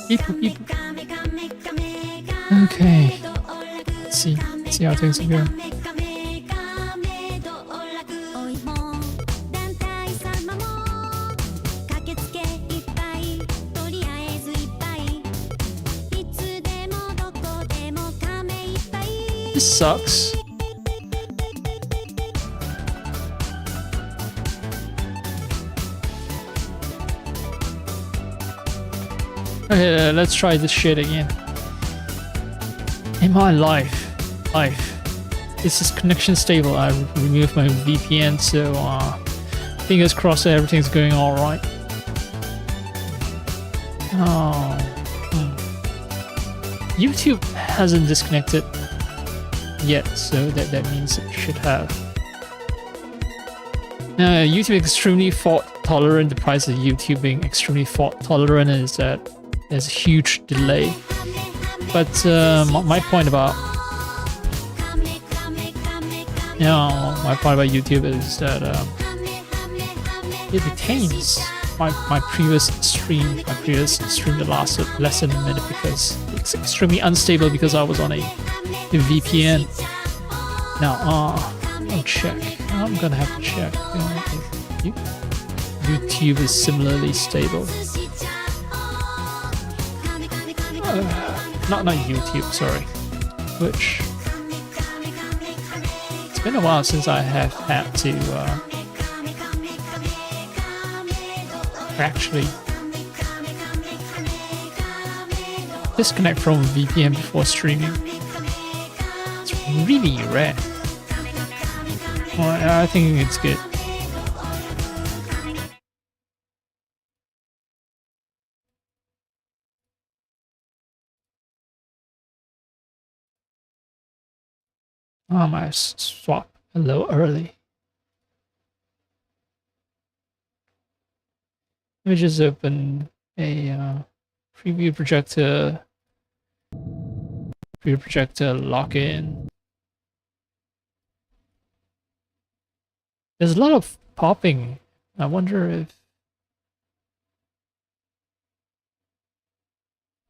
Beep, beep. Okay. Let's see. See how things are going. This sucks. Okay, let's try this shit again. In my life, is this connection stable? I removed my VPN, so fingers crossed that everything's going all right. Oh, YouTube hasn't disconnected yet, so that means it should have. Now, YouTube is extremely fault tolerant. The price of YouTube being extremely fault tolerant is that there's a huge delay. But my point about YouTube is that it retains my previous stream that lasted less than a minute because it's extremely unstable because I was on a VPN. Now, I'll check. I'm gonna have to check if YouTube is similarly stable. Not YouTube, sorry. Twitch. It's been a while since I have had to actually disconnect from VPN before streaming. It's really rare. Well, I think it's good. I might swap a little early. Let me just open a preview projector lock-in. There's a lot of popping. I wonder if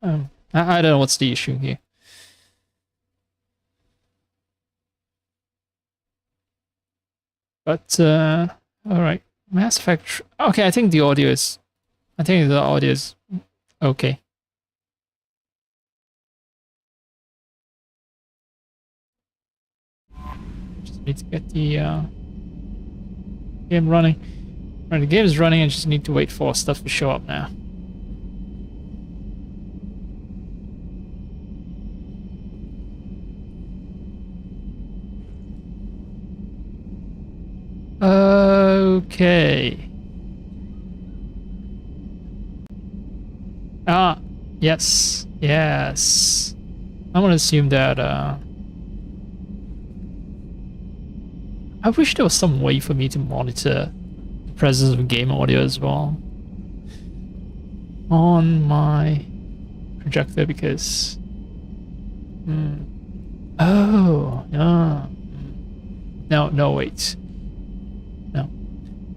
I don't know what's the issue here. But all right, Mass Effect. Okay, I think the audio is okay. Just need to get the game running. Right, the game is running. I just need to wait for stuff to show up now. Okay. Yes. I'm gonna assume that I wish there was some way for me to monitor the presence of game audio as well on my projector because no, wait. No.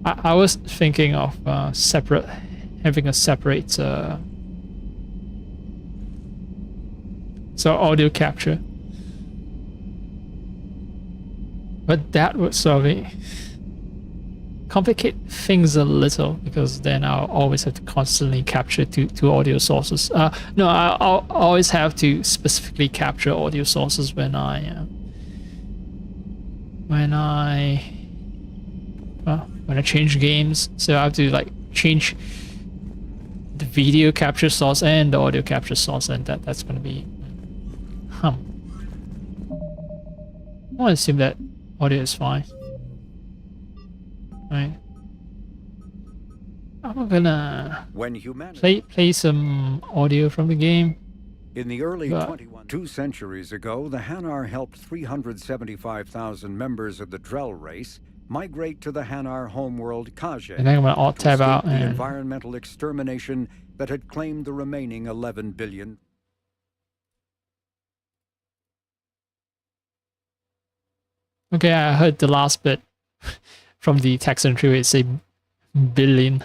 I was thinking of having a separate so audio capture. But that would sort of complicate things a little because then I'll always have to constantly capture two audio sources. No, I'll always have to specifically capture audio sources when I change games. So I have to like change the video capture source and the audio capture source, and that's going to be I want to assume that audio is fine. Right. I'm gonna play some audio from the game. In the early 2 centuries ago, the Hanar helped 375,000 members of the Drell race migrate to the Hanar homeworld Kaje, and then I'm gonna alt tab out the environmental extermination that had claimed the remaining 11 billion. Okay, I heard the last bit from the text entry where it say billion.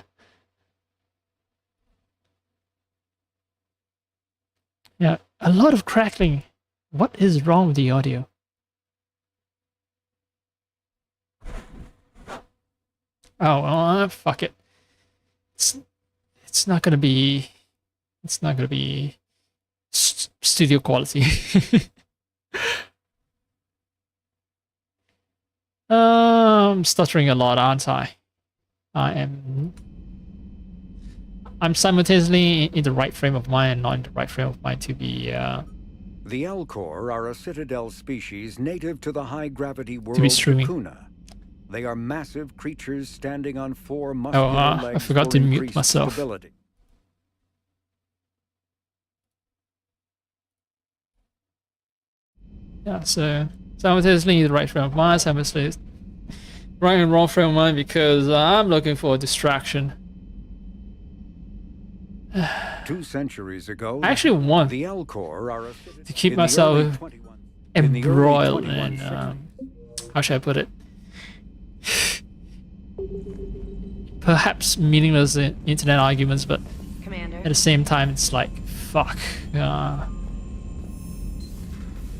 Yeah, a lot of crackling. What is wrong with the audio? Oh, well, fuck it. It's not gonna be. It's not gonna be studio quality. I'm stuttering a lot, aren't I? I'm simultaneously in the right frame of mind and not in the right frame of mind to be The Elcor are a citadel species native to the high-gravity world streaming. Kuna. They are massive creatures standing on four muscular legs I forgot to mute myself. Stability. Yeah, so simultaneously the right frame of mind, simultaneously right and wrong frame of mind because I'm looking for a distraction. 2 centuries ago, I actually want the Elcor are to keep myself embroiled in how should I put it? Perhaps meaningless internet arguments, but Commander. at the same time, it's like fuck.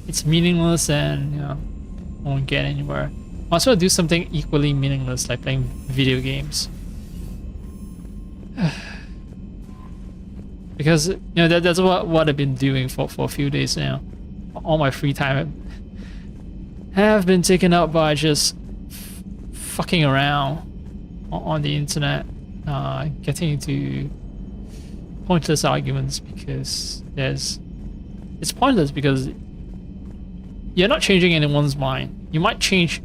It's meaningless, and you know, won't get anywhere. Might as well do something equally meaningless, like playing video games. Because you know that's what I've been doing for a few days now. All my free time have been taken up by just fucking around on the internet, getting into pointless arguments because it's pointless because you're not changing anyone's mind. You might change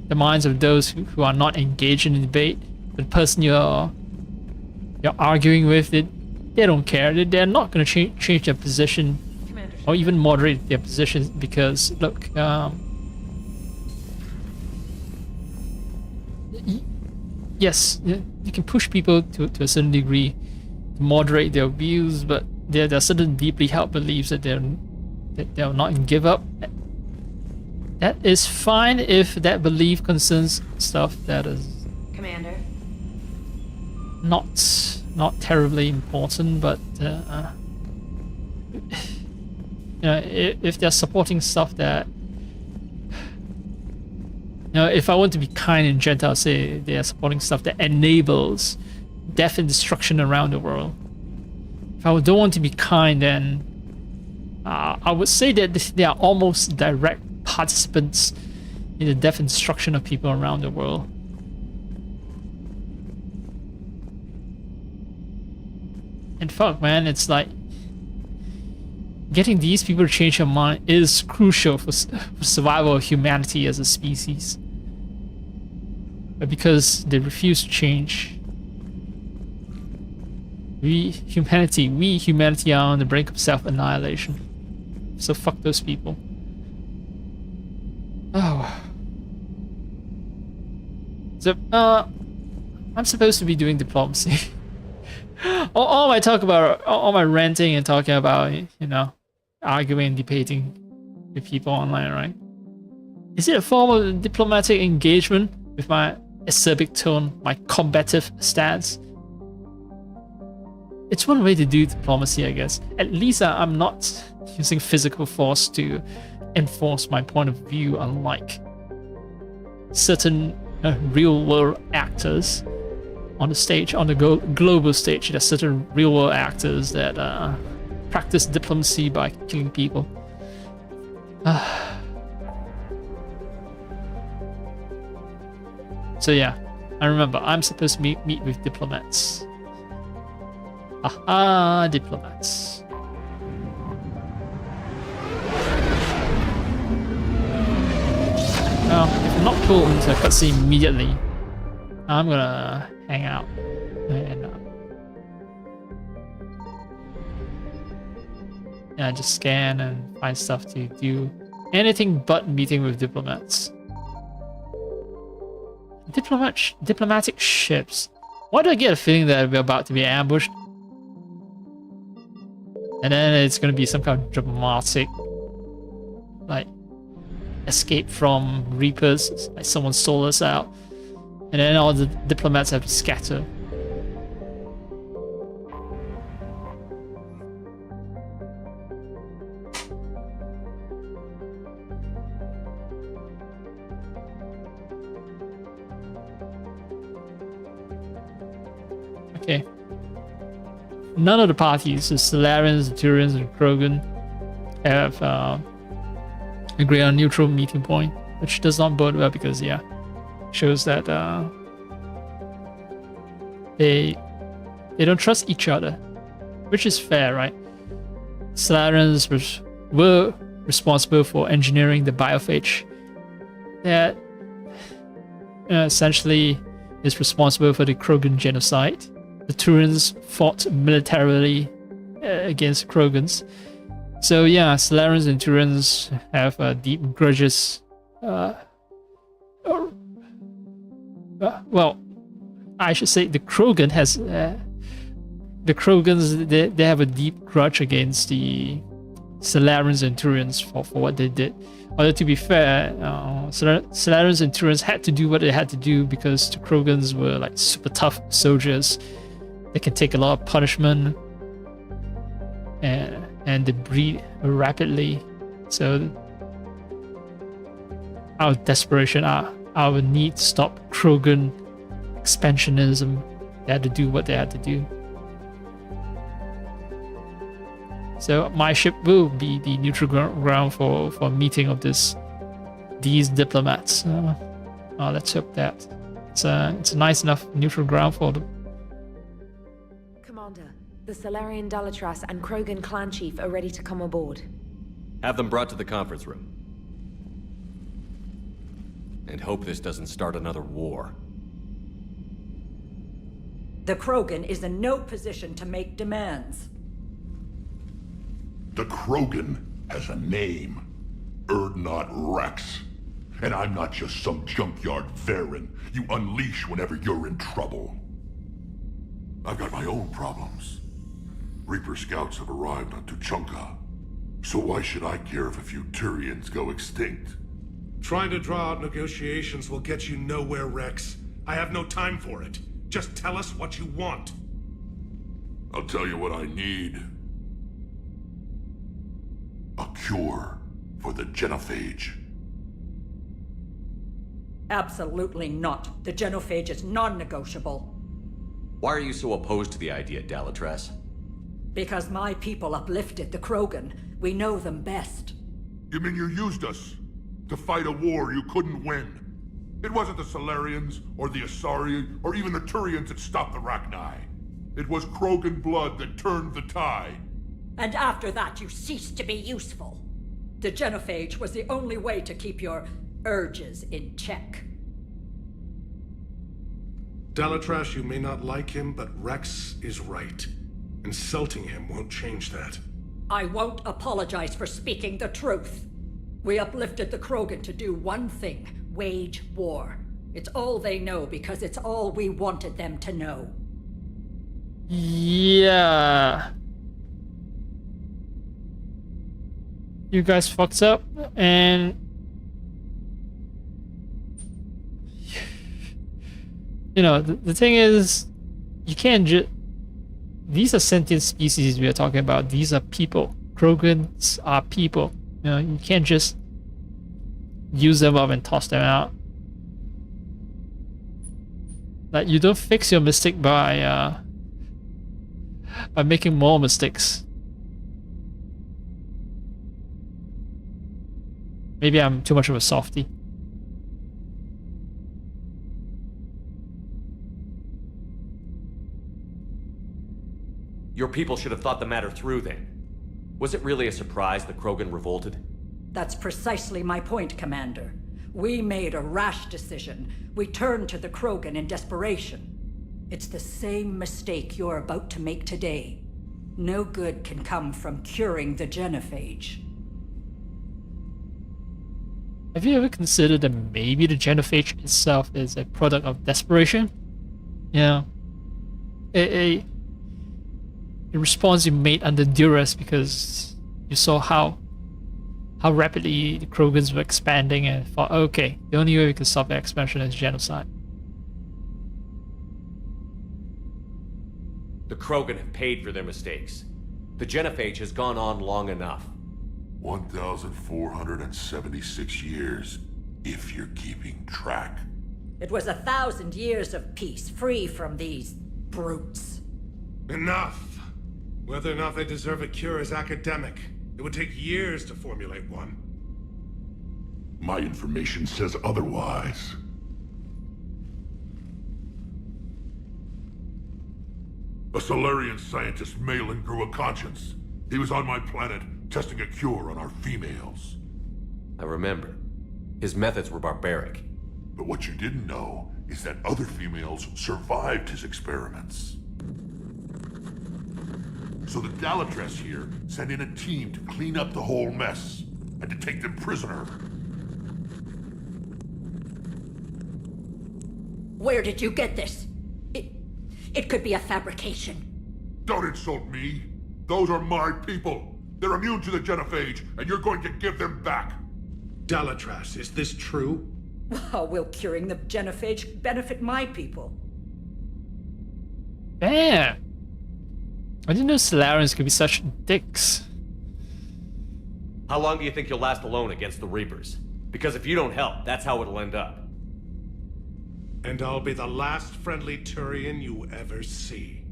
the minds of those who are not engaged in the debate, but the person you're arguing with, they don't care. They're not going to change their position or even moderate their position because, look, yes, you can push people to a certain degree to moderate their views, but there are certain deeply held beliefs that they'll not give up. That is fine if that belief concerns stuff that is Commander. not terribly important, but you know, if they're supporting stuff that, you know, if I want to be kind and gentle, I'll say they're supporting stuff that enables death and destruction around the world. If I don't want to be kind, then I would say that they are almost direct participants in the death and destruction of people around the world. And fuck, man, it's like getting these people to change their mind is crucial for survival of humanity as a species. But because they refuse to change, we humanity are on the brink of self-annihilation. So fuck those people. Oh. So, I'm supposed to be doing diplomacy. all my talk about, all my ranting and talking about, you know, arguing and debating with people online, right? Is it a form of diplomatic engagement with my acerbic tone, my combative stance? It's one way to do diplomacy, I guess. At least I'm not using physical force to enforce my point of view, unlike certain real-world actors on the stage, on the global stage. There's certain real-world actors that practice diplomacy by killing people. So yeah, I remember I'm supposed to meet with diplomats. Aha, diplomats. Well, if I'm not pulled into a cutscene immediately, I'm gonna hang out and yeah, just scan and find stuff to do. Anything but meeting with diplomats. Diplomatic ships. Why do I get a feeling that we're about to be ambushed? And then it's gonna be some kind of dramatic, like, escape from Reapers, like someone stole us out. And then all the diplomats have to scatter. Okay. None of the parties, the Solarians, the Turians, and Krogan, have agreed on a neutral meeting point, which does not bode well because, yeah, shows that they don't trust each other, which is fair, right? Solarians were responsible for engineering the biophage that essentially is responsible for the Krogan genocide. The Turians fought militarily against Krogans. So yeah, Solarians and Turians have deep grudges. Well, I should say the Krogan has... the Krogans, they have a deep grudge against the Solarians and Turians for what they did. Although to be fair, Solarians and Turians had to do what they had to do because the Krogans were like super tough soldiers. They can take a lot of punishment, and they breed rapidly. So out of desperation, our need to stop Krogan expansionism, they had to do what they had to do. So my ship will be the neutral ground for a meeting of these diplomats. Let's hope that it's a nice enough neutral ground for them. Commander, the Solarian Dalatras and Krogan clan chief are ready to come aboard. Have them brought to the conference room. And hope this doesn't start another war. The Krogan is in no position to make demands. The Krogan has a name. Urdnot Rex. And I'm not just some junkyard Varen you unleash whenever you're in trouble. I've got my own problems. Reaper scouts have arrived on Tuchanka. So why should I care if a few Turians go extinct? Trying to draw out negotiations will get you nowhere, Rex. I have no time for it. Just tell us what you want. I'll tell you what I need. A cure for the genophage. Absolutely not. The genophage is non-negotiable. Why are you so opposed to the idea, Dalatras? Because my people uplifted the Krogan. We know them best. You mean you used us to fight a war you couldn't win? It wasn't the Solarians, or the Asari, or even the Turians that stopped the Rachni. It was Krogan blood that turned the tide. And after that, you ceased to be useful. The genophage was the only way to keep your urges in check. Dalatras, you may not like him, but Rex is right. Insulting him won't change that. I won't apologize for speaking the truth. We uplifted the Krogan to do one thing: wage war. It's all they know because it's all we wanted them to know. Yeah. You guys fucked up, and you know, the thing is, you can't just... These are sentient species we are talking about. These are people. Krogans are people. You know, you can't just use them up and toss them out. Like, you don't fix your mistake by making more mistakes. Maybe I'm too much of a softie. Your people should have thought the matter through then. Was it really a surprise the Krogan revolted? That's precisely my point, Commander. We made a rash decision. We turned to the Krogan in desperation. It's the same mistake you're about to make today. No good can come from curing the genophage. Have you ever considered that maybe the genophage itself is a product of desperation? Yeah. A response you made under duress because you saw how rapidly the Krogans were expanding and thought, okay, the only way we can stop the expansion is genocide. The Krogan have paid for their mistakes. The genophage has gone on long enough. 1,476 years, if you're keeping track. It was 1,000 years of peace, free from these brutes. Enough! Whether or not they deserve a cure is academic. It would take years to formulate one. My information says otherwise. A Solarian scientist, Malin, grew a conscience. He was on my planet, testing a cure on our females. I remember. His methods were barbaric. But what you didn't know is that other females survived his experiments. So the Dalatress here sent in a team to clean up the whole mess and to take them prisoner. Where did you get this? It could be a fabrication. Don't insult me. Those are my people. They're immune to the genophage, and you're going to give them back. Dalatras, is this true? How will curing the genophage benefit my people? Damn. I didn't know Solarians could be such dicks. How long do you think you'll last alone against the Reapers? Because if you don't help, that's how it'll end up. And I'll be the last friendly Turian you ever see.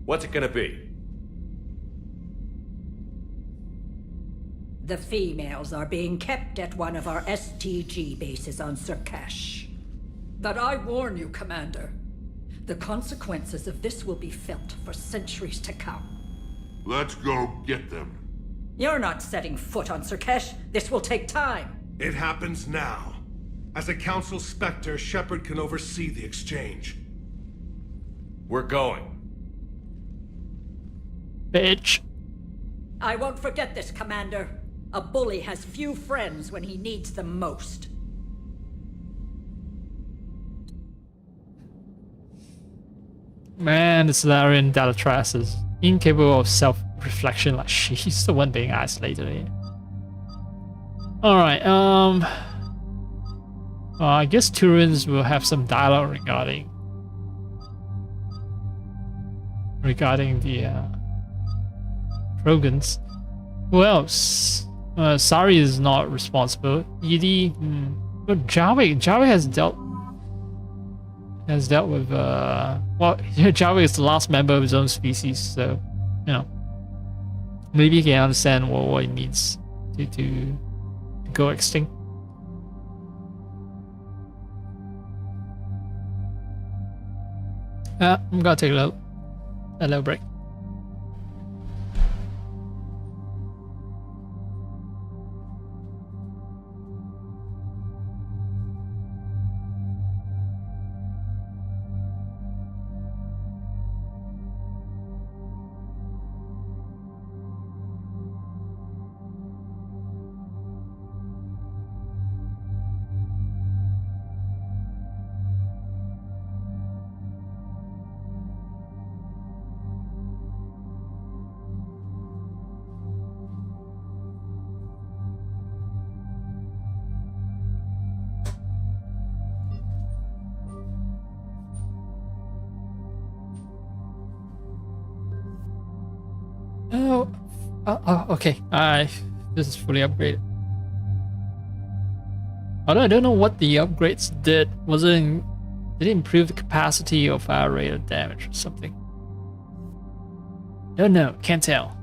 What's it gonna be? The females are being kept at one of our STG bases on Surkash. But I warn you, Commander. The consequences of this will be felt for centuries to come. Let's go get them. You're not setting foot on Surkash. This will take time. It happens now. As a Council Spectre, Shepard can oversee the exchange. We're going. Bitch. I won't forget this, Commander. A bully has few friends when he needs them most. Man, the Solarian Dalatras is incapable of self-reflection, like she's the one being isolated here. Alright, I guess Turians will have some dialogue regarding the Krogans. Who else? Sari is not responsible. Edie, but Jawi has dealt with well, Jawi is the last member of his own species, so you know maybe he can understand what it means to go extinct. I'm gonna take a little break. Okay. This is fully upgraded. Although I don't know what the upgrades did. Did it improve the capacity of our rate of damage or something? Don't know. Can't tell.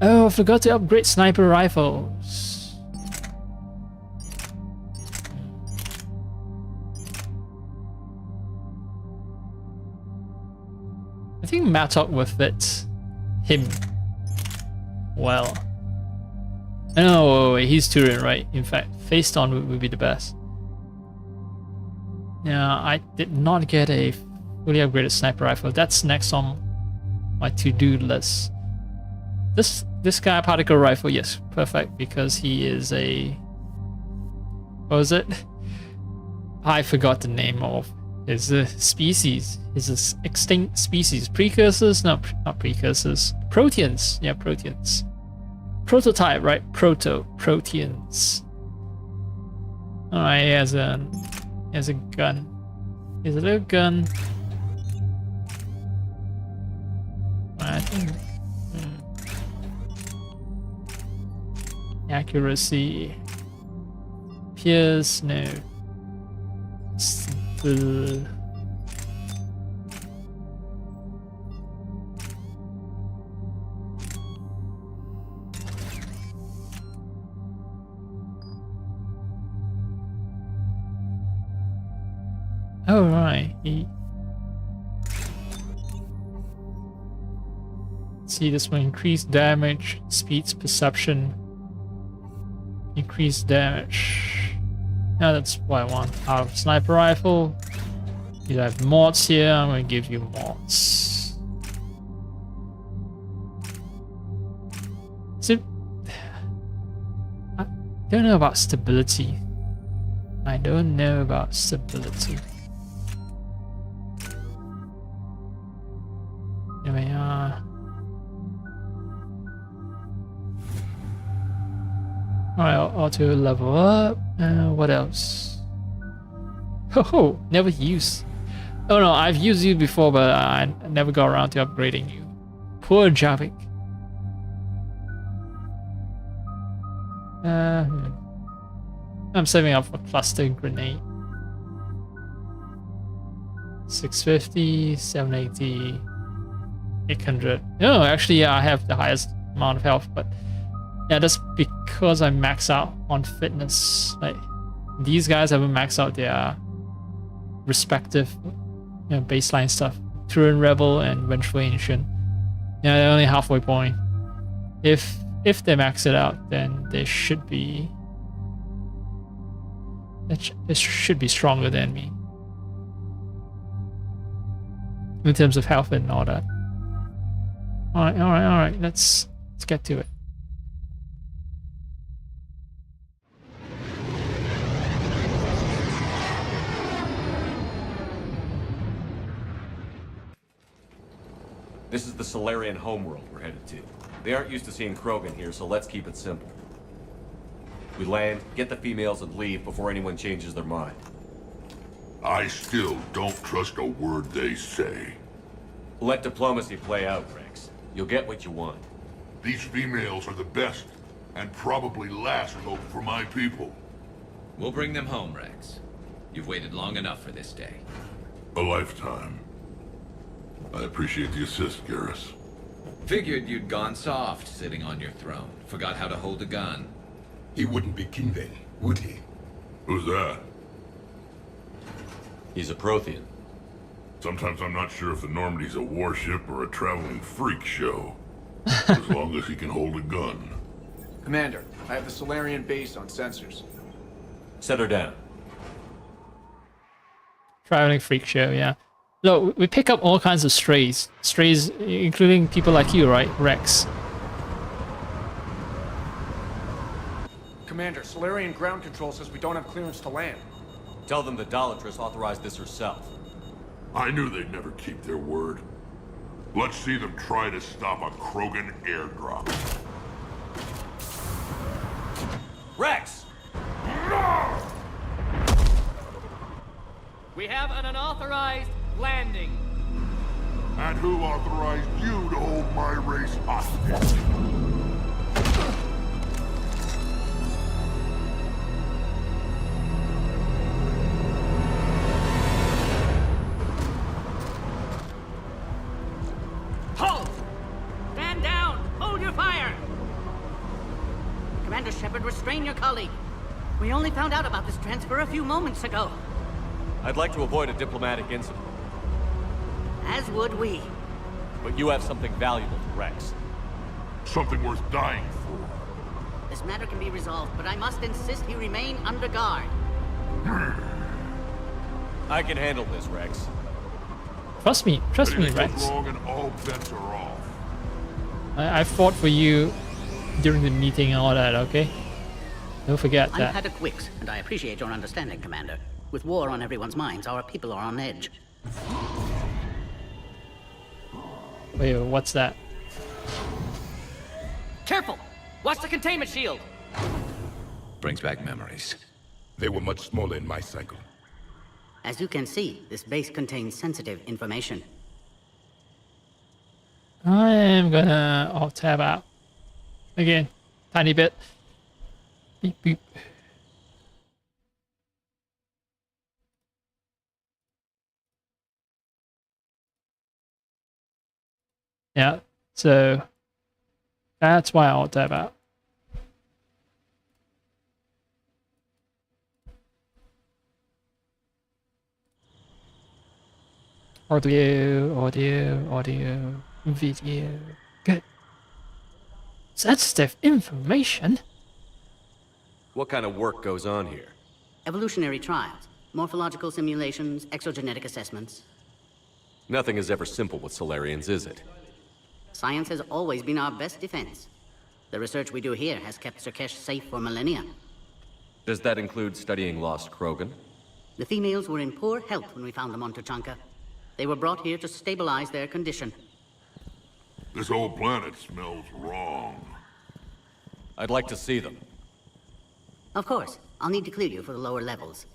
Oh, I forgot to upgrade sniper rifles. I think Mattock will fit him well. No, wait, he's Turian, right? In fact, face on would be the best. Yeah, I did not get a fully upgraded sniper rifle. That's next on my to-do list. This guy particle rifle, yes, perfect, because he is a... What was it? I forgot the name of his species. His extinct species. Precursors? No, not precursors. Proteans. Yeah, proteans. Prototype, right? Proteans. Alright, he has a gun. He has a little gun. I think... Accuracy. Pierce, no. Oh, right. See, this will increase damage, speeds, perception, increase damage. Yeah, that's what I want. Out of sniper rifle. You have mods here. I'm going to give you mods. So, I don't know about stability. I don't know about stability. Here we are. Alright, auto level up. What else? Oh, never used. Oh no, I've used you before, but I never got around to upgrading you. Poor Javik. I'm saving up for cluster grenade. 650, 780, 800. No, actually, yeah, I have the highest amount of health, but yeah, that's because I max out on fitness. Like, these guys haven't maxed out their respective, baseline stuff. Turin Rebel and Vengeful Ancient. Yeah, they're only halfway point. If they max it out, then they should be. It should be stronger than me in terms of health and all that. All right. Let's get to it. This is the Solarian homeworld we're headed to. They aren't used to seeing Krogan here, so let's keep it simple. We land, get the females, and leave before anyone changes their mind. I still don't trust a word they say. Let diplomacy play out, Rex. You'll get what you want. These females are the best, and probably last hope for my people. We'll bring them home, Rex. You've waited long enough for this day. A lifetime. I appreciate the assist, Garrus. Figured you'd gone soft sitting on your throne. Forgot how to hold a gun. He wouldn't be king then, would he? Who's that? He's a Prothean. Sometimes I'm not sure if the Normandy's a warship or a traveling freak show. As long as he can hold a gun. Commander, I have the Solarian base on sensors. Set her down. Traveling freak show, yeah. Look, we pick up all kinds of strays. Strays, including people like you, right, Rex? Commander, Solarian ground control says we don't have clearance to land. Tell them the Dolatress authorized this herself. I knew they'd never keep their word. Let's see them try to stop a Krogan airdrop. Rex! We have an unauthorized landing. And who authorized you to hold my race hostage? Halt! Stand down! Hold your fire! Commander Shepard, restrain your colleague. We only found out about this transfer a few moments ago. I'd like to avoid a diplomatic incident, As would we. but you have something valuable to Rex. Something worth dying for. This matter can be resolved, but I must insist he remain under guard. I can handle this, Rex. Trust me, Anything Rex. goes wrong and all bets are off. I fought for you during the meeting and all that, okay? Don't forget I'm that. Haddock Wicks, and I appreciate your understanding, Commander. With war on everyone's minds, our people are on edge. Wait, what's that? Careful! Watch the containment shield! Brings back memories. They were much smaller in my cycle. As you can see, this base contains sensitive information. I am gonna alt-tab out. Again, tiny bit. Beep, beep. Yeah, so that's why I alt-tab out. Audio, video. Good. Sensitive information? What kind of work goes on here? Evolutionary trials, morphological simulations, exogenetic assessments. Nothing is ever simple with Solarians, is it? Science has always been our best defense. The research we do here has kept Surkesh safe for millennia. Does that include studying lost Krogan? The females were in poor health when we found them on Tuchanka. They were brought here to stabilize their condition. This whole planet smells wrong. I'd like to see them. Of course, I'll need to clear you for the lower levels.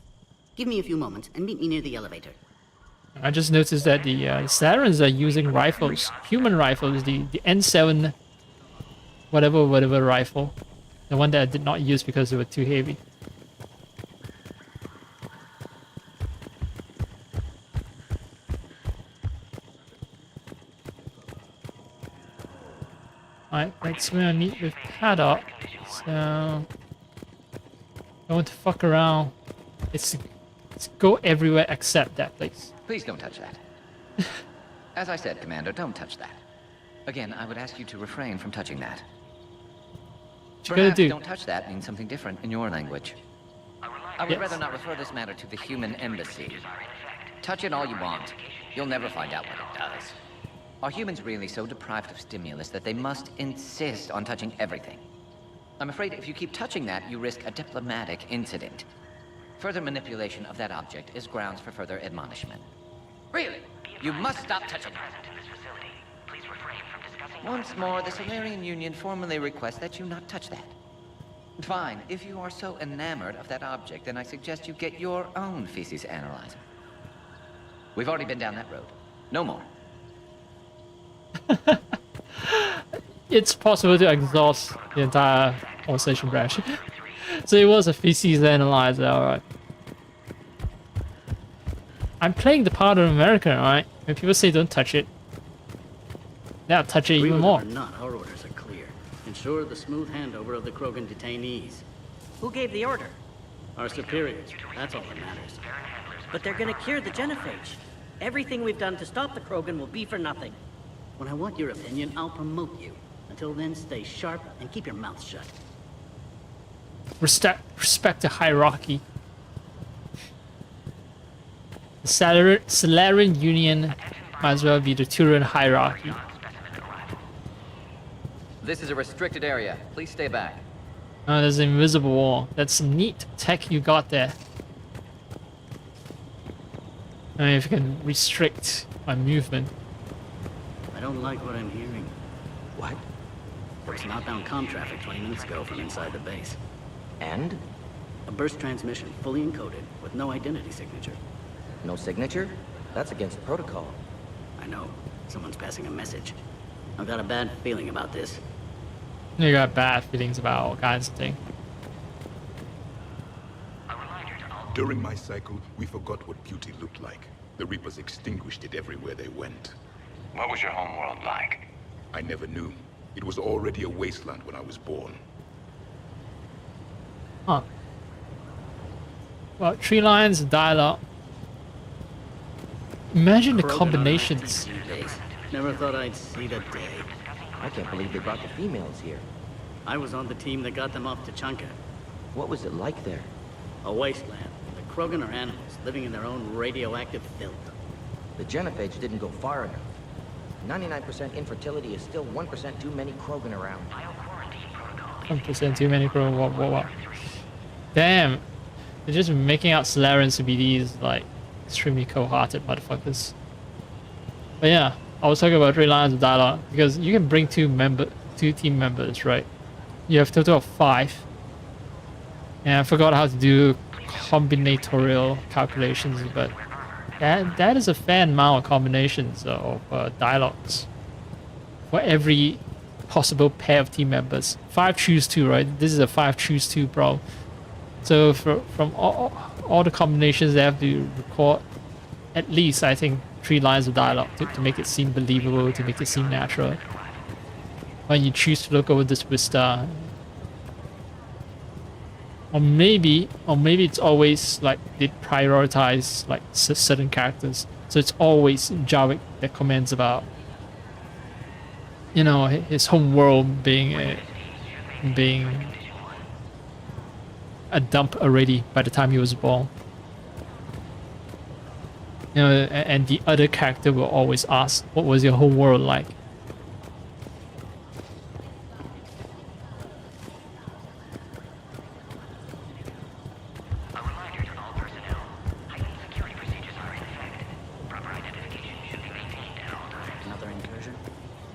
Give me a few moments and meet me near the elevator. I just noticed that the Saturns are using rifles, human rifles, the N7 whatever rifle. The one that I did not use because they were too heavy. Alright, next we're gonna meet with Paddock. So don't want to fuck around. It's go everywhere except that place. Please don't touch that. As I said, Commander, don't touch that. Again, I would ask you to refrain from touching that. What you gotta do? Don't touch that means something different in your language. I would rather not refer this matter to the human embassy. Touch it all you want. You'll never find out what it does. Are humans really so deprived of stimulus that they must insist on touching everything? I'm afraid if you keep touching that, you risk a diplomatic incident. Further manipulation of that object is grounds for further admonishment. Really? You must stop touching it. Once more, the Solarian Union formally requests that you not touch that. Fine. If you are so enamored of that object, then I suggest you get your own feces analyzer. We've already been down that road. No more. It's possible to exhaust the entire conversation branch. So it was a feces analyzer, alright. I'm playing the part of America, alright? When people say don't touch it, they'll touch it even more. Or not, our orders are clear. Ensure the smooth handover of the Krogan detainees. Who gave the order? Our superiors. That's all that matters. But they're gonna cure the genophage. Everything we've done to stop the Krogan will be for nothing. When I want your opinion, I'll promote you. Until then, stay sharp and keep your mouth shut. Respect the hierarchy. The Solarian Union might as well be the Turan hierarchy. This is a restricted area. Please stay back. Oh, there's an invisible wall. That's some neat tech you got there. I mean, if you can restrict my movement. I don't like what I'm hearing. What? There was outbound comm traffic 20 minutes ago from inside the base. And? A burst transmission, fully encoded, with no identity signature. No signature? That's against protocol. I know. Someone's passing a message. I've got a bad feeling about this. You got bad feelings about all kinds of things. During my cycle, we forgot what beauty looked like. The Reapers extinguished it everywhere they went. What was your homeworld like? I never knew. It was already a wasteland when I was born. Huh. Well, tree lines, dialogue. Imagine the combinations. Never thought I'd see the day. I can't believe they brought the females here. I was on the team that got them off Tuchanka. What was it like there? A wasteland. The Krogan are animals, living in their own radioactive filth. The genophage didn't go far enough. 99% infertility is still 1% too many Krogan around. 1% too many Krogan. What? Damn. They're just making out Solarians to be these, like, extremely cold-hearted motherfuckers. But yeah, I was talking about 3 lines of dialogue because you can bring two team members, right? You have a total of 5. And I forgot how to do combinatorial calculations, but that is a fair amount of combinations of dialogues for every possible pair of team members. 5 choose 2, right? This is a 5 choose 2 problem. So from all the combinations, they have to record at least, I think, 3 lines of dialogue to make it seem believable, to make it seem natural. When you choose to look over this vista. Or maybe it's always like they prioritize like certain characters. So it's always Jarvik that comments about, you know, his home world being a dump already by the time he was born. You know, and the other character will always ask, "What was your home world like?"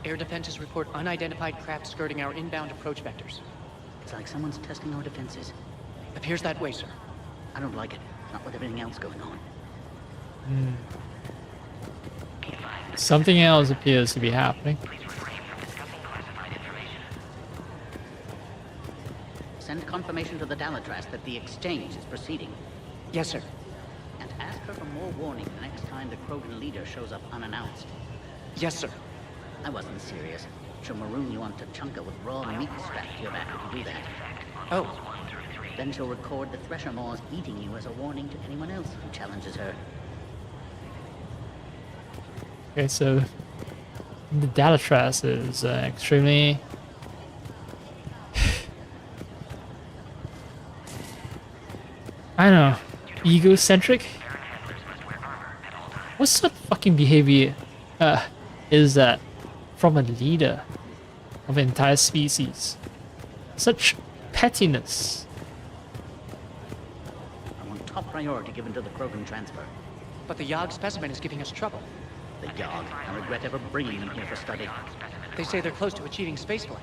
Air defenses report unidentified craft skirting our inbound approach vectors. It's like someone's testing our defenses. Appears that way, sir. I don't like it. Not with everything else going on. Something else appears to be happening. Send confirmation to the Dalatras that the exchange is proceeding. Yes, sir. And ask her for more warning the next time the Krogan leader shows up unannounced. Yes, sir. I wasn't serious. She'll maroon you on Tachanka with raw meat strapped to your back if you do that. Oh. Then she'll record the Thresher Maws eating you as a warning to anyone else who challenges her. Okay, so the Dalatras is extremely I don't know, egocentric? What sort of fucking behavior is that from a leader of an entire species? Such pettiness. I want top priority given to the Krogan transfer. But the Yogg specimen is giving us trouble. The Yogg. I regret ever bringing them here for study. They say they're close to achieving spaceflight.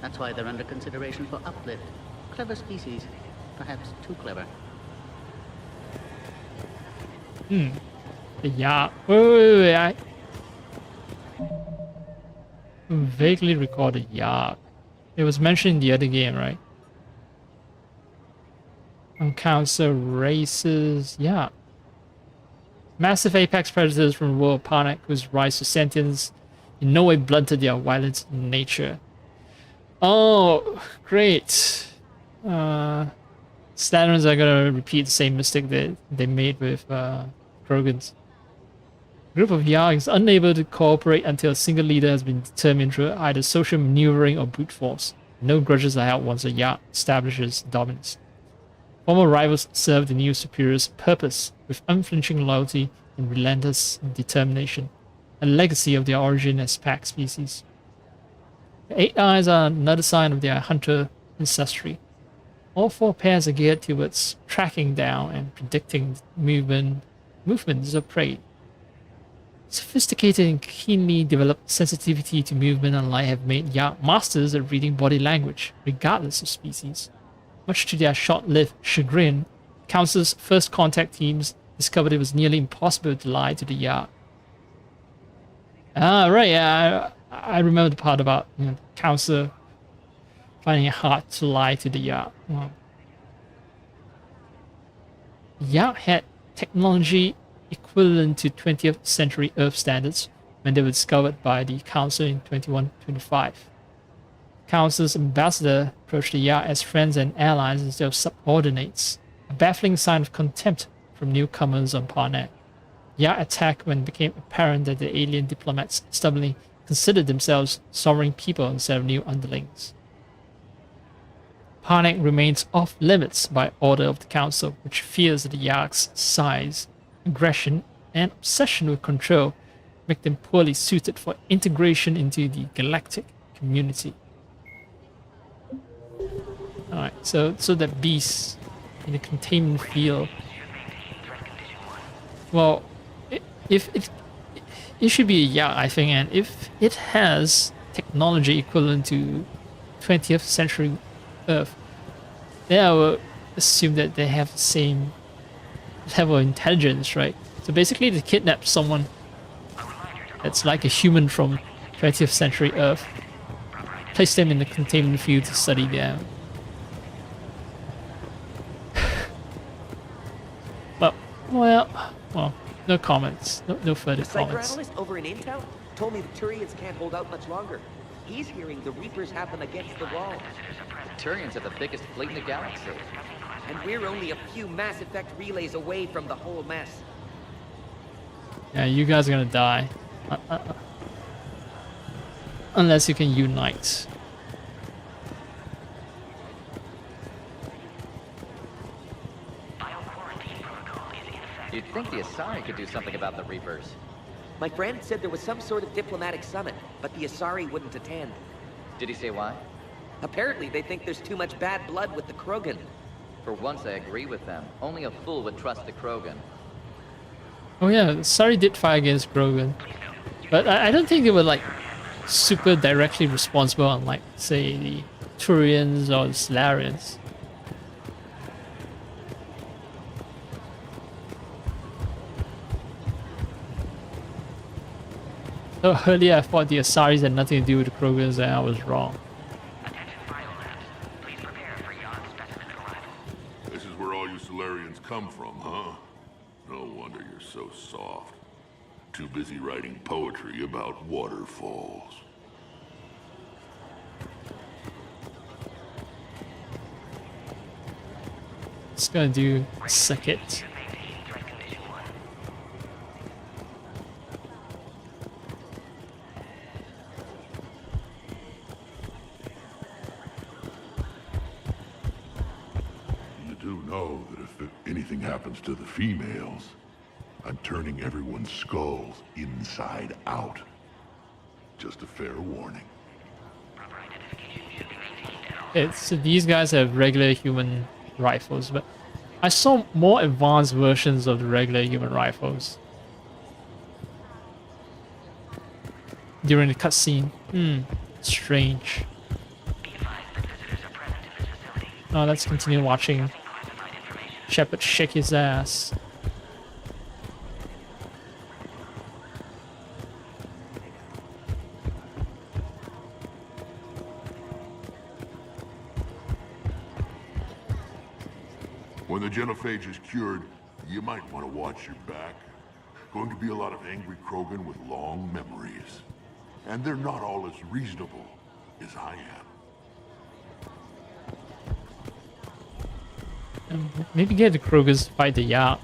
That's why they're under consideration for uplift. Clever species. Perhaps too clever. Yeah. Wait. I vaguely recall the Yogg. It was mentioned in the other game, right? Encounter races. Yeah. Massive apex predators from the world of Parnak whose rise to sentience in no way blunted their violent nature. Oh, great. Slatterans are gonna repeat the same mistake that they made with Krogans. A group of Yogg is unable to cooperate until a single leader has been determined through either social maneuvering or brute force. No grudges are held once a Yogg establishes dominance. Former rivals serve the new superior's purpose with unflinching loyalty and relentless determination, a legacy of their origin as pack species. The 8 eyes are another sign of their hunter ancestry. All 4 pairs are geared towards tracking down and predicting movements of prey. Sophisticated and keenly developed sensitivity to movement and light have made Yogg masters at reading body language, regardless of species. Much to their short-lived chagrin, Council's first contact teams discovered it was nearly impossible to lie to the Yogg. Ah, right, yeah, I remember the part about Council finding it hard to lie to the Yogg. Well, Yogg had technology equivalent to 20th century Earth standards when they were discovered by the Council in 2125. Council's ambassador approached the Yogg as friends and allies instead of subordinates, a baffling sign of contempt from newcomers on Parnak. Yogg attacked when it became apparent that the alien diplomats stubbornly considered themselves sovereign people instead of new underlings. Parnak remains off limits by order of the Council, which fears that the Yogg's size, aggression, and obsession with control make them poorly suited for integration into the galactic community. Alright, so that beast in the containment field. Well, if it should be a Yogg, I think, and if it has technology equivalent to 20th century Earth, then I will assume that they have the same level of intelligence, right? So basically, they kidnap someone that's like a human from 20th century Earth, place them in the containment field to study them. Well, no comments. No further comments. The psychoanalyst over in Intel told me the Turians can't hold out much longer. He's hearing the Reapers have them against the wall. The Turians have the biggest fleet in the galaxy. And we're only a few Mass Effect relays away from the whole mess. Yeah, you guys are gonna die. Unless you can unite. You'd think the Asari could do something about the Reapers. My friend said there was some sort of diplomatic summit, but the Asari wouldn't attend. Did he say why? Apparently, they think there's too much bad blood with the Krogan. For once, I agree with them. Only a fool would trust the Krogan. Oh yeah, Sari did fight against Grogan. But I don't think they were like super directly responsible on like, say, the Turians or the Solarians. So earlier I thought the Asaris had nothing to do with the Krogans and I was wrong. This is where all you Solarians come from, huh? No wonder you're so soft. Too busy writing poetry about waterfalls. Just gonna do a second. You do know that if anything happens to the females, I'm turning everyone's skulls inside out. Just a fair warning. So these guys have regular human rifles, but I saw more advanced versions of the regular human rifles during the cutscene. Strange. Now let's continue watching Shepard shake his ass. When the genophage is cured, you might want to watch your back. Going to be a lot of angry Krogan with long memories. And they're not all as reasonable as I am. Maybe get the Krogans to fight the Yak.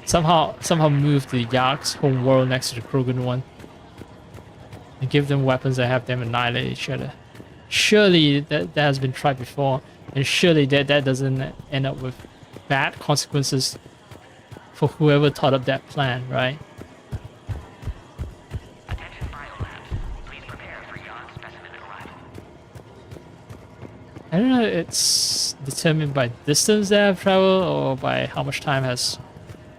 Somehow move the Yak's home world next to the Krogan one. And give them weapons that have them annihilate each other. Surely that has been tried before, and surely that doesn't end up with bad consequences for whoever thought up that plan, right? I don't know if it's determined by distance that I've traveled or by how much time has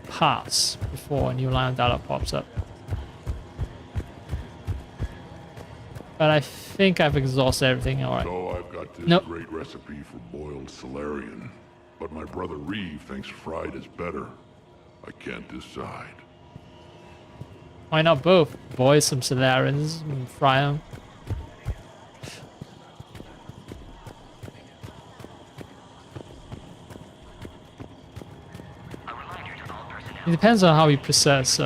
passed before a new line of dialogue pops up. But I think I've exhausted everything, alright. So I've got this great recipe for boiled Solarian, but my brother Reeve thinks fried is better. I can't decide. Why not both? Boil some Solarians and fry them. It depends on how you process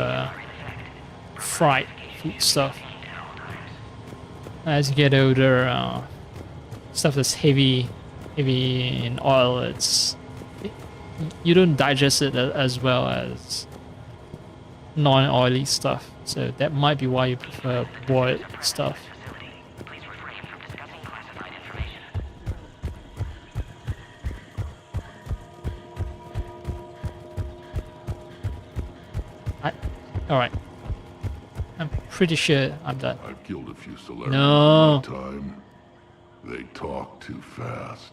fried food stuff. As you get older, stuff that's heavy in oil, you don't digest it as well as non-oily stuff. So that might be why you prefer boiled stuff. Alright. I'm pretty sure I'm done. I've killed a few Solarians No. in my time. They talk too fast.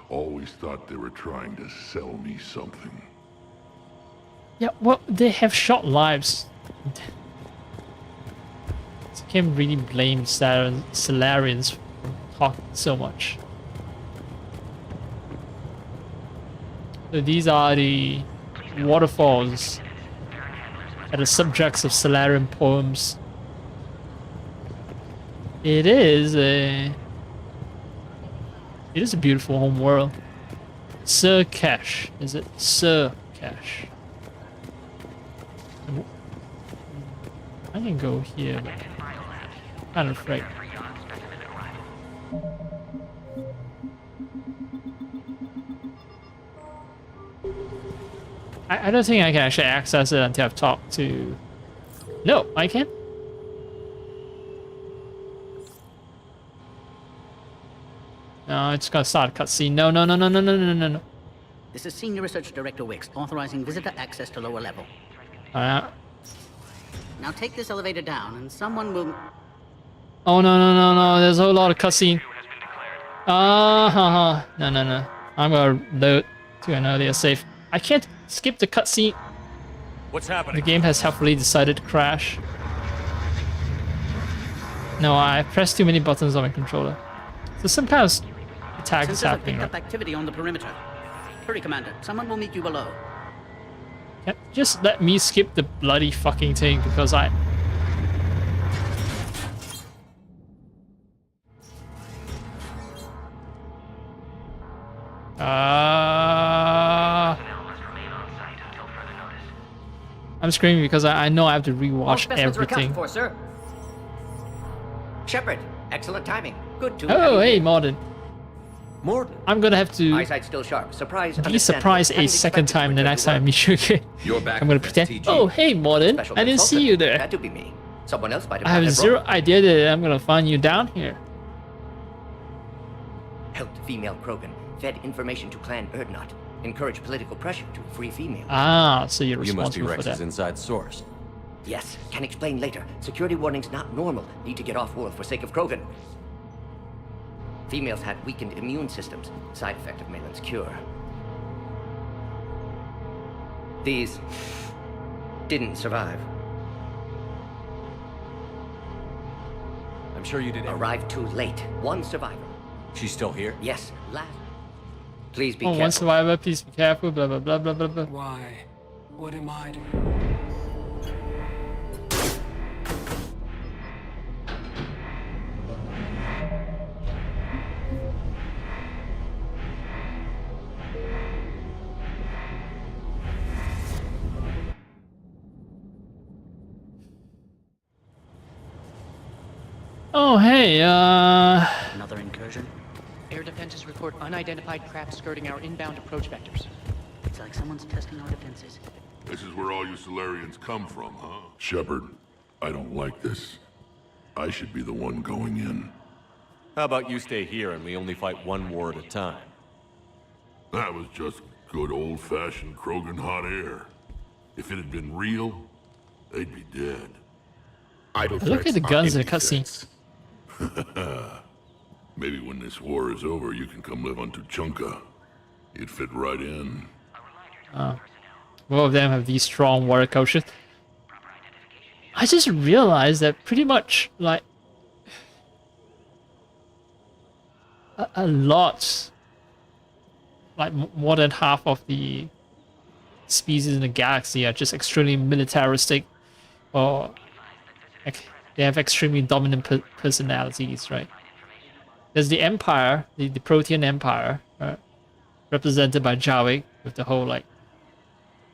Always thought they were trying to sell me something. Yeah, well, they have short lives. So you can't really blame Solarians for talking so much. So these are the waterfalls are the subjects of Solarian poems. It is a beautiful home world. Sir Cash, is it? Sir Cash. I can go here, but I'm kind of afraid. I don't think I can actually access it until I've talked to... No, I can? No, it's gonna start a cutscene. No, no, no, no, no, no, no, no, no. This is Senior Research Director Wicks, authorizing visitor access to lower level. Now take this elevator down, and someone will... Oh, no, no, no, no. There's a whole lot of cutscene. No, no, no. I'm gonna load to an earlier save. I can't skip the cutscene. What's happening? The game has helpfully decided to crash. No, I pressed too many buttons on my controller. So some kind of attack is Sensors have happening, picked right? up activity on the perimeter. Hurry, Commander. Someone will meet you below. Yeah, just let me skip the bloody fucking thing because I... I'm screaming because I know I have to rewatch everything. For, sir. Shepard, excellent timing. Good to Oh, hey, Morden. Morden. I'm gonna have to eyesight still sharp. Surprise. be surprised a second time the next time I meet you again. I'm gonna pretend. Oh, hey, Morden. I didn't see you there. Had to be me. Someone else might have. I have zero idea that I'm gonna find you down here. Helped female Krogan. Fed information to Clan Erdnot. Encourage political pressure to free females. Ah, so you're You must be responsible for Rex's that. inside source. Yes, can explain later. Security warnings not normal. Need to get off world for sake of Krogan. Females had weakened immune systems. Side effect of Malin's cure. These didn't survive. I'm sure you did. Arrived too late. One survivor. She's still here? Yes, last. Please be Oh, careful. one survivor, please be careful, blah, blah, blah, blah, blah, blah. Why? What am I doing? Oh, hey, Another incursion? Air defenses report unidentified craft skirting our inbound approach vectors. It's like someone's testing our defenses. This is where all you Solarians come from, huh? Shepard, I don't like this. I should be the one going in. How about you stay here and we only fight one war at a time? That was just good old-fashioned Krogan hot air. If it had been real, they'd be dead. Idle look at the guns in the cutscene. Maybe when this war is over, you can come live on Tuchanka. You'd fit right in. Both of them have these strong warrior cultures. I just realized that pretty much, like, a lot, like more than half of the species in the galaxy are just extremely militaristic, or they have extremely dominant personalities, right? There's the Empire, the Protean Empire, represented by Javik, with the whole, like,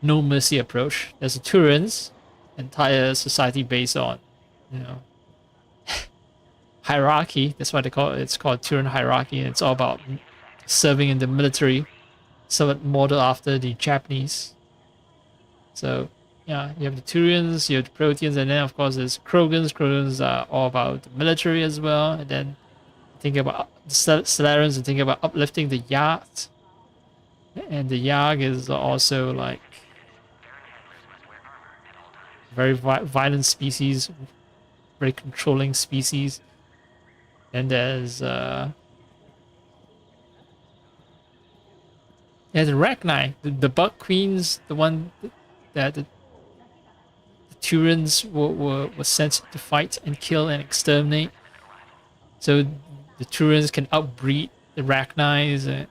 no mercy approach. There's the Turans, entire society based on, you know, hierarchy. That's why they call it. It's called Turan hierarchy, and it's all about serving in the military, somewhat modeled after the Japanese. So, yeah, you have the Turians, you have the Proteans, and then of course there's Krogans. Krogans are all about the military as well. And then think about the Solarians and think about uplifting the Yard. And the Yag is also like very violent species, very controlling species. And there's yeah, the Rachni, the Bug Queens, the one that the Turans were sent to fight and kill and exterminate. So the Turans can outbreed the Rachnis, and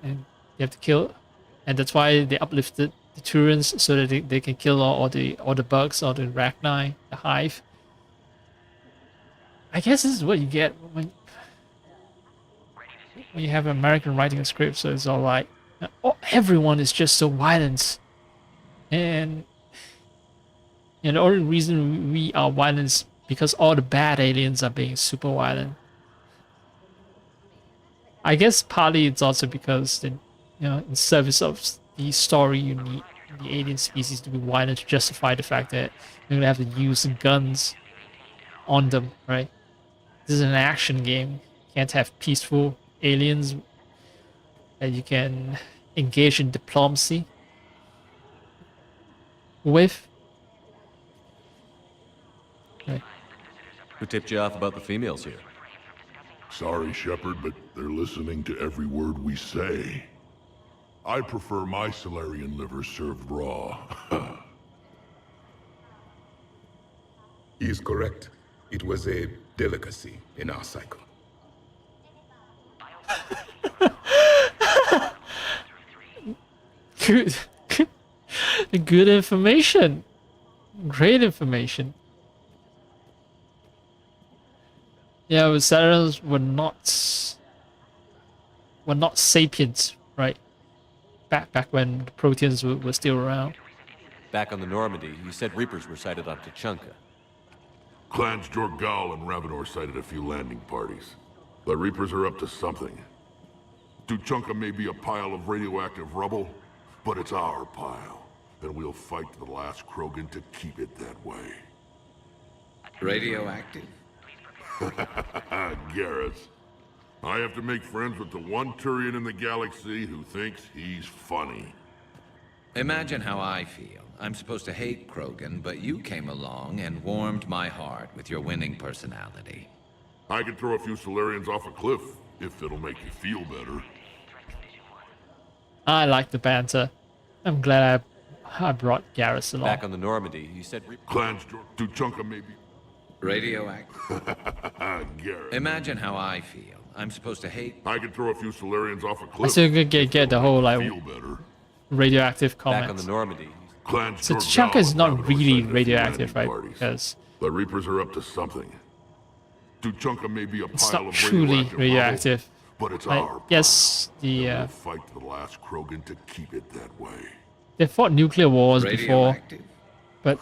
you have to kill. And that's why they uplifted the Turans, so that they can kill all the bugs, all the Rachni, the Hive. I guess this is what you get when you have an American writing a script. So it's all like, everyone is just so violent, and the only reason we are violent is because all the bad aliens are being super violent. I guess partly it's also because in service of the story you need the alien species to be violent to justify the fact that you're gonna have to use guns on them, right? This is an action game. You can't have peaceful aliens that you can engage in diplomacy with. Right. Who tipped you off about the females here? Sorry, Shepard, but they're listening to every word we say. I prefer my Solarian liver served raw. He is correct. It was a delicacy in our cycle. Good, good information. Great information. Yeah, but Saturns were not sapiens, right? Back when the Proteans were still around. Back on the Normandy, you said Reapers were sighted on Tuchanka. Clans Jorgal and Ravenor sighted a few landing parties. The Reapers are up to something. Tuchanka may be a pile of radioactive rubble, but it's our pile. And we'll fight to the last Krogan to keep it that way. Radioactive? Garrus. I have to make friends with the one Turian in the galaxy who thinks he's funny. Imagine how I feel. I'm supposed to hate Krogan, but you came along and warmed my heart with your winning personality. I could throw a few Solarians off a cliff, if it'll make you feel better. I like the banter. I'm glad I brought Garrus along. Back on the Normandy, you said Clans Tuchanka maybe. Radioactive? Garrus. Imagine how I feel. I'm supposed to hate... I could throw a few Solarians off a I cliff. still get the whole like radioactive comment. Back on the Normandy. So Tuchanka is not really radioactive, right? Because the Reapers are up to something. Tuchanka may be a it's pile not of truly radioactive. But it's I our guess the we'll fight to the last Krogan to keep it that way. they fought nuclear wars before, but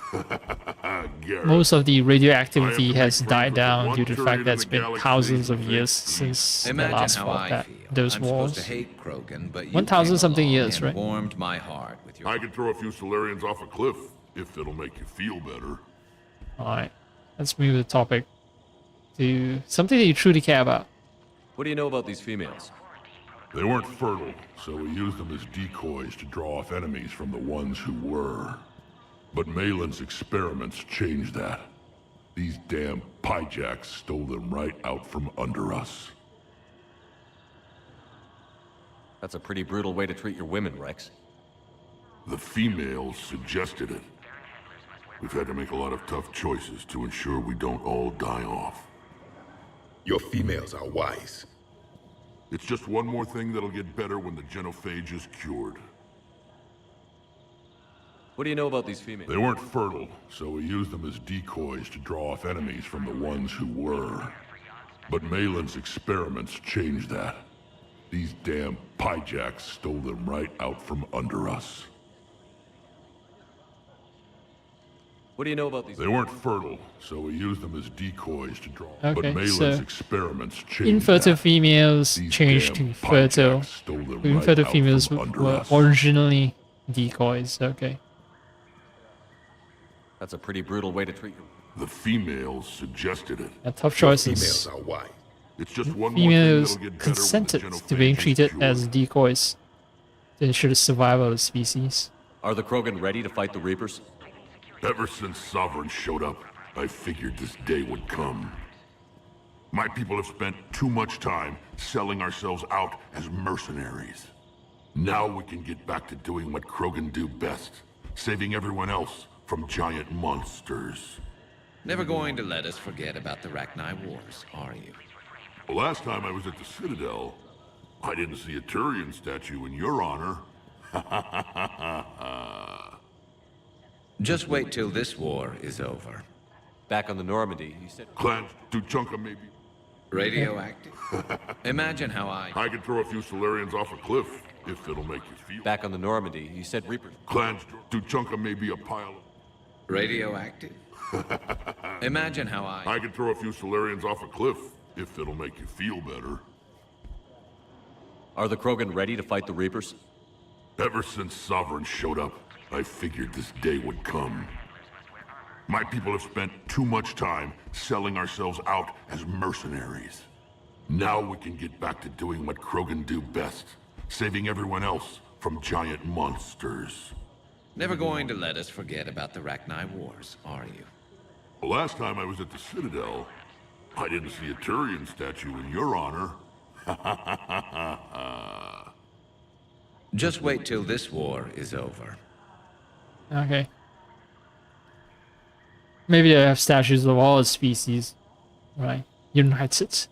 most of the radioactivity has died down due to the fact that it's been thousands of years since the last fought those wars. 1,000 something years, right? Warmed my heart with your... I could throw a few Solarians off a cliff, if it'll make you feel better. Alright, let's move the topic to something that you truly care about. What do you know about these females? They weren't fertile, so we used them as decoys to draw off enemies from the ones who were. But Malin's experiments changed that. These damn pyjacks stole them right out from under us. That's a pretty brutal way to treat your women, Rex. The females suggested it. We've had to make a lot of tough choices to ensure we don't all die off. Your females are wise. It's just one more thing that'll get better when the genophage is cured. What do you know about these females? They weren't fertile, so we used them as decoys to draw off enemies from the ones who were. But Malin's experiments changed that. These damn pyjacks stole them right out from under us. What do you know about these? They weren't fertile, so we used them as decoys to draw. Okay, but Malin's so experiments changed infertile that. females These changed damn to fertile. pyjacks stole them right Infertile out females from under were us. originally decoys. Okay. That's a pretty brutal way to treat your... The females suggested it. Tough Your choices. females are wise. It's just one more thing Females that'll get better when the consented to genophage being is treated cured. as decoys to ensure the survival of the species. Are the Krogan ready to fight the Reapers? Ever since Sovereign showed up, I figured this day would come. My people have spent too much time selling ourselves out as mercenaries. Now we can get back to doing what Krogan do best, saving everyone else from giant monsters. Never going to let us forget about the Rachni Wars, are you? The last time I was at the Citadel, I didn't see a Turian statue in your honor. Just wait till this war is over. Back on the Normandy, you said... Clans Tuchanka maybe. Radioactive? Imagine how I could throw a few Solarians off a cliff, if it'll make you feel... Back on the Normandy, you said Reapers... Clans Tuchanka may be a pile of... Radioactive? Imagine how I could throw a few Solarians off a cliff, if it'll make you feel better. Are the Krogan ready to fight the Reapers? Ever since Sovereign showed up, I figured this day would come. My people have spent too much time selling ourselves out as mercenaries. Now we can get back to doing what Krogan do best, saving everyone else from giant monsters. Never going to let us forget about the Rachni Wars, are you? The last time I was at the Citadel, I didn't see a Turian statue in your honor. Just wait till this war is over. Okay. Maybe they have statues of all the species, right? United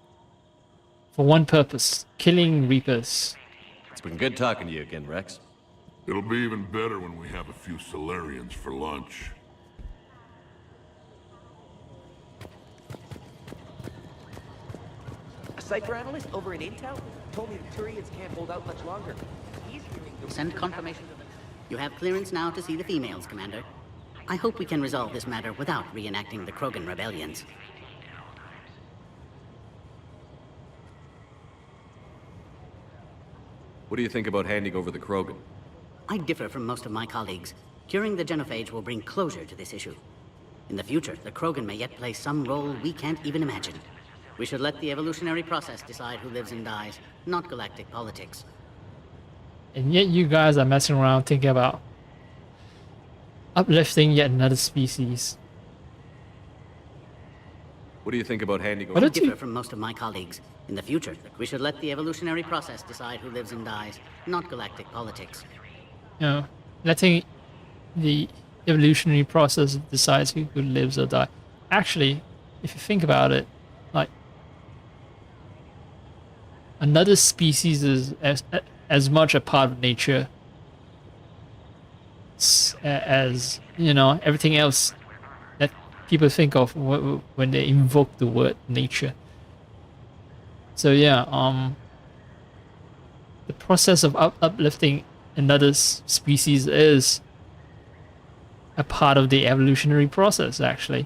for one purpose: killing Reapers. It's been good talking to you again, Rex. It'll be even better when we have a few Solarians for lunch. A cipher analyst over at Intel told me the Turians can't hold out much longer. He's hearing the Send confirmation to the... You have clearance now to see the females, Commander. I hope we can resolve this matter without reenacting the Krogan rebellions. What do you think about handing over the Krogan? I differ from most of my colleagues. Curing the genophage will bring closure to this issue. In the future, the Krogan may yet play some role we can't even imagine. We should let the evolutionary process decide who lives and dies, not galactic politics. And yet you guys are messing around thinking about uplifting yet another species. What do you think about handing over? I differ from most of my colleagues. In the future, we should let the evolutionary process decide who lives and dies, not galactic politics. You know, letting the evolutionary process decides who lives or dies. Actually, if you think about it, like another species is as much a part of nature as, you know, everything else that people think of when they invoke the word nature. So yeah, the process of uplifting another species is a part of the evolutionary process, actually.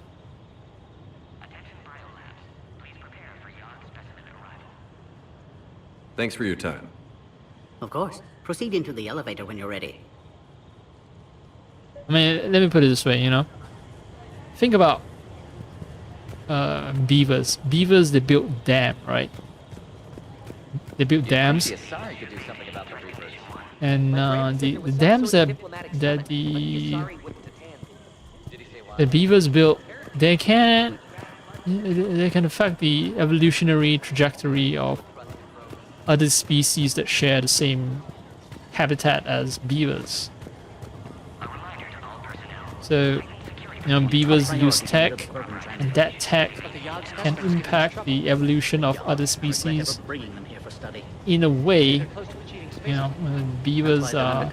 Thanks for your time. Of course. Proceed into the elevator when you're ready. I mean, let me put it this way, you know. Think about beavers. Beavers, they build dam, right? They build dams. And the dams that the beavers build, they can affect the evolutionary trajectory of other species that share the same habitat as beavers. So, you know, beavers use tech, and that tech can impact the evolution of other species in a way. You know, beavers are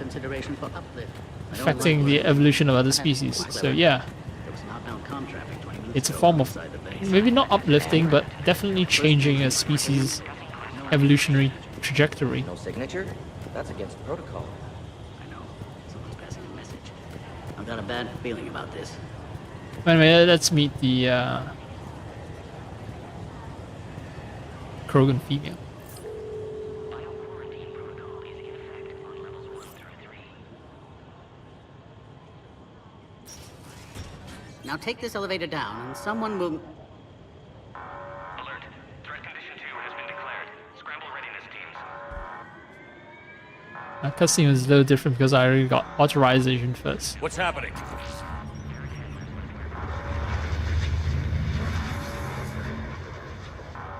affecting the evolution of other species. So yeah, it's a form of maybe not uplifting, but definitely changing a species' evolutionary trajectory. No signature? That's against protocol. I know. Someone's passing a message. I've got a bad feeling about this. Anyway, let's meet the Krogan female. Now take this elevator down, and someone will... Alert. Threat condition 2 has been declared. Scramble readiness teams. My cutscene was a little different because I already got authorization first. What's happening?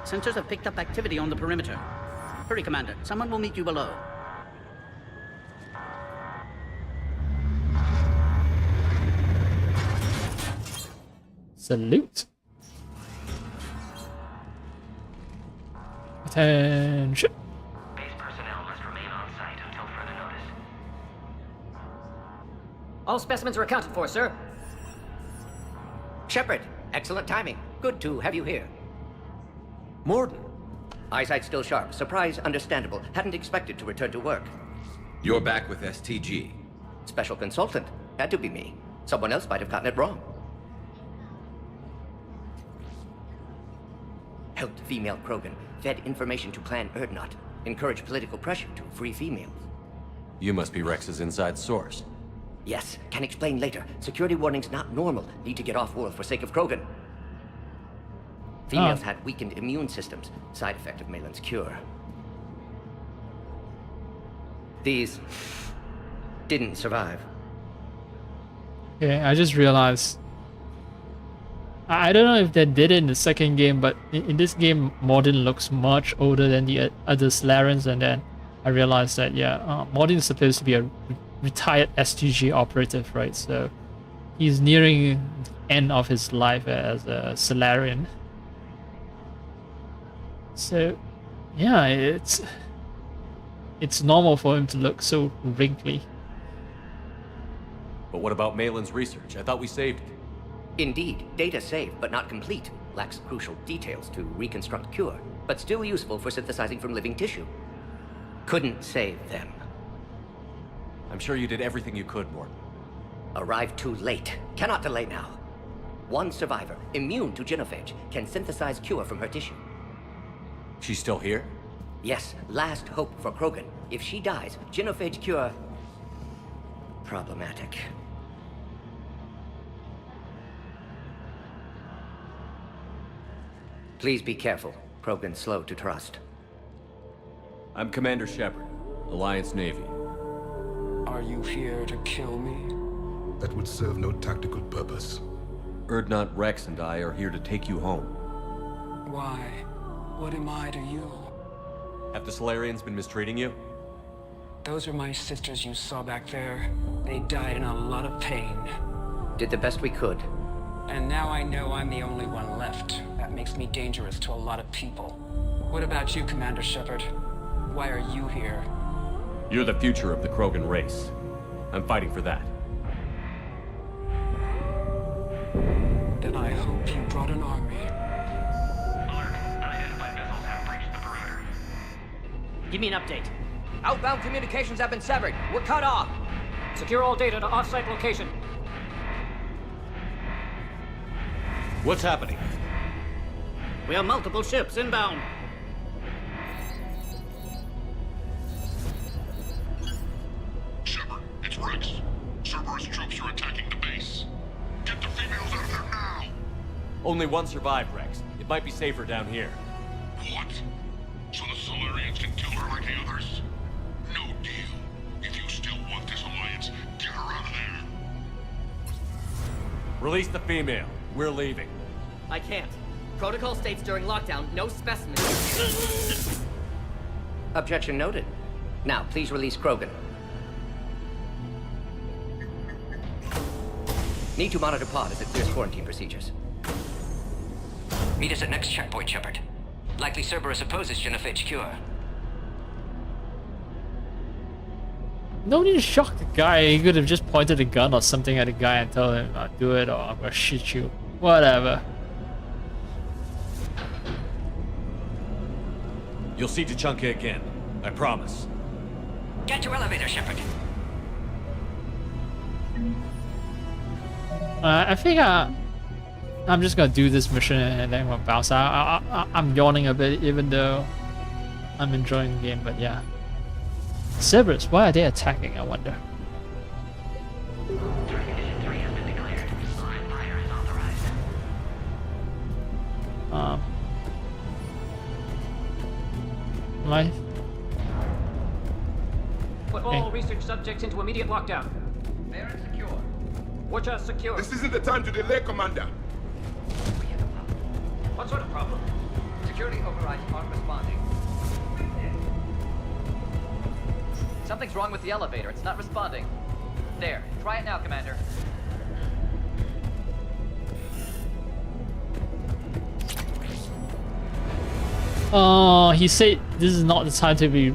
Sensors have picked up activity on the perimeter. Hurry, Commander. Someone will meet you below. Salute. Attention. Base personnel must remain on site until further notice. All specimens are accounted for, sir. Shepard, excellent timing. Good to have you here. Morden. Eyesight still sharp. Surprise understandable. Hadn't expected to return to work. You're back with STG. Special consultant. Had to be me. Someone else might have gotten it wrong. Helped female Krogan. Fed information to Clan Erdnot. Encouraged political pressure to free females. You must be Rex's inside source. Yes, can explain later. Security warnings not normal. Need to get off-world for sake of Krogan. Females had weakened immune systems. Side effect of Malin's cure. These didn't survive. Okay, I just realized. I don't know if they did it in the second game, but in this game, Mordin looks much older than the other Solarians, and then I realized that, yeah, Mordin is supposed to be a retired STG operative, right? So he's nearing the end of his life as a Solarian. So, yeah, it's normal for him to look so wrinkly. But what about Malin's research? I thought we saved it. Indeed, data saved, but not complete. Lacks crucial details to reconstruct cure, but still useful for synthesizing from living tissue. Couldn't save them. I'm sure you did everything you could, Morton. Arrived too late. Cannot delay now. One survivor, immune to genophage, can synthesize cure from her tissue. She's still here? Yes, last hope for Krogan. If she dies, genophage cure... problematic. Please be careful. Krogan's slow to trust. I'm Commander Shepard, Alliance Navy. Are you here to kill me? That would serve no tactical purpose. Urdnot, Rex, and I are here to take you home. Why? What am I to you? Have the Solarians been mistreating you? Those are my sisters you saw back there. They died in a lot of pain. Did the best we could. And now I know I'm the only one left. That makes me dangerous to a lot of people. What about you, Commander Shepard? Why are you here? You're the future of the Krogan race. I'm fighting for that. Then I hope you brought an army. Alert. Unidentified vessels have breached the perimeter. Give me an update. Outbound communications have been severed. We're cut off. Secure all data to off-site location. What's happening? We have multiple ships inbound. Shepard, it's Rex. Cerberus troops are attacking the base. Get the females out of there now! Only one survived, Rex. It might be safer down here. What? So the Solarians can kill her like the others? No deal. If you still want this alliance, get her out of there. Release the female. We're leaving. I can't. Protocol states during lockdown, no specimens. Objection noted. Now, please release Krogan. Need to monitor pod as it clears quarantine procedures. Meet us at next checkpoint, Shepard. Likely Cerberus opposes genophage cure. No need to shock the guy. He could have just pointed a gun or something at the guy and told him, do it or I'm gonna shoot you. Whatever. You'll see Tachanka again. I promise. Get to elevator, Shepard. I think I'm just gonna do this mission and then I'm gonna bounce out. I'm yawning a bit even though I'm enjoying the game, but yeah. Cerberus, why are they attacking, I wonder? Life. Put all research subjects into immediate lockdown. They're insecure. Watch us secure. This isn't the time to delay, Commander. What sort of problem? Security overrides aren't responding. Something's wrong with the elevator. It's not responding. There. Try it now, Commander. Oh, he said this is not the time to be.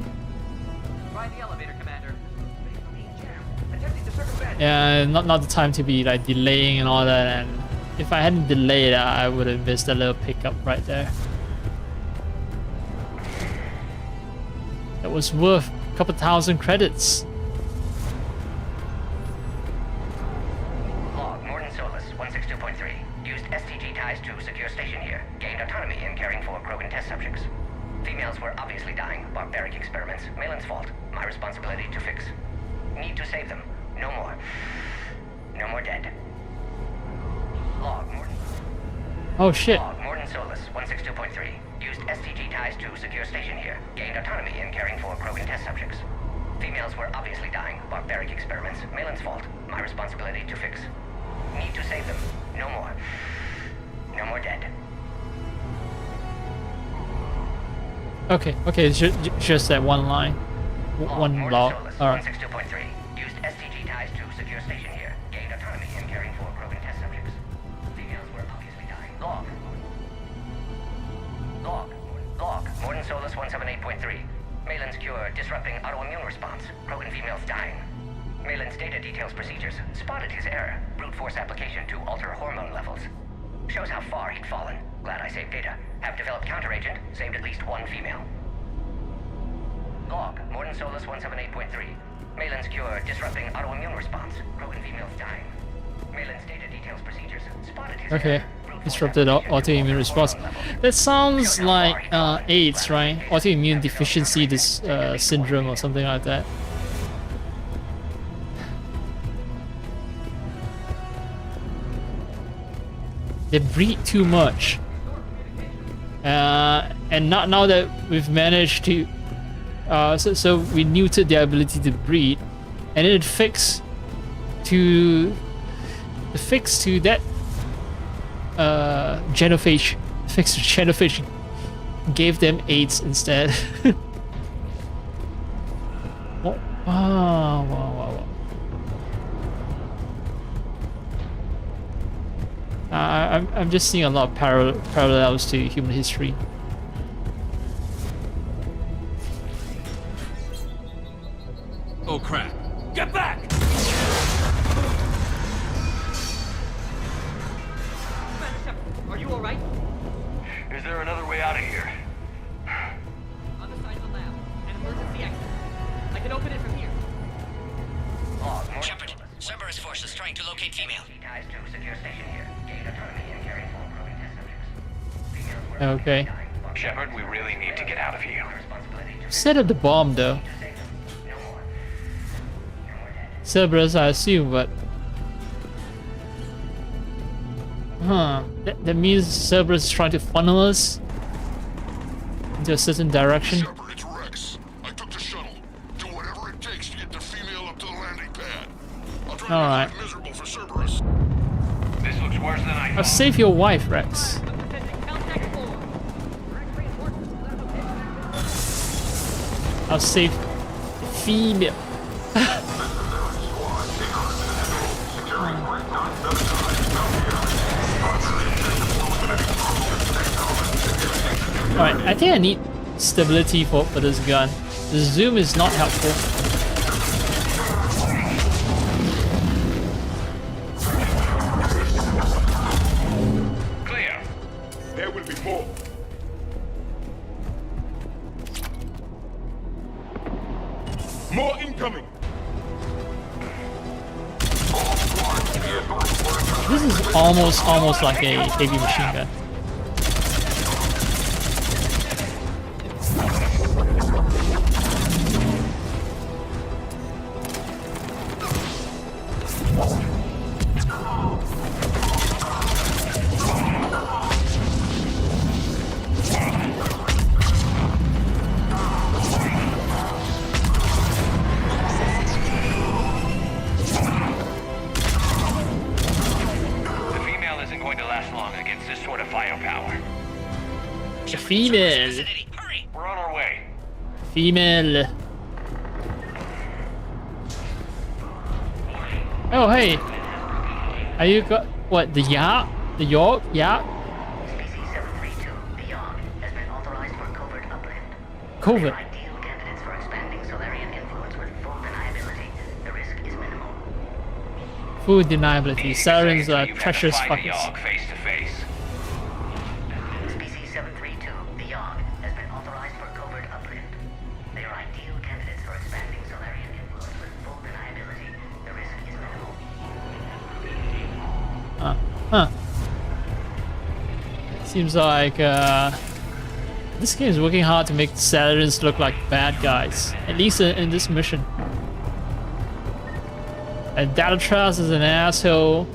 Try the elevator, Commander. Attempting to circumvent. Yeah, not the time to be like delaying and all that. And if I hadn't delayed, I would have missed a little pickup right there. That was worth a couple thousand credits. Log, Morton Solus, 162.3. Used STG ties to secure station here. Gained autonomy in caring for Krogan test subjects. Females were obviously dying. Barbaric experiments. Malin's fault. My responsibility to fix. Need to save them. No more. No more dead. Log, Morton. Oh shit. Log, Morton Solus, 162.3. Used STG ties to secure station here. Gained autonomy in caring for Krogan test subjects. Females were obviously dying. Barbaric experiments. Malin's fault. My responsibility to fix. Need to save them. No more. No more dead. Okay, okay, it's just that one line. One log. Alright. 162.3. Used STG ties to secure station here. Gained autonomy in caring for Krogan test subjects. Females were obviously dying. Log. Log. Morton Solus 178.3. Malin's cure disrupting autoimmune response. Krogan females dying. Malin's data details procedures. Spotted his error. Brute force application to alter hormone levels. Shows how far he'd fallen. Glad I saved data. Have developed counteragent. Saved at least one female. Log. Morton Solus 178.3. Malin's cure disrupting autoimmune response. Krogan females dying. Malin's data details procedures. Spotted his Okay. Disrupted autoimmune response. That sounds like AIDS, right? Autoimmune deficiency syndrome or something like that. They breed too much. And now that we've managed to so we neutered their ability to breed, and then the fix to that genophage gave them AIDS instead. Wow, wow, wow, wow. I'm just seeing a lot of parallels to human history. Oh crap! Get back! Are you alright? Is there another way out of here? On the side of the lab. An emergency exit. I can open it from here. Shepard, Cerberus forces trying to locate female. Ties to secure station here. Gained autonomy in caring for Krogan test subjects. Okay. Shepard, we really need to get out of here. Set up the bomb though. Cerberus, I assume, but that means Cerberus is trying to funnel us into a certain direction. Shepard, it's Rex. I took the shuttle. Do whatever it takes to get the female up to the landing pad. I'll try to Alright. make life miserable for Cerberus. This looks worse than I I'll thought. save your wife, Rex. I'll save the female. Alright, I think I need stability for this gun. The zoom is not helpful. Clear. There will be more. More incoming. This is almost like a heavy machine gun. Female. We're on our way. Female. Oh hey. Are you got what, the yacht? The York? Yacht? Species 732, the Yogg, has been authorized for covert upland. Covert. They're ideal candidates for expanding Solarian influence with full deniability. The risk is minimal. Full deniability. Sirens are precious fuckers. Yogg face to face. Species 732, the Yogg, has been authorized for covert upland. They are ideal candidates for expanding Solarian influence with full deniability. The risk is minimal. Seems like this game is working hard to make Saturns look like bad guys. At least in this mission. And Dalatras is an asshole.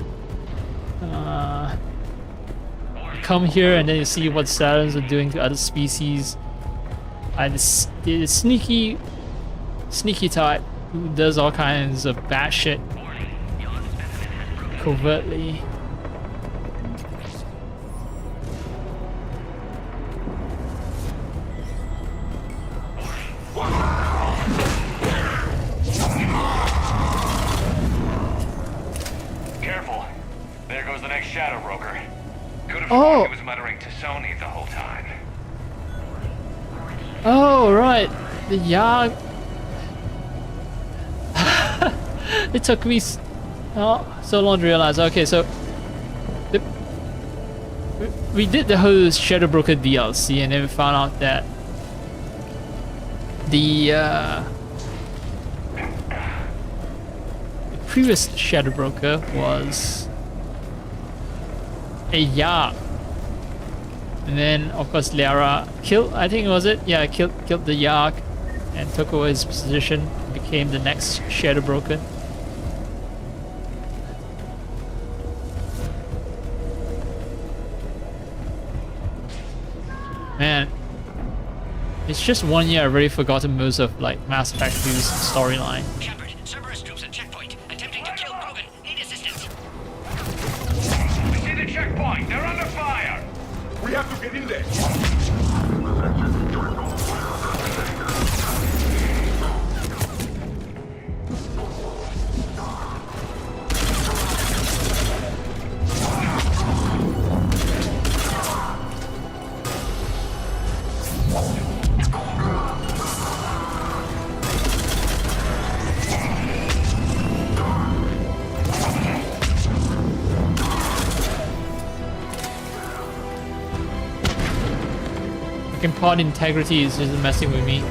Come here and then you see what Saturns are doing to other species. And the sneaky type who does all kinds of bad shit covertly. Careful. There goes the next Shadow Broker. Could have Oh. sworn he was muttering to Sony the whole time. Oh, right. The Yag. It took me so long to realize. Okay, so we did the whole Shadow Broker DLC, and then we found out that the previous Shadow Broker was a Yag. And then, of course, Liara killed, I think was it? Yeah, killed the Yag and took over his position, became the next Shadow Broker. Man, it's just 1 year. I've already forgotten most of like Mass Effect 2's storyline. Shepard, Cerberus troops at checkpoint, attempting to kill Krogan. Need assistance. We see the checkpoint. They're under fire. We have to get in there. Fucking pod integrity is just messing with me.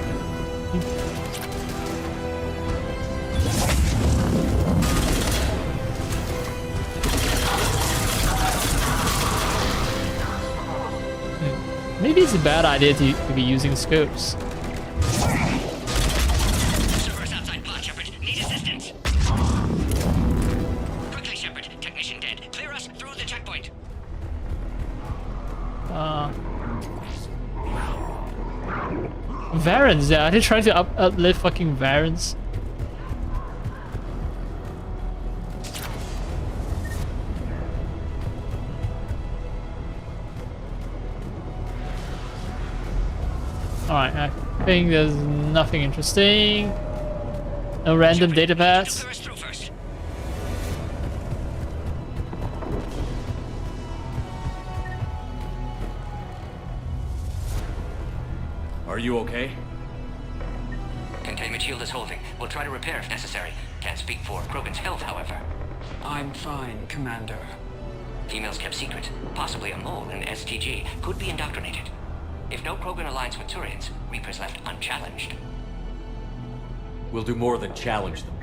Maybe it's a bad idea to be using scopes. Cerberus outside pod, Shepard. Need assistance. Quickly, Shepard. Technician dead. Clear us through the checkpoint. Varens, yeah, are they trying to uplift fucking Varens? Alright, I think there's nothing interesting. No random data paths. Are you okay? Containment shield is holding. We'll try to repair if necessary. Can't speak for Krogan's health, however. I'm fine, Commander. Females kept secret. Possibly a mole in STG. Could be indoctrinated. If no Krogan aligns with Turians, Reapers left unchallenged. We'll do more than challenge them.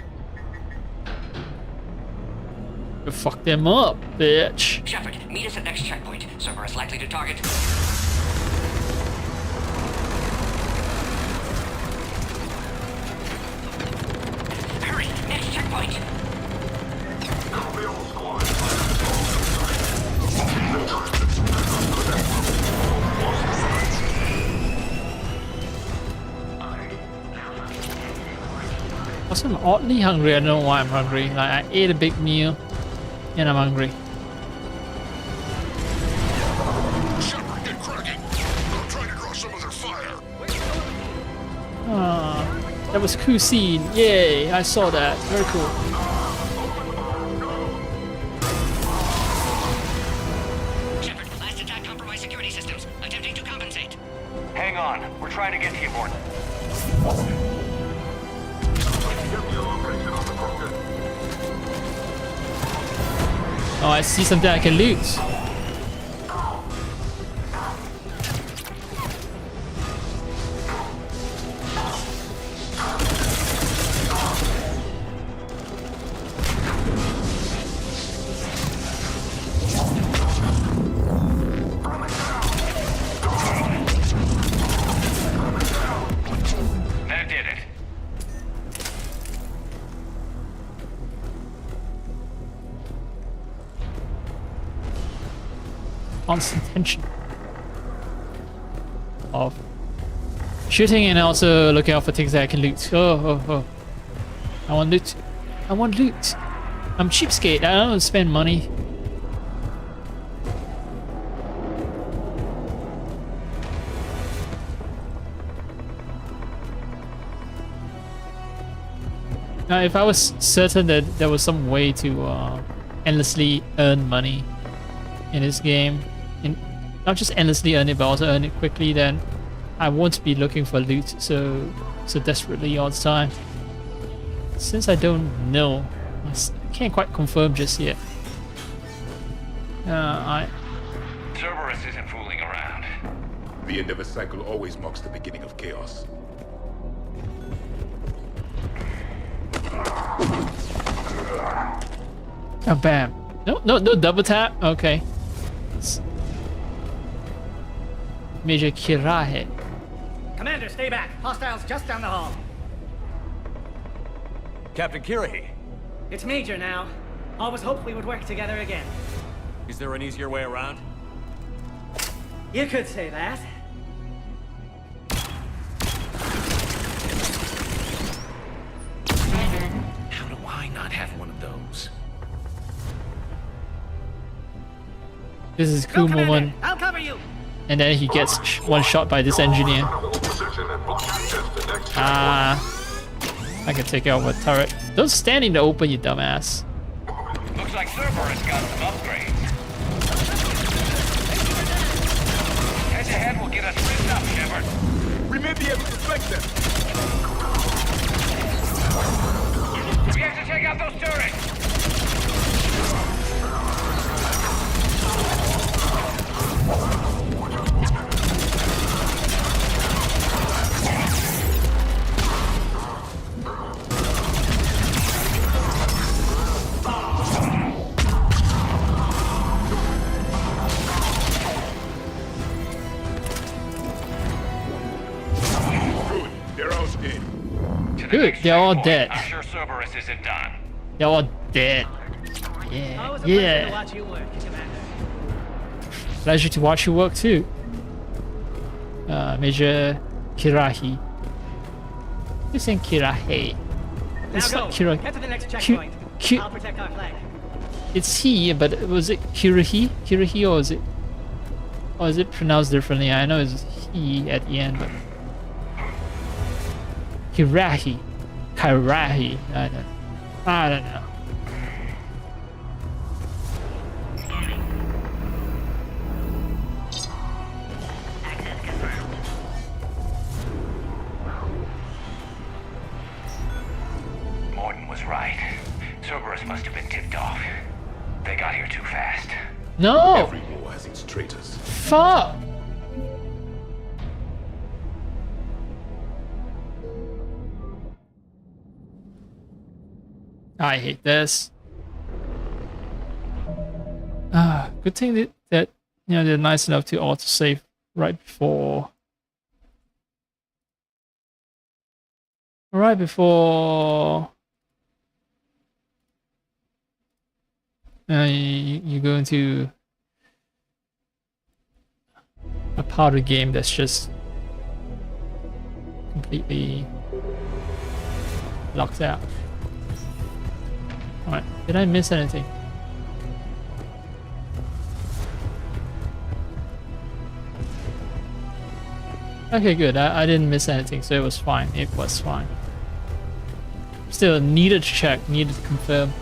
Fuck them up, bitch. Shepard, meet us at next checkpoint. Cerberus likely to target. Hurry, next checkpoint. I'm oddly hungry. I don't know why I'm hungry. Like, I ate a big meal and I'm hungry. Shepard, get cracking. I'm trying to draw some of their fire. That was cool scene. Yay, I saw that. Very cool. Shepard, last attack compromised security systems. Attempting to compensate. Hang on. We're trying to get to you, Morton. Oh, I see something I can loot. That did it. constant tension of shooting and also looking out for things that I can loot. Oh. I want loot. I want loot. I'm cheapskate. I don't spend money. Now, if I was certain that there was some way to endlessly earn money in this game, not just endlessly earn it, but also earn it quickly, then I won't be looking for loot so desperately all the time. Since I don't know, I can't quite confirm just yet. Cerberus isn't fooling around. The end of a cycle always marks the beginning of chaos. Oh, bam. No double tap? Okay. Major Kirahe. Commander, stay back. Hostiles just down the hall. Captain Kirahi. It's Major now. Always hoped we would work together again. Is there an easier way around? You could say that. How do I not have one of those? This is a cool moment. I'll cover you. And then he gets one shot by this engineer. I can take out a turret. Don't stand in the open, you dumbass. Looks like Cerberus got some upgrades. Head-to-head will get us ripped up, Shepard. We may be able to flank them. We have to take out those turrets. Good, they're all dead. I'm sure Cerberus isn't done. They're all dead. Yeah, yeah. To watch you work, Commander. Pleasure to watch you work too. Major Kirahi. You're saying Kirahe. It's Now not go. Kirahi. Get to the next checkpoint. I'll protect our flag. It's he, but was it Kirahi? Kirahi, or is it pronounced differently? I know it's he at the end, but Kirahi. Kirahi. I don't know. Morton was right. Cerberus must have been tipped off. They got here too fast. No! Every war has its traitors. Fuck! I hate this. Good thing that you know they're nice enough to autosave right before. Right before you go into a part of the game that's just completely locked out. Alright, did I miss anything? Okay, good. I didn't miss anything, so it was fine. It was fine. Still needed to check, needed to confirm.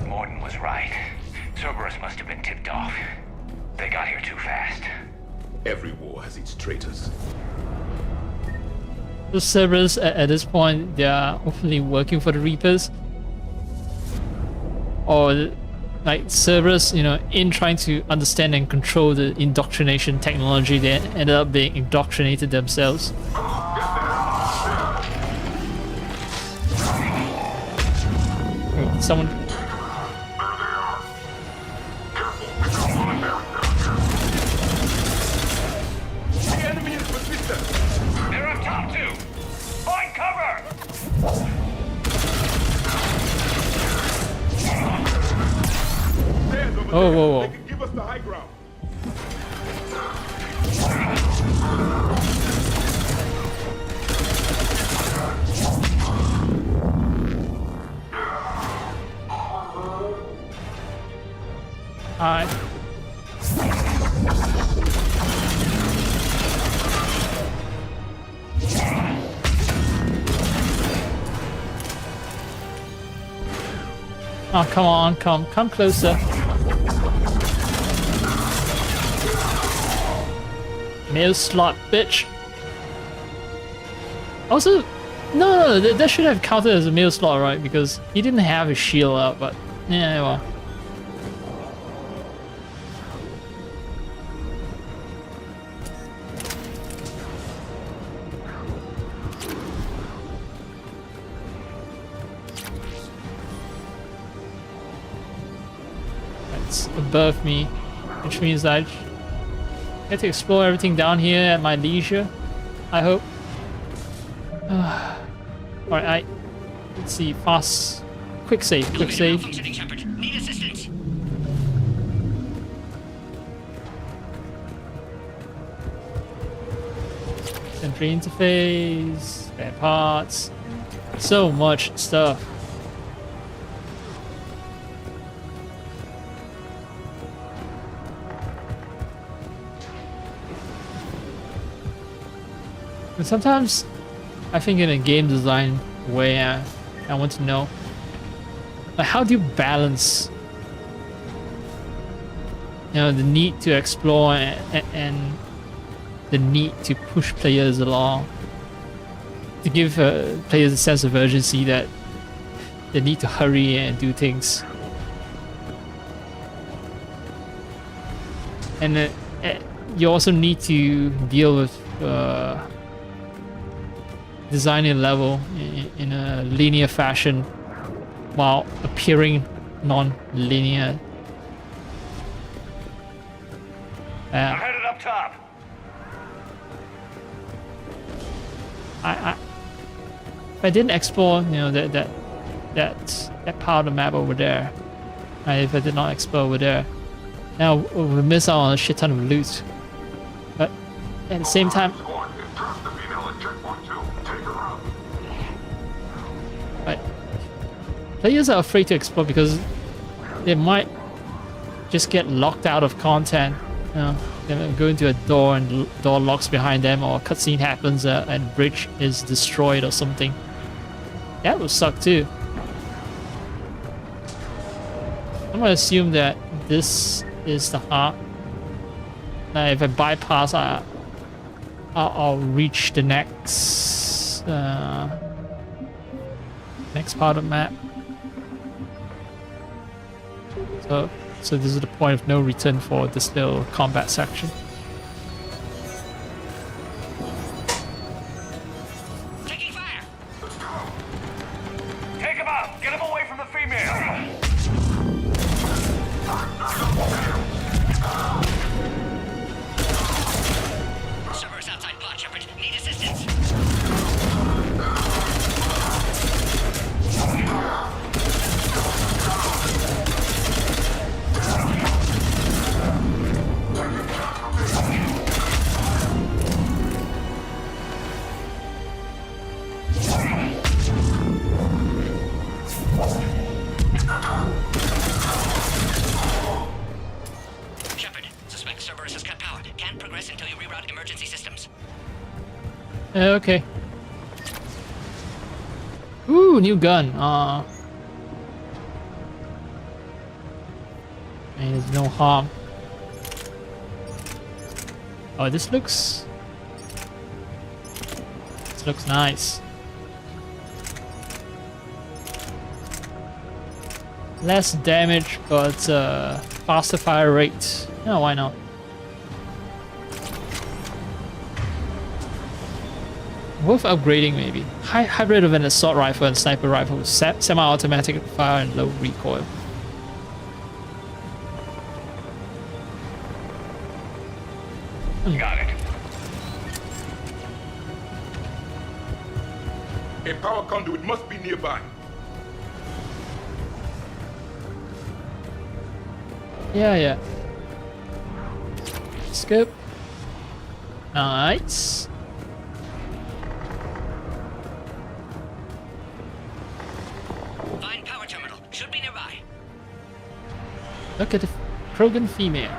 Morton was right. Cerberus must have been tipped off. They got here too fast. Every war has its traitors. The Cerberus at this point, they are hopefully working for the Reapers. Or like Cerberus, you know, in trying to understand and control the indoctrination technology, they ended up being indoctrinated themselves. Someone. Whoa, whoa, whoa. They can give us the high ground. Alright. Oh, come on, come closer. Mail slot, bitch. Also, no, that should have counted as a mail slot, right? Because he didn't have his shield out, but yeah, well. It's above me, which means that I get to explore everything down here at my leisure, I hope. Alright, let's see, fast, quick save. Functioning, Shepard. Need assistance. Entry interface, spare parts, so much stuff. And sometimes I think in a game design way, I want to know, like, how do you balance, the need to explore and the need to push players along, to give players a sense of urgency that they need to hurry and do things. And you also need to deal with designing a level in a linear fashion while appearing non-linear. I'm headed up top. If I didn't explore, that part of the map over there, right, if I did not explore over there, now we miss out on a shit ton of loot. But at the same time, players are afraid to explore because they might just get locked out of content. They go into a door and the door locks behind them, or a cutscene happens and a bridge is destroyed or something. That would suck too. I'm gonna assume that this is the heart. Now if I bypass, I'll reach the next part of the map. So this is the point of no return for this little combat section. Taking fire. Take him out. Get him away from the female. Servers outside pod, Shepard. Need assistance. Shepard, suspect Cerberus has cut power. Can't progress until you reroute emergency systems. Okay. Ooh, new gun. And there's no harm. Oh, this looks nice. Less damage, but faster fire rate. Oh, why not? Worth upgrading, maybe. Hybrid of an assault rifle and sniper rifle with semi-automatic fire and low recoil. Got it. A power conduit must be nearby. Yeah. Scope. Nice. Fine power terminal. Should be nearby. Look at the Krogan female.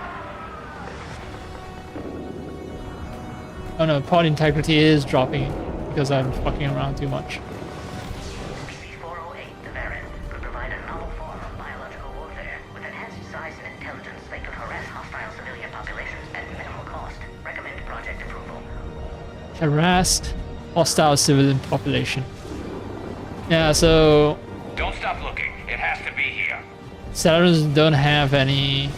Oh no, pod integrity is dropping because I'm fucking around too much. PC-408, the Baron, could provide a novel form of biological warfare with enhanced size and intelligence that could harass hostile civilian populations at minimal cost. Recommend project approval. Harassed hostile civilian population. Yeah, so Don't stop looking. It has to be here. Salarans don't have any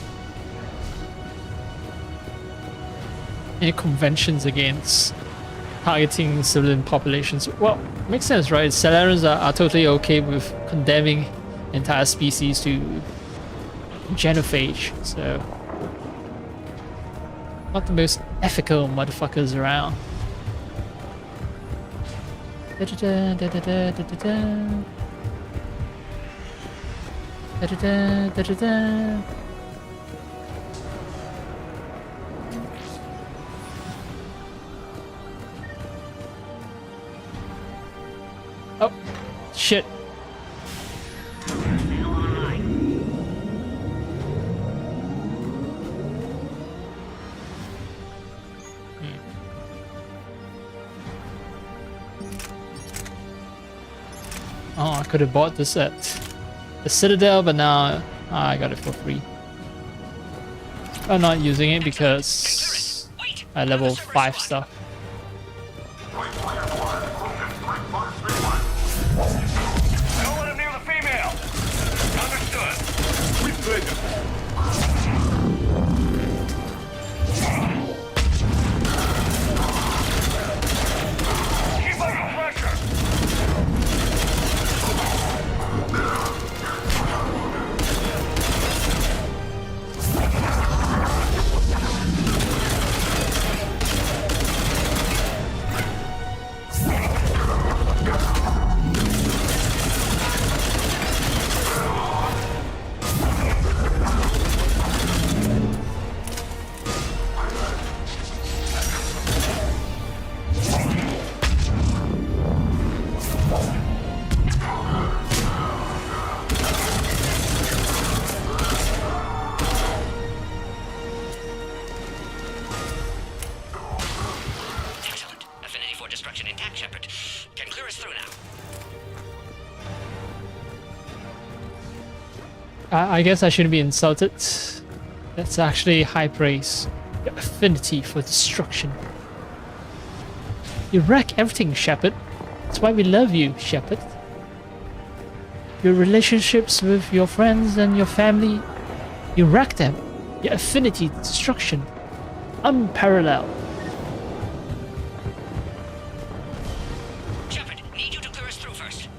conventions against targeting civilian populations. Well, makes sense, right? Salarans are totally okay with condemning entire species to genophage, so not the most ethical motherfuckers around. Da-da-da, da-da-da, da-da-da. Da-da-da, da-da-da. Oh, shit. Oh, I could have bought this at the Citadel, but now I got it for free. I'm not using it because I level 5 stuff. Don't let him near the female. Understood. We played them. Keep up the pressure. Excellent. Affinity for destruction intact, Shepard. Can clear us through now. I guess I shouldn't be insulted. That's actually high praise. Your affinity for destruction. You wreck everything, Shepard. That's why we love you, Shepard. Your relationships with your friends and your family, you wreck them. Your affinity to destruction. Unparalleled. Shepard, need you to clear us through first.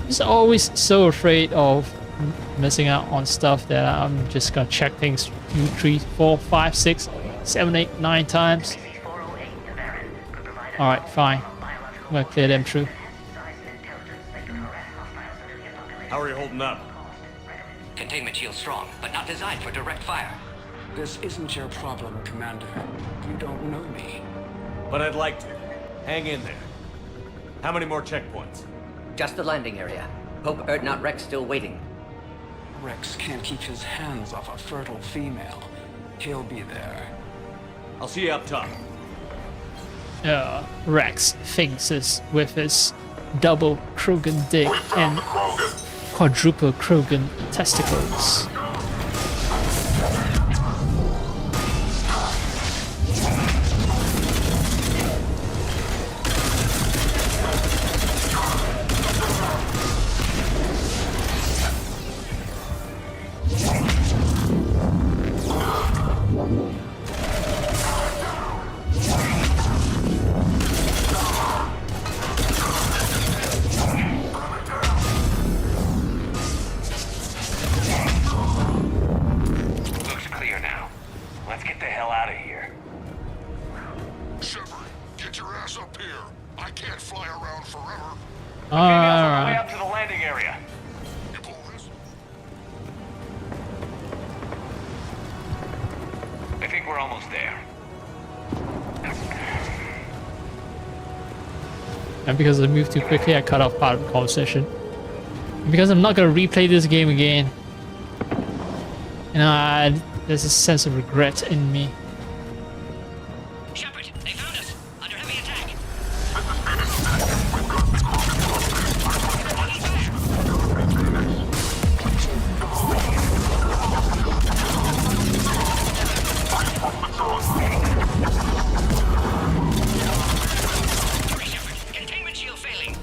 Just always so afraid of missing out on stuff that I'm just gonna check things 2, 3, 4, 5, 6, 7, 8, 9 times. Alright, fine. I'm gonna clear them through. How are you holding up? Containment shield strong, but not designed for direct fire. This isn't your problem, Commander. You don't know me. But I'd like to. Hang in there. How many more checkpoints? Just the landing area. Hope Erdnot Rex still waiting. Rex can't keep his hands off a fertile female. He'll be there. I'll see you up top. Rex faces with his double Krogan dick and quadruple Krogan testicles. we're almost there. And because I moved too quickly, I cut off part of the conversation. And because I'm not gonna replay this game again, and there's a sense of regret in me. Shepard, they found us. Under heavy attack. Hurry, Shepard. Containment shield failing.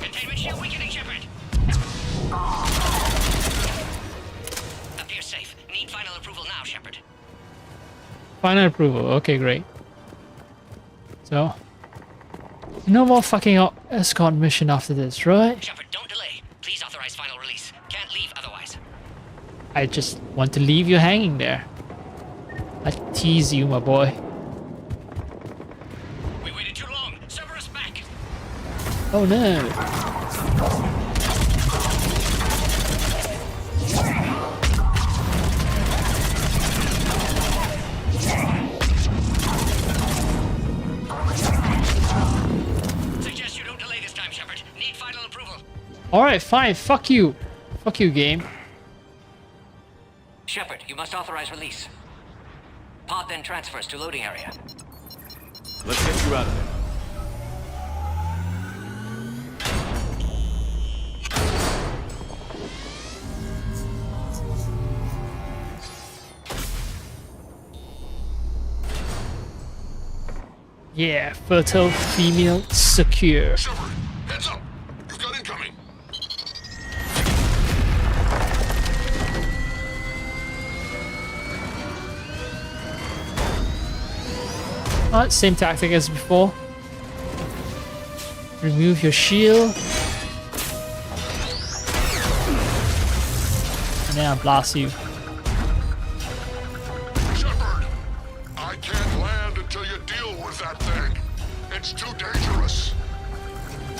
Containment shield weakening, Shepard. Appears safe. Need final approval now, Shepard. Final approval. Okay, great. So, no more fucking escort mission after this, right? Shepard, don't delay. Please authorize final release. Can't leave otherwise. I just want to leave you hanging there. I tease you, my boy. We waited too long. Cerberus back. Oh no. Suggest you don't delay this time, Shepard. Need final approval. Alright, fine. Fuck you. Fuck you, game. Shepard, you must authorize release. Pod then transfers to loading area. Let's get you out of there. Yeah, fertile female secure. Shepard, heads up! You've got incoming! Same tactic as before. Remove your shield. And then I'll blast you. Shepard! I can't land until you deal with that thing. It's too dangerous.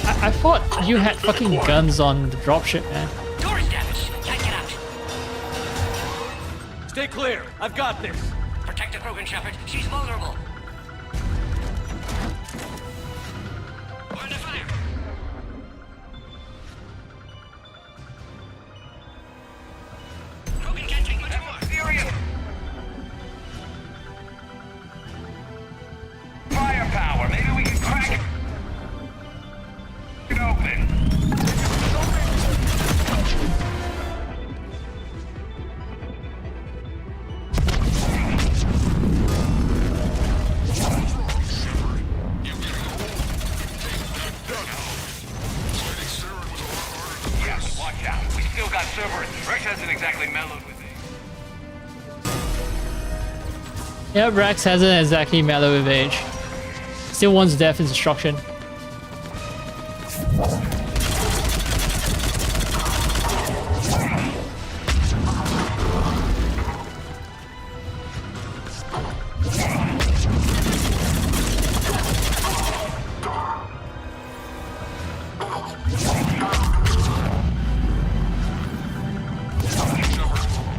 I thought you had fucking guns on the dropship, man. Door is damaged. Can't get out. Stay clear. I've got this. Protect the Krogan, Shepard. She's vulnerable. We're under fire. Krogan can't take much more. Serious! Firepower. Maybe we can crack it open. Yeah, watch out. We still got Cerberus. Rex hasn't exactly mellowed with it. Yeah, Rex hasn't exactly mellowed with age. Still wants death and destruction.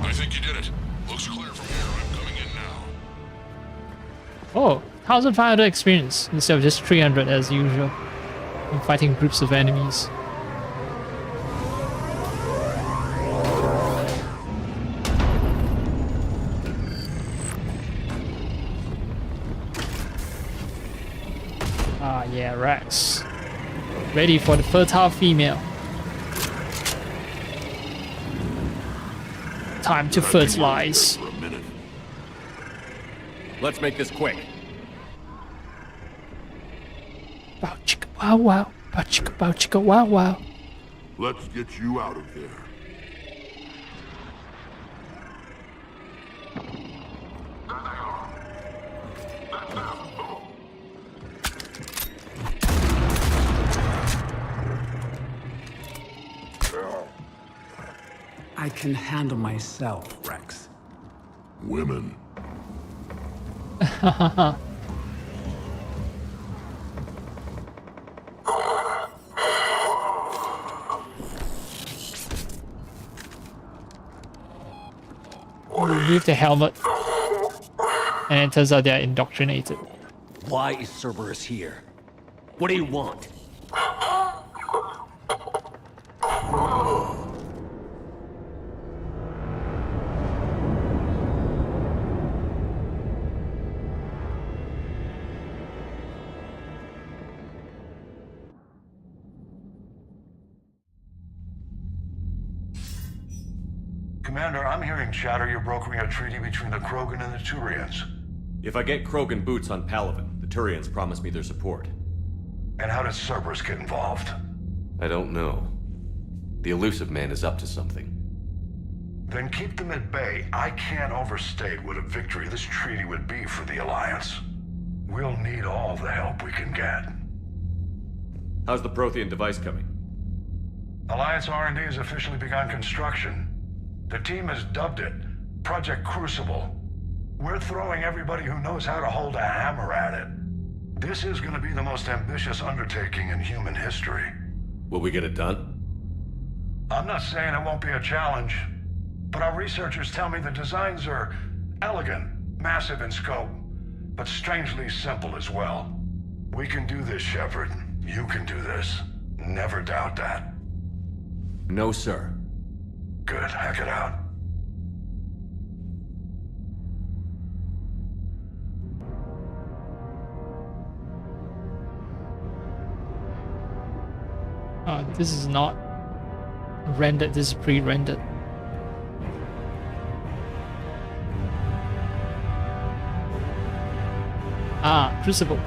I think you did it. Looks clear from here. I'm coming in now. Oh, 1,500 experience instead of just 300 as usual. I'm fighting groups of enemies. Ah, yeah, Rex. Ready for the fertile female. Time to fertilize. For a minute. Let's make this quick. Bow chicka wow wow. Bow chicka wow wow. Let's get you out of there. I can handle myself, Rex. Women. remove the helmet, and it turns out they're indoctrinated. Why is Cerberus here? What do you want? Commander, I'm hearing chatter you're brokering a treaty between the Krogan and the Turians. If I get Krogan boots on Palaven, the Turians promise me their support. And how does Cerberus get involved? I don't know. The Elusive Man is up to something. Then keep them at bay. I can't overstate what a victory this treaty would be for the Alliance. We'll need all the help we can get. How's the Prothean device coming? Alliance R&D has officially begun construction. The team has dubbed it Project Crucible. We're throwing everybody who knows how to hold a hammer at it. This is going to be the most ambitious undertaking in human history. Will we get it done? I'm not saying it won't be a challenge, but our researchers tell me the designs are elegant, massive in scope, but strangely simple as well. We can do this, Shepard. You can do this. Never doubt that. No, sir. Good. Hack it out. This is not rendered, this is pre-rendered. Crucible.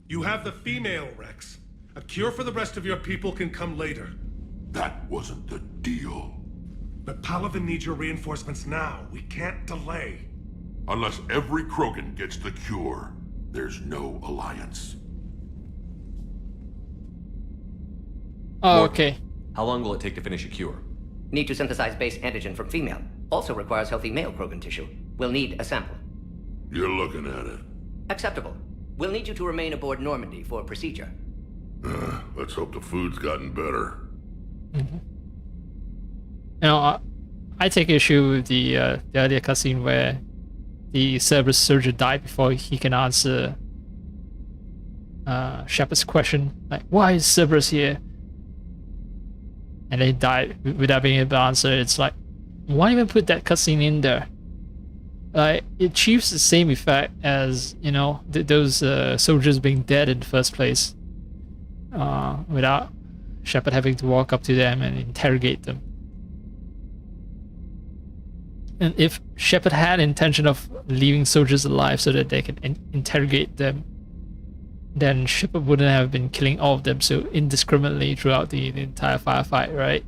You have the female, Rex. A cure for the rest of your people can come later. That wasn't the deal. But Palaven needs your reinforcements now. We can't delay. Unless every Krogan gets the cure, there's no alliance. Oh, okay. How long will it take to finish a cure? Need to synthesize base antigen from female. Also requires healthy male Krogan tissue. We'll need a sample. You're looking at it. Acceptable. We'll need you to remain aboard Normandy for procedure. Let's hope the food's gotten better. Mm-hmm. You know, I take issue with the earlier cutscene where the Cerberus surgeon died before he can answer Shepard's question, like, why is Cerberus here? And they died without being able to answer. It's like, why even put that cutscene in there? It achieves the same effect as, you know, those soldiers being dead in the first place, without Shepard having to walk up to them and interrogate them. And if Shepard had intention of leaving soldiers alive so that they can interrogate them, then Shepard wouldn't have been killing all of them so indiscriminately throughout the entire firefight, right?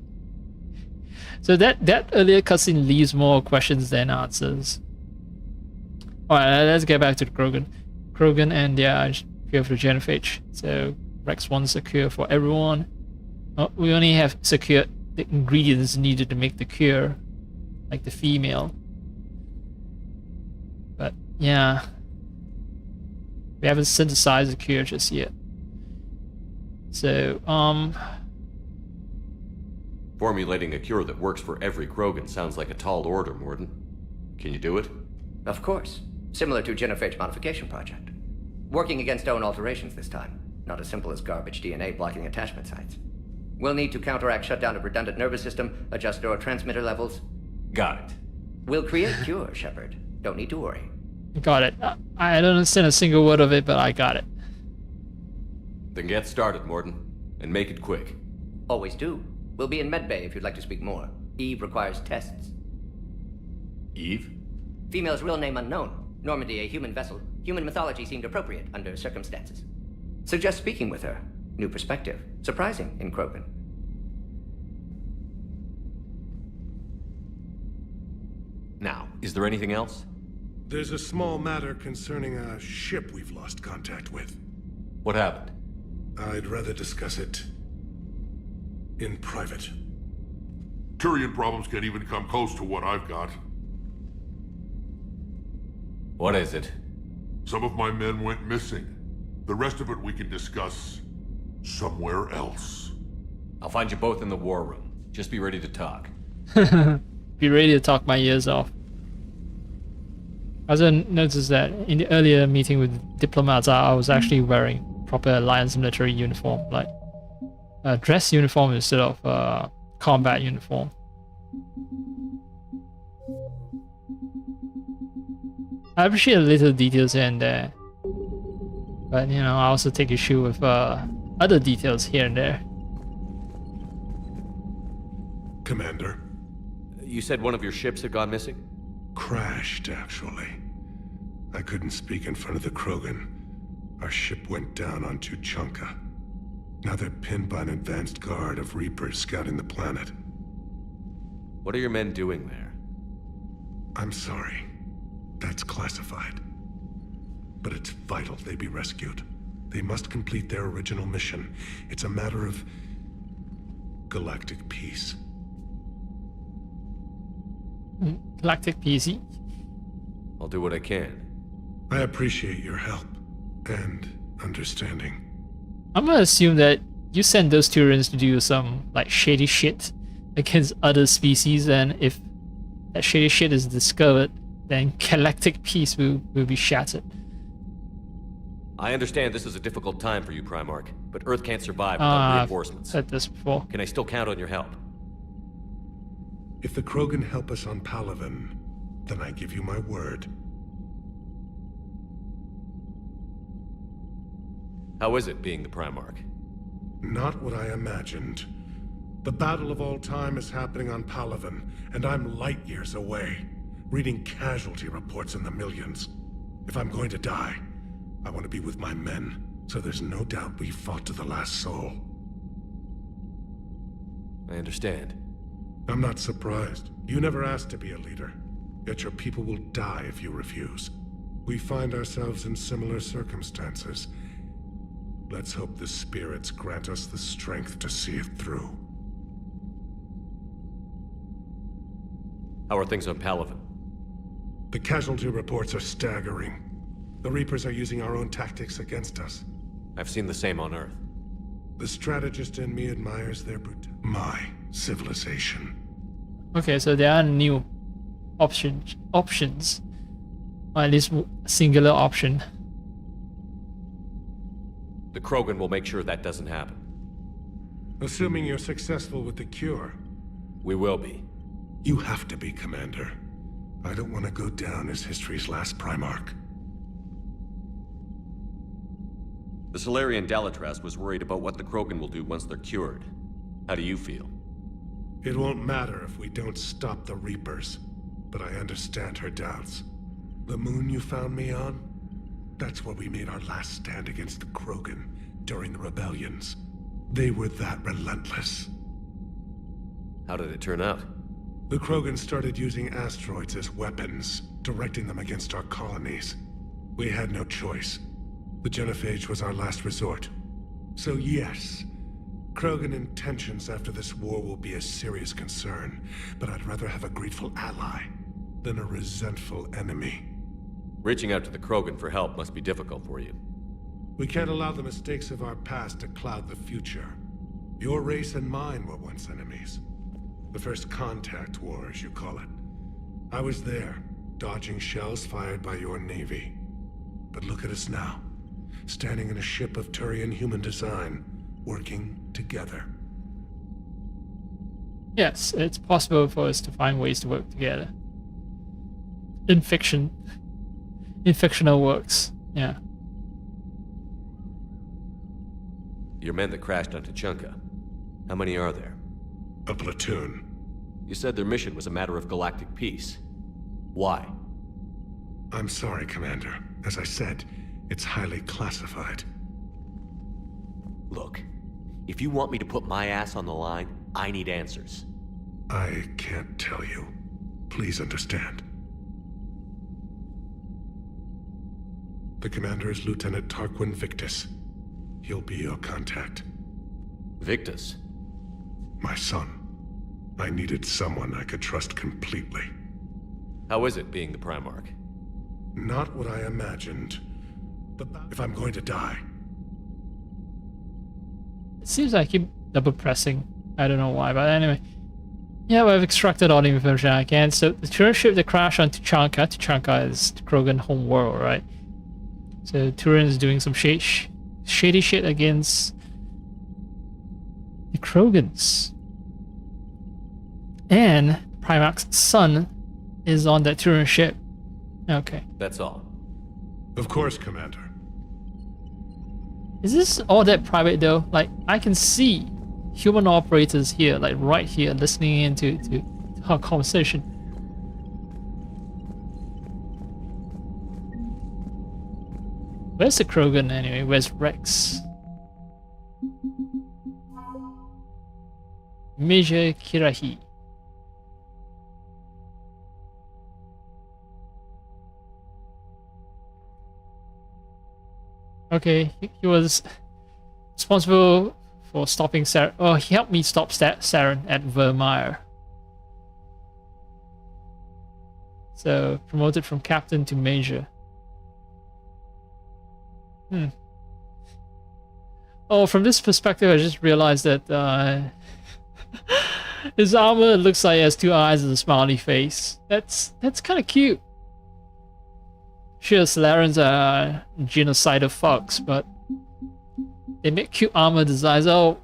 So that earlier cutscene leaves more questions than answers. Alright, let's get back to the Krogan. Krogan and their cure for the genophage. So Rex wants a cure for everyone. Oh, we only have secured the ingredients needed to make the cure, like the female. But yeah, we haven't synthesized the cure just yet. So formulating a cure that works for every Krogan sounds like a tall order, Morden. Can you do it? Of course. Similar to Genophage Modification Project. Working against own alterations this time. Not as simple as garbage DNA blocking attachment sites. We'll need to counteract shutdown of redundant nervous system, adjust neurotransmitter levels. Got it. We'll create a cure, Shepard. Don't need to worry. Got it. I don't understand a single word of it, but I got it. Then get started, Morden. And make it quick. Always do. We'll be in medbay if you'd like to speak more. Eve requires tests. Eve? Female's real name unknown. Normandy, a human vessel. Human mythology seemed appropriate under circumstances. Suggest speaking with her. New perspective. Surprising in Krogan. Is there anything else? There's a small matter concerning a ship we've lost contact with. What happened? I'd rather discuss it in private. Turian problems can't even come close to what I've got. What is it? Some of my men went missing. The rest of it we can discuss somewhere else. I'll find you both in the war room. Just be ready to talk. Be ready to talk my ears off. I also noticed that in the earlier meeting with diplomats, I was actually wearing proper Alliance military uniform, like a dress uniform instead of combat uniform. I appreciate little details here and there, but you know, I also take issue with other details here and there. Commander. You said one of your ships had gone missing? Crashed, actually. I couldn't speak in front of the Krogan. Our ship went down on Tuchanka. Now they're pinned by an advanced guard of Reapers scouting the planet. What are your men doing there? I'm sorry. That's classified. But it's vital they be rescued. They must complete their original mission. It's a matter of galactic peace. Galactic peace. I'll do what I can. I appreciate your help and understanding. I'm gonna assume that you send those Turians to do some like shady shit against other species, and if that shady shit is discovered, then galactic peace will be shattered. I understand this is a difficult time for you, Primarch, but Earth can't survive without reinforcements. I've said this before. Can I still count on your help? If the Krogan help us on Palaven, then I give you my word. How is it being the Primarch? Not what I imagined. The battle of all time is happening on Palaven, and I'm light years away, reading casualty reports in the millions. If I'm going to die, I want to be with my men, so there's no doubt we fought to the last soul. I understand. I'm not surprised. You never asked to be a leader, yet your people will die if you refuse. We find ourselves in similar circumstances. Let's hope the spirits grant us the strength to see it through. How are things on Palaven? The casualty reports are staggering. The Reapers are using our own tactics against us. I've seen the same on Earth. The strategist in me admires their my civilization. Okay, so there are new options, or at least singular option. The Krogan will make sure that doesn't happen. Assuming you're successful with the cure. We will be. You have to be, Commander. I don't want to go down as history's last Primarch. The Solarian Dalatras was worried about what the Krogan will do once they're cured. How do you feel? It won't matter if we don't stop the Reapers, but I understand her doubts. The moon you found me on? That's where we made our last stand against the Krogan during the rebellions. They were that relentless. How did it turn out? The Krogan started using asteroids as weapons, directing them against our colonies. We had no choice. The genophage was our last resort. So yes, Krogan intentions after this war will be a serious concern, but I'd rather have a grateful ally than a resentful enemy. Reaching out to the Krogan for help must be difficult for you. We can't allow the mistakes of our past to cloud the future. Your race and mine were once enemies. The first contact war, as you call it. I was there, dodging shells fired by your navy. But look at us now, standing in a ship of Turian human design, working together. Yes, it's possible for us to find ways to work together. In fiction. In fictional works, yeah. Your men that crashed on Tuchanka. How many are there? A platoon. You said their mission was a matter of galactic peace. Why? I'm sorry, Commander. As I said, it's highly classified. Look, if you want me to put my ass on the line, I need answers. I can't tell you. Please understand. The commander is Lieutenant Tarquin Victus. He'll be your contact. Victus? My son. I needed someone I could trust completely. How is it being the Primarch? Not what I imagined. But if I'm going to die... It seems like I keep double pressing. I don't know why, but anyway. Yeah, well, I've extracted all the information I can. So the Turian ship that crashed on Tuchanka. Tuchanka is the Krogan home world, right? So Turian is doing some shady shit against the Krogans. And Primarch's son is on that Turian ship. Okay. That's all. Of course, Commander. Is this all that private though? Like, I can see human operators here, like right here, listening into our conversation. Where's the Krogan anyway? Where's Rex? Major Kirahi. Okay, he was responsible for stopping Saren. Oh, he helped me stop Saren at Vermeer. So, promoted from captain to major. Oh, from this perspective, I just realized that his armor looks like it has two eyes and a smiley face. That's kind of cute. Sure, Solarans are genocidal fucks, but they make cute armor designs. Oh,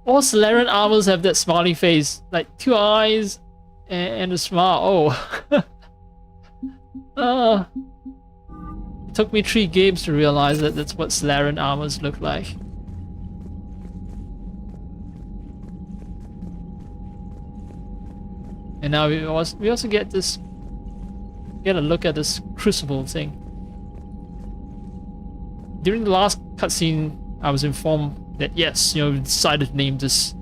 all Solarian armors have that smiley face, like two eyes and a smile. Oh. It took me 3 games to realize that that's what Solarian armors look like. And now we also get a look at this Crucible thing. During the last cutscene, I was informed that yes, we decided to name this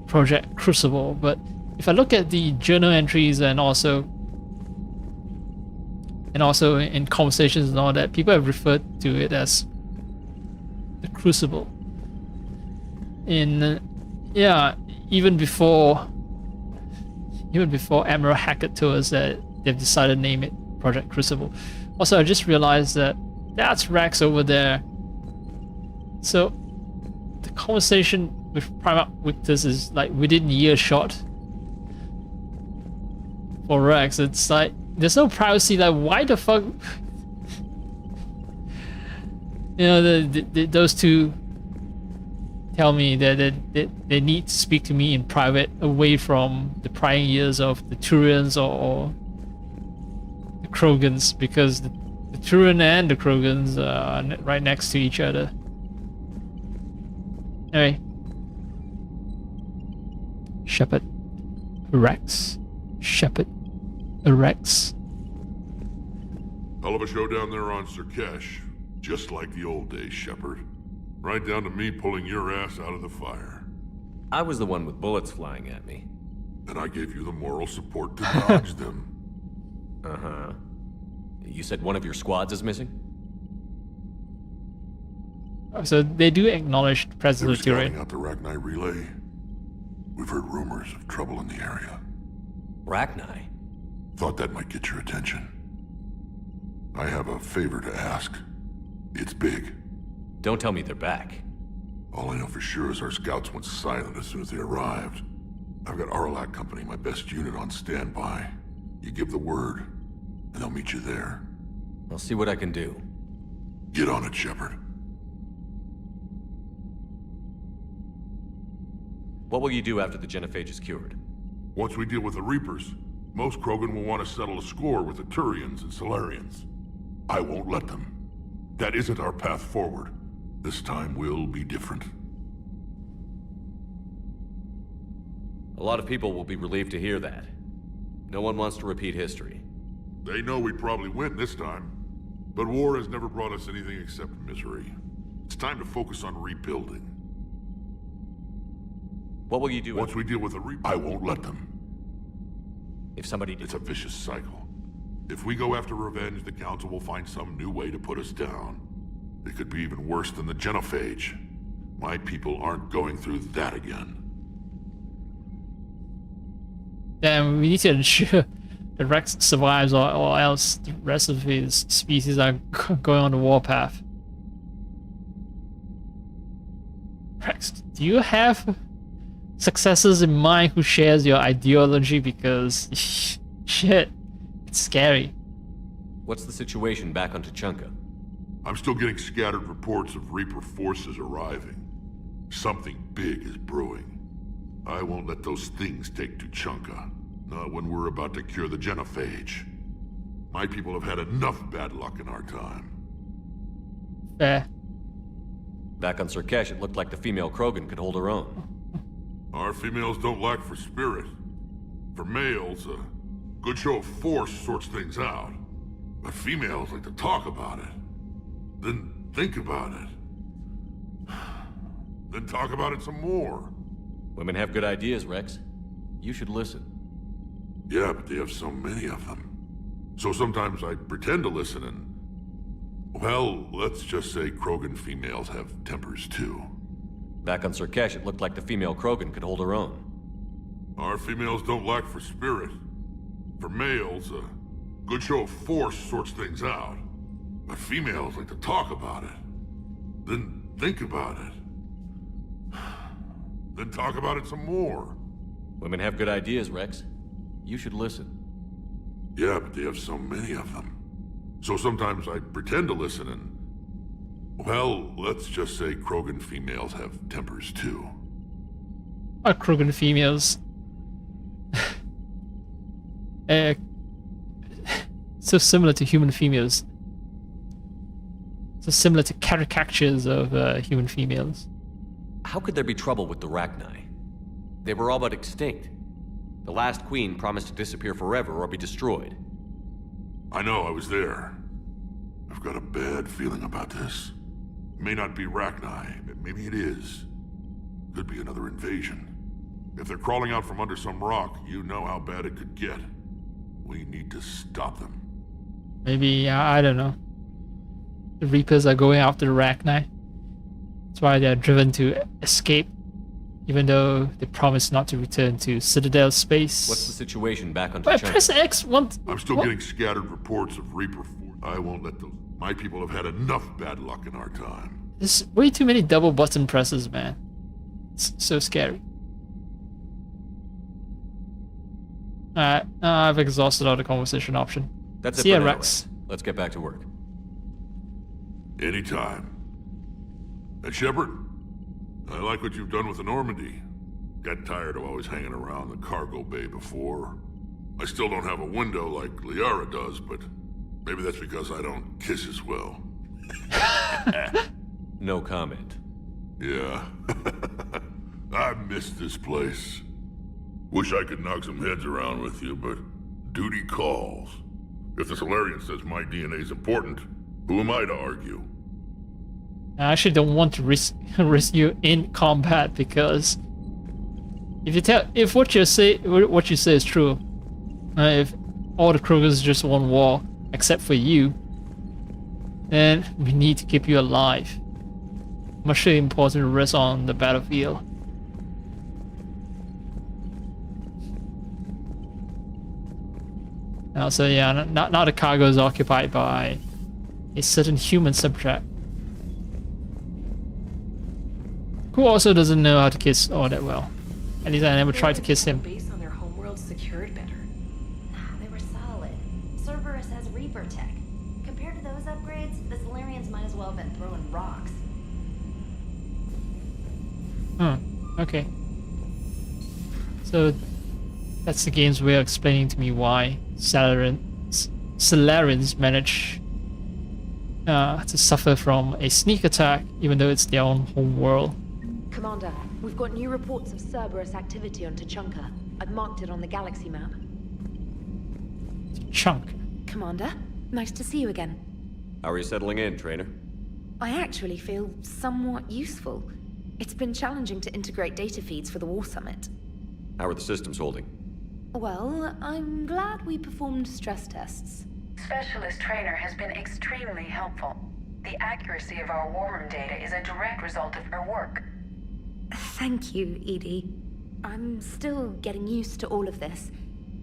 project Crucible, but if I look at the journal entries and also in conversations and all that, people have referred to it as the Crucible. Even before Admiral Hackett told us that they've decided to name it Project Crucible. Also, I just realized that that's Rex over there. So the conversation with Primarch Victus is like within earshot for Rex. It's like there's no privacy. Like, why the fuck? Those two tell me that they need to speak to me in private, away from the prying ears of the Turians or the Krogans, because the Turian and the Krogans are right next to each other. Anyway, Shepard, Rex, Shepard, Rex. Hell of a show down there on Sirkesh, just like the old days, Shepard. Right down to me pulling your ass out of the fire. I was the one with bullets flying at me. And I gave you the moral support to dodge them. Uh-huh. You said one of your squads is missing? So they do acknowledge the presence of Turian. Out the Rachni relay. We've heard rumors of trouble in the area. Rachni? Thought that might get your attention. I have a favor to ask. It's big. Don't tell me they're back. All I know for sure is our scouts went silent as soon as they arrived. I've got Arlac Company, my best unit, on standby. You give the word, and I'll meet you there. I'll see what I can do. Get on it, Shepard. What will you do after the genophage is cured? Once we deal with the Reapers, most Krogan will want to settle a score with the Turians and Solarians. I won't let them. That isn't our path forward. This time will be different. A lot of people will be relieved to hear that. No one wants to repeat history. They know we'd probably win this time. But war has never brought us anything except misery. It's time to focus on rebuilding. What will you do once we deal with the Reapers? I won't let them. If somebody... It's a vicious cycle. If we go after revenge, the Council will find some new way to put us down. It could be even worse than the genophage. My people aren't going through that again. Then we need to ensure the Rex survives, or else the rest of his species are going on the warpath. Rex, do you have successors in mind who shares your ideology? Because shit, it's scary. What's the situation back on Tuchanka? I'm still getting scattered reports of Reaper forces arriving. Something big is brewing. I won't let those things take Tuchanka. Not when we're about to cure the genophage. My people have had enough bad luck in our time. Fair. Back on Surkesh, it looked like the female Krogan could hold her own. Our females don't lack for spirit. For males, a good show of force sorts things out. But females like to talk about it. Then think about it. Then talk about it some more. Women have good ideas, Rex. You should listen. Yeah, but they have so many of them. So sometimes I pretend to listen and... Well, let's just say Krogan females have tempers too. Back on Surkesh, it looked like the female Krogan could hold her own. Our females don't lack for spirit. For males, a good show of force sorts things out. But females like to talk about it. Then think about it. Then talk about it some more. Women have good ideas, Rex. You should listen. Yeah, but they have so many of them. So sometimes I pretend to listen and... Well, let's just say Krogan females have tempers too. Are Krogan females so similar to human females? So similar to caricatures of human females. How could there be trouble with the Rachni? They were all but extinct. The last queen promised to disappear forever or be destroyed. I know, I was there. I've got a bad feeling about this. It may not be Rachni, but maybe it is. Could be another invasion. If they're crawling out from under some rock, you know how bad it could get. We need to stop them. Maybe, I don't know. The Reapers are going after the Rachni. That's why they're driven to escape, even though they promise not to return to Citadel space. What's the situation back on But Tuchanka? press X. I'm still getting scattered reports of Reaper force. I won't let those. My people have had enough bad luck in our time. There's way too many double button presses, man. It's so scary. Alright, I've exhausted all the conversation option. That's it See for ya, now, Rex. Let's get back to work. Anytime. And Shepard, I like what you've done with the Normandy. Got tired of always hanging around the cargo bay before. I still don't have a window like Liara does, but maybe that's because I don't kiss as well. No comment. Yeah. I miss this place. Wish I could knock some heads around with you, but duty calls. If the Solarian says my DNA's important, who am I to argue? I actually don't want to risk you in combat, because if what you say is true, if all the Krogans just won war except for you, then we need to keep you alive. Much important risk on the battlefield. Now, so yeah, now the cargo is occupied by a certain human subject who also doesn't know how to kiss all that well. At least I never tried to kiss him. Base on their homeworld secured better. Nah, they were solid. Cerberus has Reaper tech. Compared to those upgrades, the Solarians might as well have been throwing rocks. Okay. So that's the game's way of explaining to me why Solarians manage to suffer from a sneak attack, even though it's their own home world. Commander, we've got new reports of Cerberus activity on Tuchanka. I've marked it on the galaxy map. Chunk. Commander, nice to see you again. How are you settling in, Trainer? I actually feel somewhat useful. It's been challenging to integrate data feeds for the War Summit. How are the systems holding? Well, I'm glad we performed stress tests. Specialist Trainer has been extremely helpful. The accuracy of our war room data is a direct result of her work. Thank you, Edie. I'm still getting used to all of this.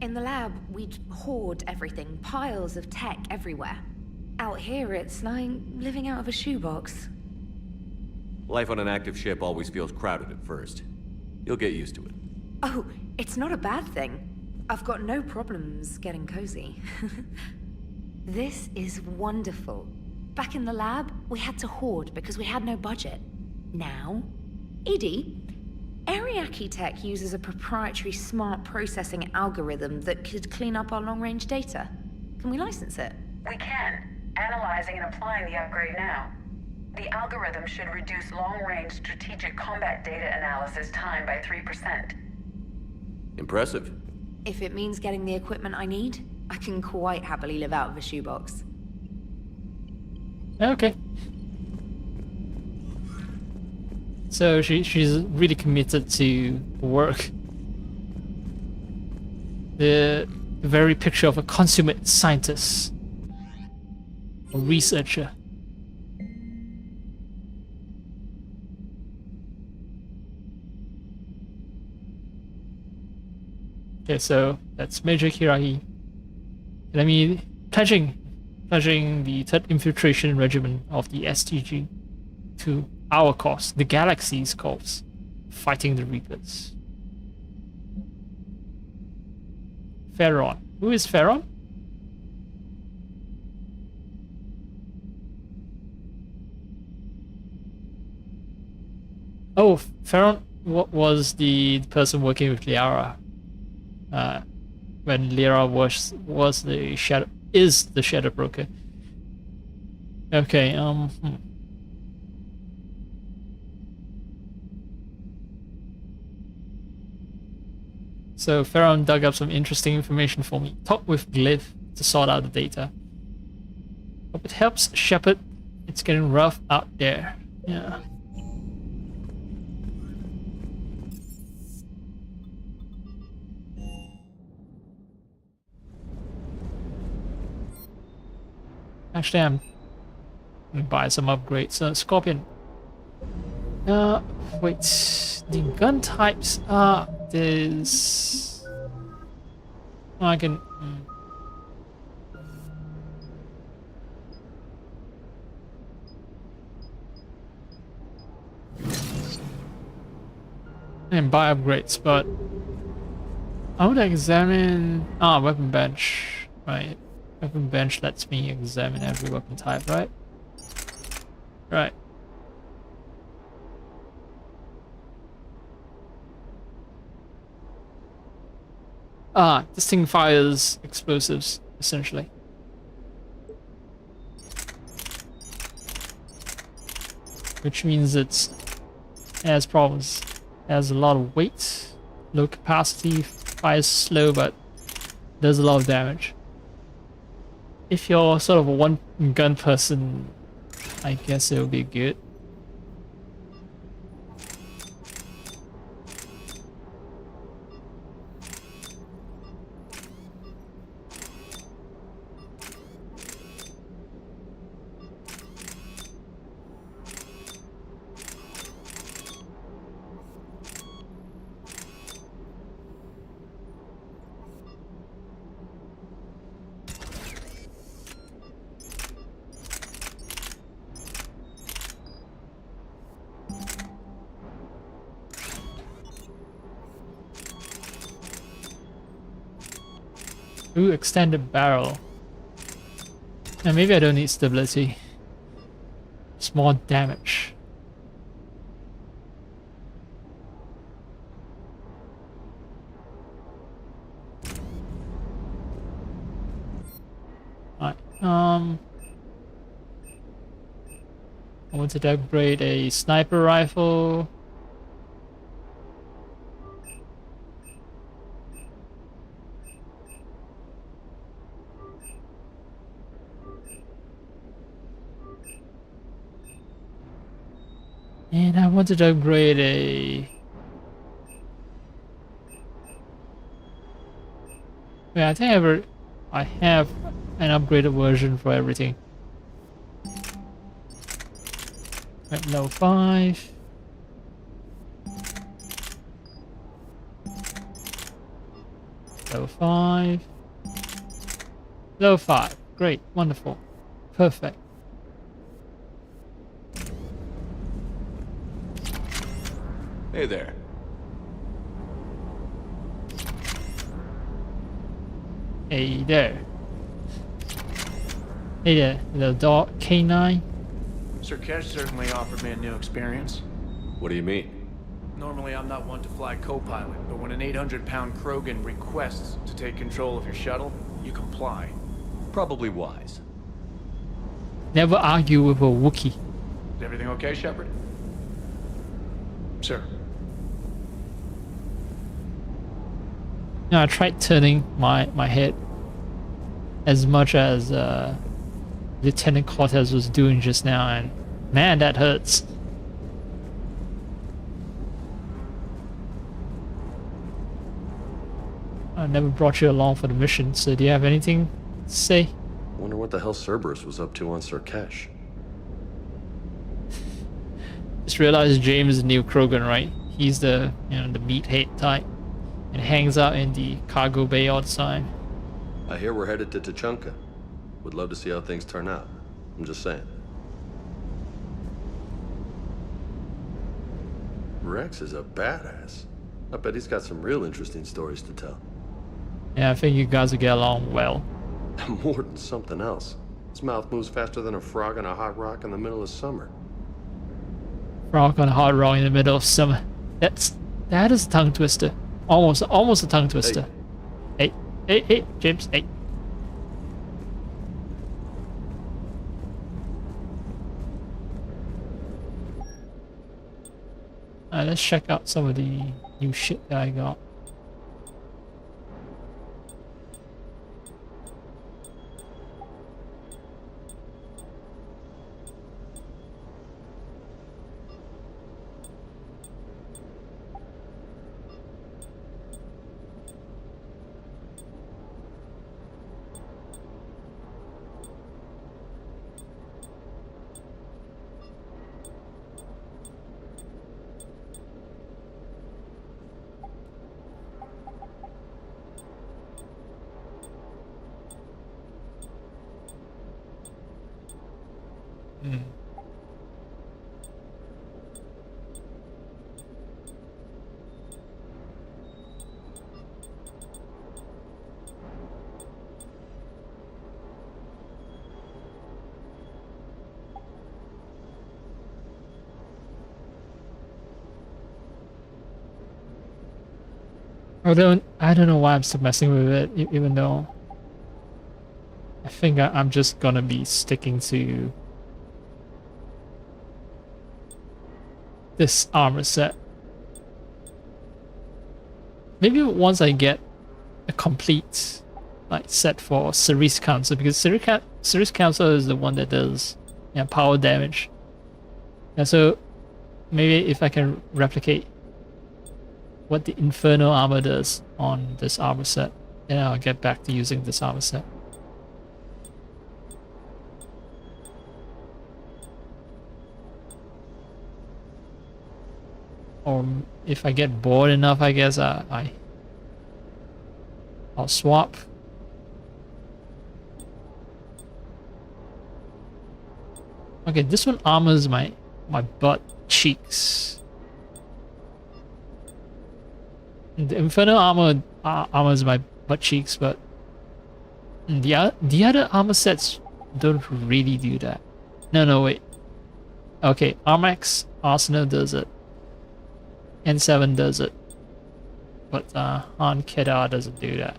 In the lab, we'd hoard everything, piles of tech everywhere. Out here, it's like living out of a shoebox. Life on an active ship always feels crowded at first. You'll get used to it. Oh, it's not a bad thing. I've got no problems getting cozy. This is wonderful. Back in the lab, we had to hoard because we had no budget. Now, Edie, Ariake Tech uses a proprietary smart processing algorithm that could clean up our long-range data. Can we license it? We can. Analyzing and applying the upgrade now. The algorithm should reduce long-range strategic combat data analysis time by 3%. Impressive. If it means getting the equipment I need, I can quite happily live out of a shoebox. Okay. So she's really committed to work. The very picture of a consummate scientist, a researcher. Okay, so that's Major Kiragi. Let me pledging the third infiltration regiment of the STG to our cause, the galaxy's cause, fighting the Reapers. Pharaon. Who is Pharaon? Oh, Pharaon was the person working with Liara. When Liara was the shadow broker. Okay, So Pharaon dug up some interesting information for me. Talk with Glyph to sort out the data. Hope it helps, Shepard. It's getting rough out there. Yeah. Actually, I'm gonna buy some upgrades. Scorpion. Wait. The gun types are this. Oh, I can. And buy upgrades, but I would examine. Weapon bench. Right. Weapon bench lets me examine every weapon type, right? Right. This thing fires explosives, essentially. Which means it has problems. It has a lot of weight, low capacity, fires slow, but does a lot of damage. If you're sort of a one-gun person, I guess it would be good. Ooh, extended barrel. And maybe I don't need stability. It's more damage. Alright, I wanted to upgrade a sniper rifle. And I wanted to upgrade a... Yeah, I think I have an upgraded version for everything. At level 5. Level 5. Level 5. Great. Wonderful. Perfect. Hey there. Hey there. Hey there, the dog K9. Sir Kesh certainly offered me a new experience. What do you mean? Normally I'm not one to fly co-pilot, but when an 800-pound Krogan requests to take control of your shuttle, you comply. Probably wise. Never argue with a Wookiee. Is everything okay, Shepard? Sir. No, I tried turning my head as much as Lieutenant Cortez was doing just now, and man, that hurts. I never brought you along for the mission, so do you have anything to say? Wonder what the hell Cerberus was up to on Surkesh. Just realized James is the new Krogan, right? He's the, you know, the meathead type, and hangs out in the cargo bay all the time. I hear we're headed to Tuchanka. Would love to see how things turn out. I'm just saying. Rex is a badass. I bet he's got some real interesting stories to tell. Yeah, I think you guys will get along well. More than something else. His mouth moves faster than a frog on a hot rock in the middle of summer. Frog on a hot rock in the middle of summer. That is a tongue twister. Almost a tongue twister. Hey, James, hey. Alright, let's check out some of the new shit that I got. Although I don't know why I'm still messing with it, even though I think I'm just gonna be sticking to this armor set. Maybe once I get a complete set for Ceres Council, because Ceres Council is the one that does power damage. And so maybe if I can replicate what the Infernal armor does on this armor set, then I'll get back to using this armor set. Or if I get bored enough, I guess I'll swap. Okay, this one armors my butt cheeks. The Infernal armor armors my butt cheeks, but the other armor sets don't really do that. No, wait. Okay, Armax Arsenal does it. N7 does it. But Han Kedar doesn't do that.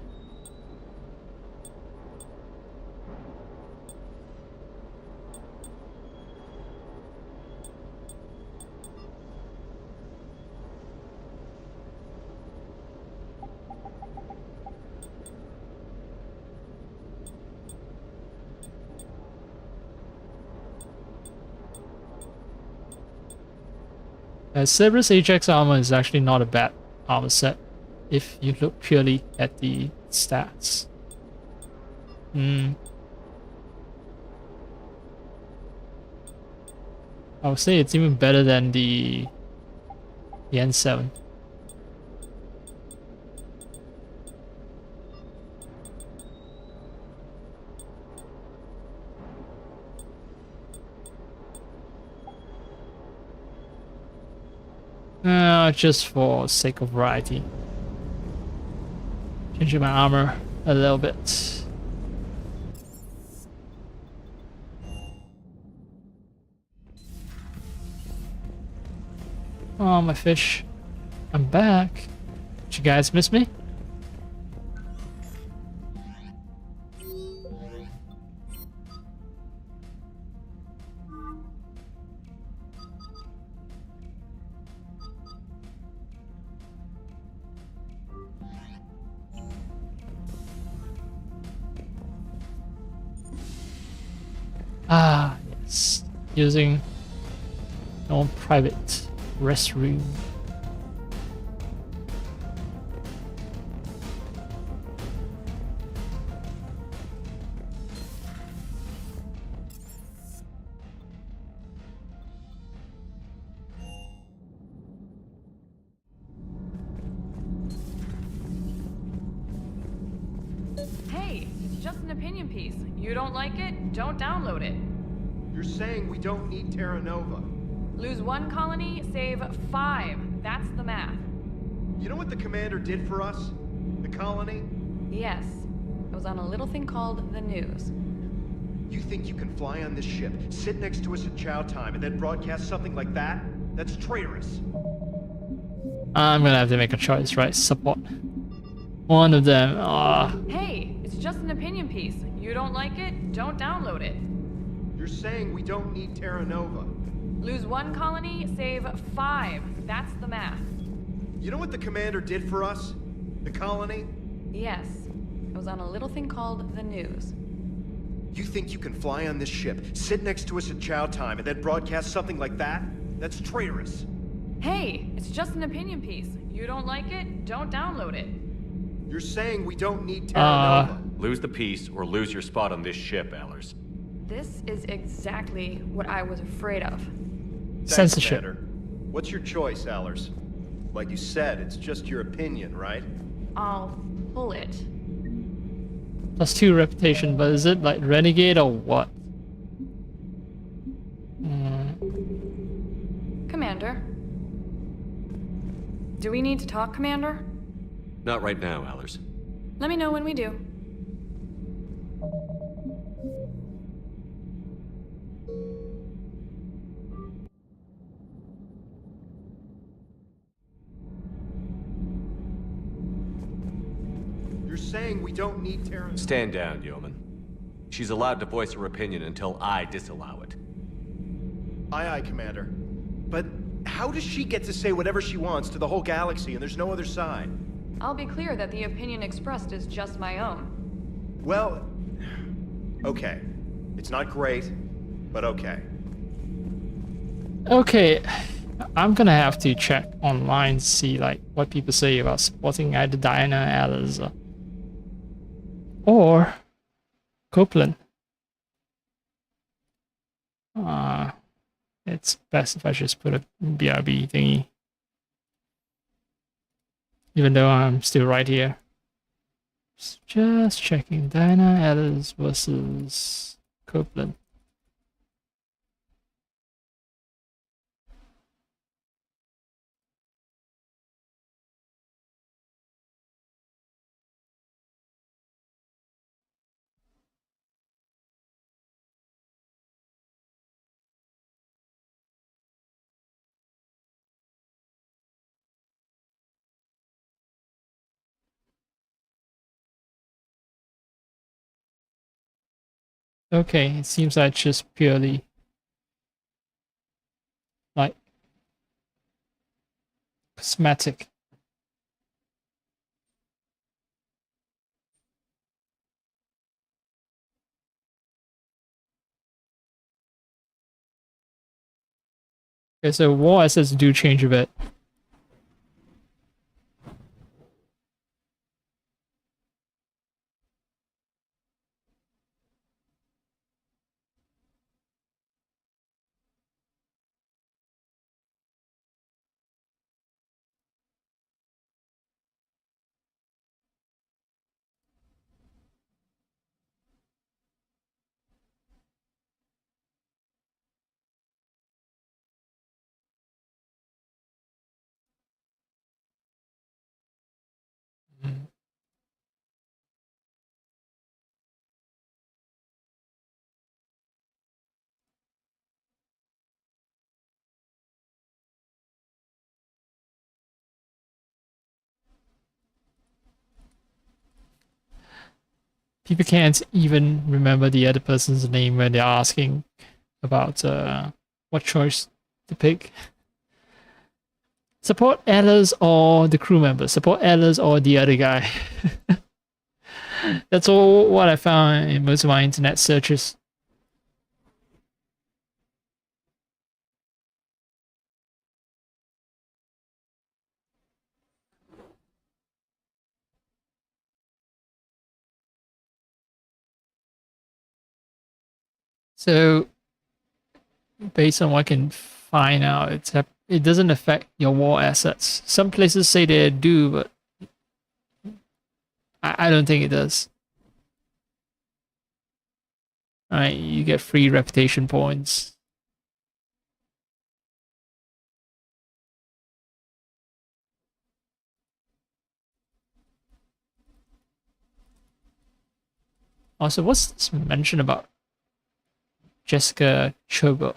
Cerberus Ajax armor is actually not a bad armor set if you look purely at the stats. I would say it's even better than the N7. Just for sake of variety. Changing my armor a little bit. Oh, my fish. I'm back. Did you guys miss me? Ah, yes. Using no private restroom. Hey, it's just an opinion piece. You don't like it? Don't download it. You're saying we don't need Terra Nova. Lose 1 colony, save 5. That's the math. You know what the commander did for us? The colony? Yes. It was on a little thing called the news. You think you can fly on this ship, sit next to us at chow time, and then broadcast something like that? That's traitorous. I'm gonna have to make a choice, right? Support. One of them. Hey, it's just an opinion piece. You don't like it? Don't download it. You're saying we don't need Terra Nova. Lose 1 colony, save 5. That's the math. You know what the commander did for us? The colony? Yes. It was on a little thing called the news. You think you can fly on this ship, sit next to us at chow time, and then broadcast something like that? That's traitorous. Hey, it's just an opinion piece. You don't like it? Don't download it. You're saying we don't need Terra Nova. Lose the piece or lose your spot on this ship, Allers. This is exactly what I was afraid of. Censorship. Commander. What's your choice, Allers? Like you said, it's just your opinion, right? I'll pull it. +2 reputation, but is it like renegade or what? Commander. Do we need to talk, Commander? Not right now, Allers. Let me know when we do. You're saying we don't need Terra... Stand down, Yeoman. She's allowed to voice her opinion until I disallow it. Aye, aye, Commander. But how does she get to say whatever she wants to the whole galaxy and there's no other side? I'll be clear that the opinion expressed is just my own. Well, okay. It's not great, but okay. Okay, I'm gonna have to check online, see like what people say about supporting either Diana, Alice, or Copeland. It's best if I just put a BRB thingy. Even though I'm still right here. Just checking. Diana, Alice versus Copeland. Okay, it seems like just purely like cosmetic. Okay, so war assets do change a bit. People can't even remember the other person's name when they're asking about what choice to pick. Support Alice or the crew member. Support Alice or the other guy. That's all what I found in most of my internet searches. So, based on what I can find out, it doesn't affect your war assets. Some places say they do, but I don't think it does. Alright, you get free reputation points. Also, what's this mention about Jessica Chobot?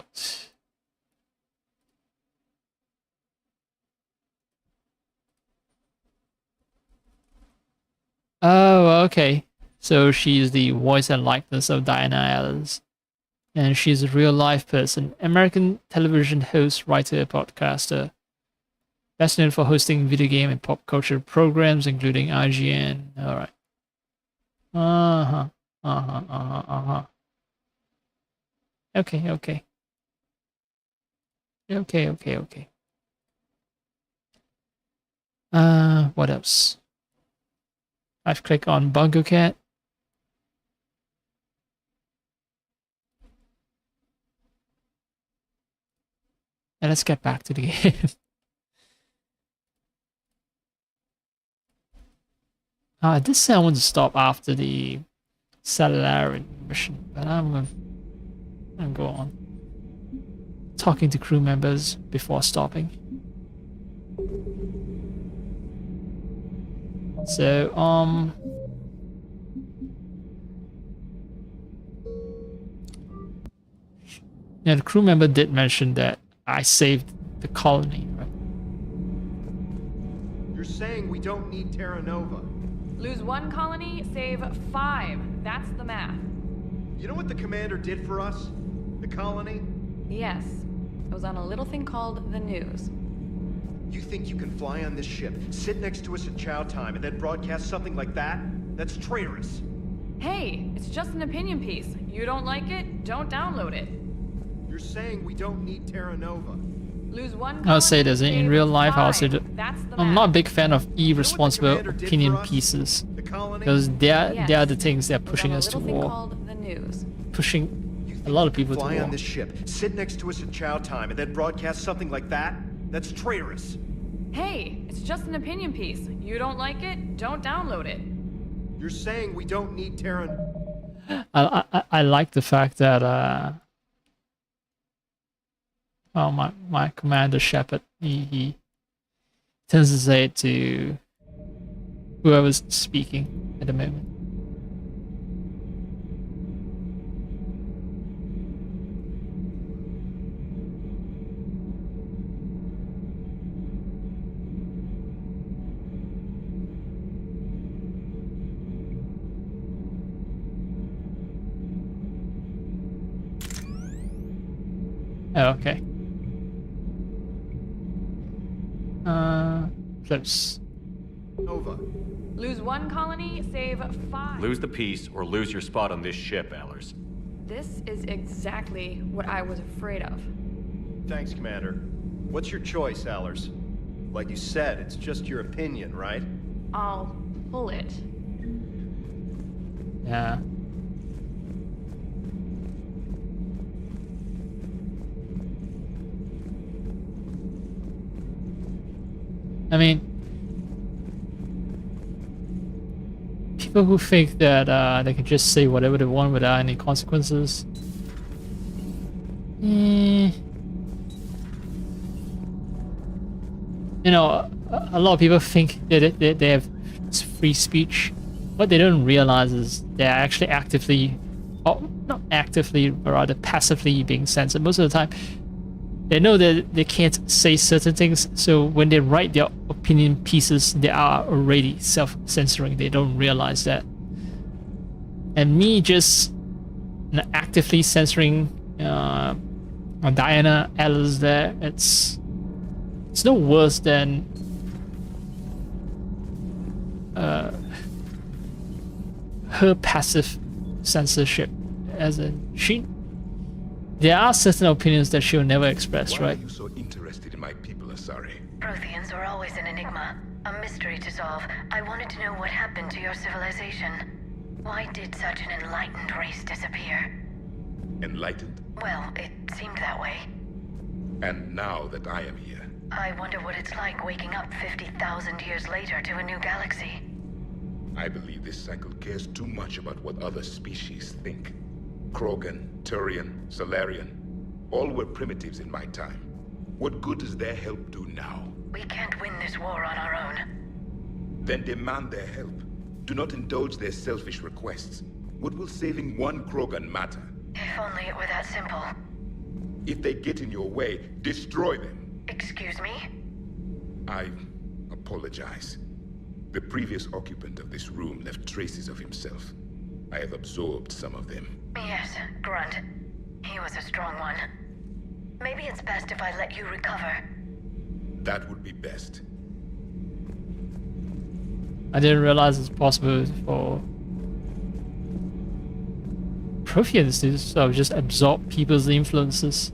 Oh, okay. So she's the voice and likeness of Diana Adams. And she's a real life person. American television host, writer, podcaster. Best known for hosting video game and pop culture programs, including IGN. Alright. Okay. What else? I've clicked on Bungo Cat. And let's get back to the game. I did say I want to stop after the Salarian mission, but I'm gonna go on. Talking to crew members before stopping. So, yeah, the crew member did mention that I saved the colony, right? You're saying we don't need Terra Nova. Lose 1 colony, save 5. That's the math. You know what the commander did for us? The colony? Yes. It was on a little thing called the news. You think you can fly on this ship, sit next to us at chow time, and then broadcast something like that? That's traitorous. Hey, it's just an opinion piece. You don't like it? Don't download it. You're saying we don't need Terra Nova. Lose 1 I'll say this, in real life, I'll say that That's the I'm math. not a big fan of irresponsible opinion pieces. Because they are the things that are pushing us to war. Called the news. Pushing a lot of people to Fly war. on this ship, sit next to us at chow time, and then broadcast something like that? That's traitorous. Hey, it's just an opinion piece. You don't like it? Don't download it. You're saying we don't need Terra... I like the fact that well, my commander Shepard, he tends to say it to whoever's speaking at the moment. Oh, okay. Close. Nova. Lose 1 colony, save 5. Lose the peace or lose your spot on this ship, Allers. This is exactly what I was afraid of. Thanks, Commander. What's your choice, Allers? Like you said, it's just your opinion, right? I'll pull it. Yeah. I mean, people who think that they can just say whatever they want without any consequences. You know, a lot of people think that they have free speech. What they don't realize is they're actually actively, or not actively, but rather passively being censored. Most of the time, they know that they can't say certain things, so when they write their opinion pieces, they are already self-censoring. They don't realize that. And me just actively censoring Diana, Alice there, it's no worse than her passive censorship, as in there are certain opinions that she'll never express, right? Why are you so interested in my people, Asari? Protheans are always an enigma, a mystery to solve. I wanted to know what happened to your civilization. Why did such an enlightened race disappear? Enlightened? Well, it seemed that way. And now that I am here, I wonder what it's like waking up 50,000 years later to a new galaxy. I believe this cycle cares too much about what other species think. Krogan, Turian, Solarian, all were primitives in my time. What good does their help do now? We can't win this war on our own. Then demand their help. Do not indulge their selfish requests. What will saving one Krogan matter? If only it were that simple. If they get in your way, destroy them. Excuse me? I apologize. The previous occupant of this room left traces of himself. I have absorbed some of them. Yes, Grunt. He was a strong one. Maybe it's best if I let you recover. That would be best. I didn't realize it's possible for Protheans to sort of just absorb people's influences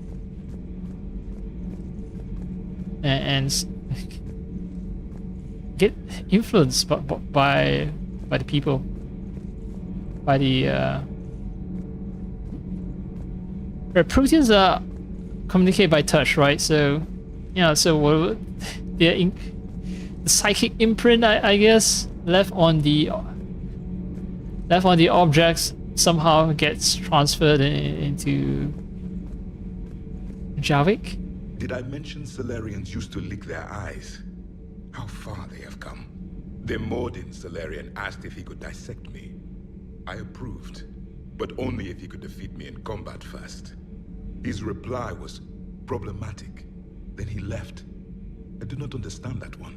and get influenced by the people, by the Protheans are communicate by touch, right? So yeah, so the psychic imprint, I guess, left on the objects somehow gets transferred into Javik. Did I mention Solarians used to lick their eyes? How far they have come. The Mordin Solarian asked if he could dissect me. I approved, but only if he could defeat me in combat first. His reply was problematic. Then he left. I do not understand that one.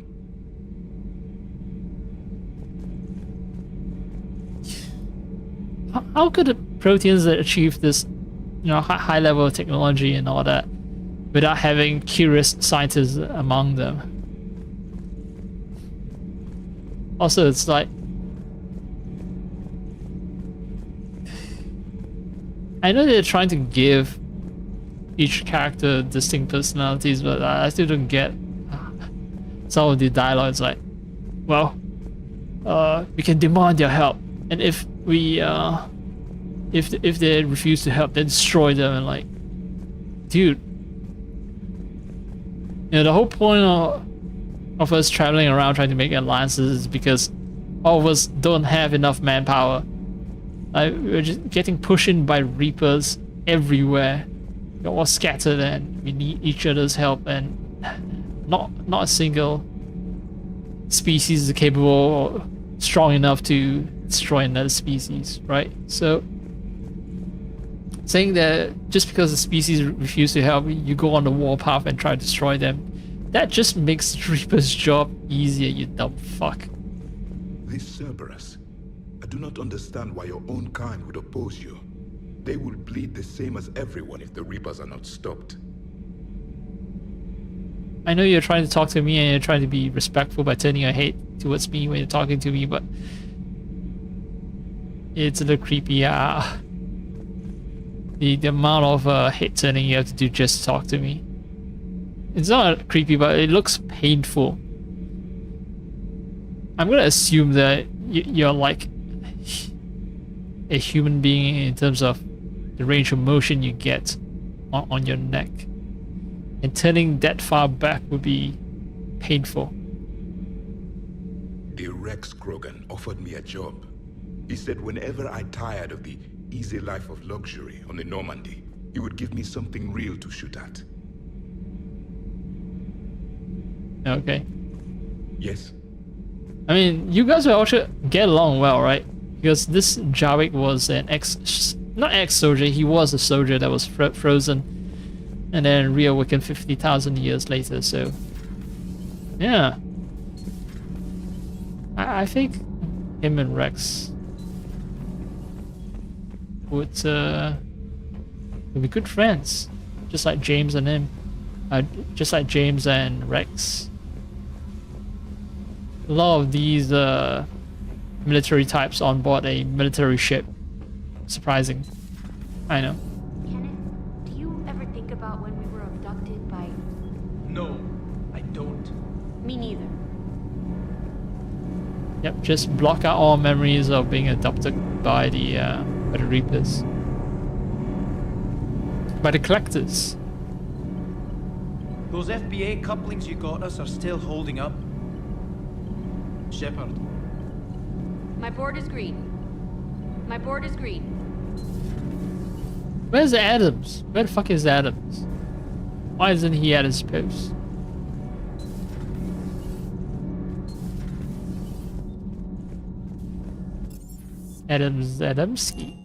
How could the Proteans achieve this, high level of technology and all that without having curious scientists among them? Also, it's like, I know they're trying to give each character distinct personalities, but I still don't get some of the dialogues. Like, well, we can demand their help, and if we if they refuse to help, then destroy them. And like, dude, the whole point of us traveling around trying to make alliances is because all of us don't have enough manpower. We're just getting pushed in by Reapers everywhere. We're all scattered and we need each other's help, and not a single species is capable or strong enough to destroy another species, right? So saying that just because the species refuse to help, you go on the warpath and try to destroy them, that just makes Reaper's job easier, you dumb fuck. This Cerberus, I do not understand why your own kind would oppose you. They will bleed the same as everyone if the Reapers are not stopped. I know you're trying to talk to me and you're trying to be respectful by turning your hate towards me when you're talking to me, but it's a little creepy. The amount of hate turning you have to do just to talk to me. It's not creepy, but it looks painful. I'm gonna assume that you're like a human being in terms of the range of motion you get on your neck. And turning that far back would be painful. The Rex Krogan offered me a job. He said whenever I tired of the easy life of luxury on the Normandy, he would give me something real to shoot at. Okay. Yes. I mean, you guys will also get along well, right? Because this Javik was an not ex-soldier, he was a soldier that was frozen and then reawakened 50,000 years later, so yeah. I think him and Rex would be good friends, just like James and him, just like James and Rex. A lot of these military types on board a military ship. Surprising, I know. Kenneth, do you ever think about when we were abducted by... No, I don't. Me neither. Yep, just block out all memories of being adopted by the Reapers. By the Collectors. Those FBA couplings you got us are still holding up. Shepard. My board is green. My board is green. Where's Adams? Where the fuck is Adams? Why isn't he at his post? Adamski.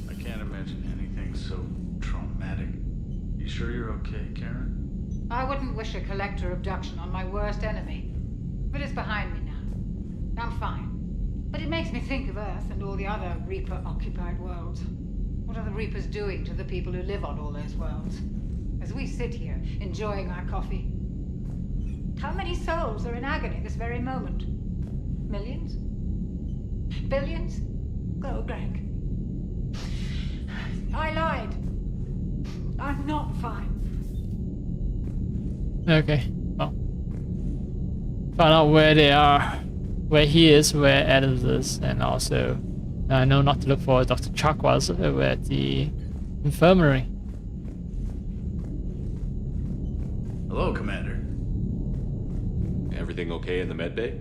I can't imagine anything so traumatic. You sure you're okay, Karen? I wouldn't wish a collector abduction on my worst enemy. But it's behind me now. I'm fine. But it makes me think of Earth and all the other Reaper-occupied worlds. What are the Reapers doing to the people who live on all those worlds? As we sit here, enjoying our coffee. How many souls are in agony this very moment? Millions? Billions? Oh, Greg. I lied. I'm not fine. Okay, well. Find out where they are. Where he is, where Adams is, and also I know not to look for Dr. Chakwas over at the infirmary. Hello, Commander. Everything okay in the med bay?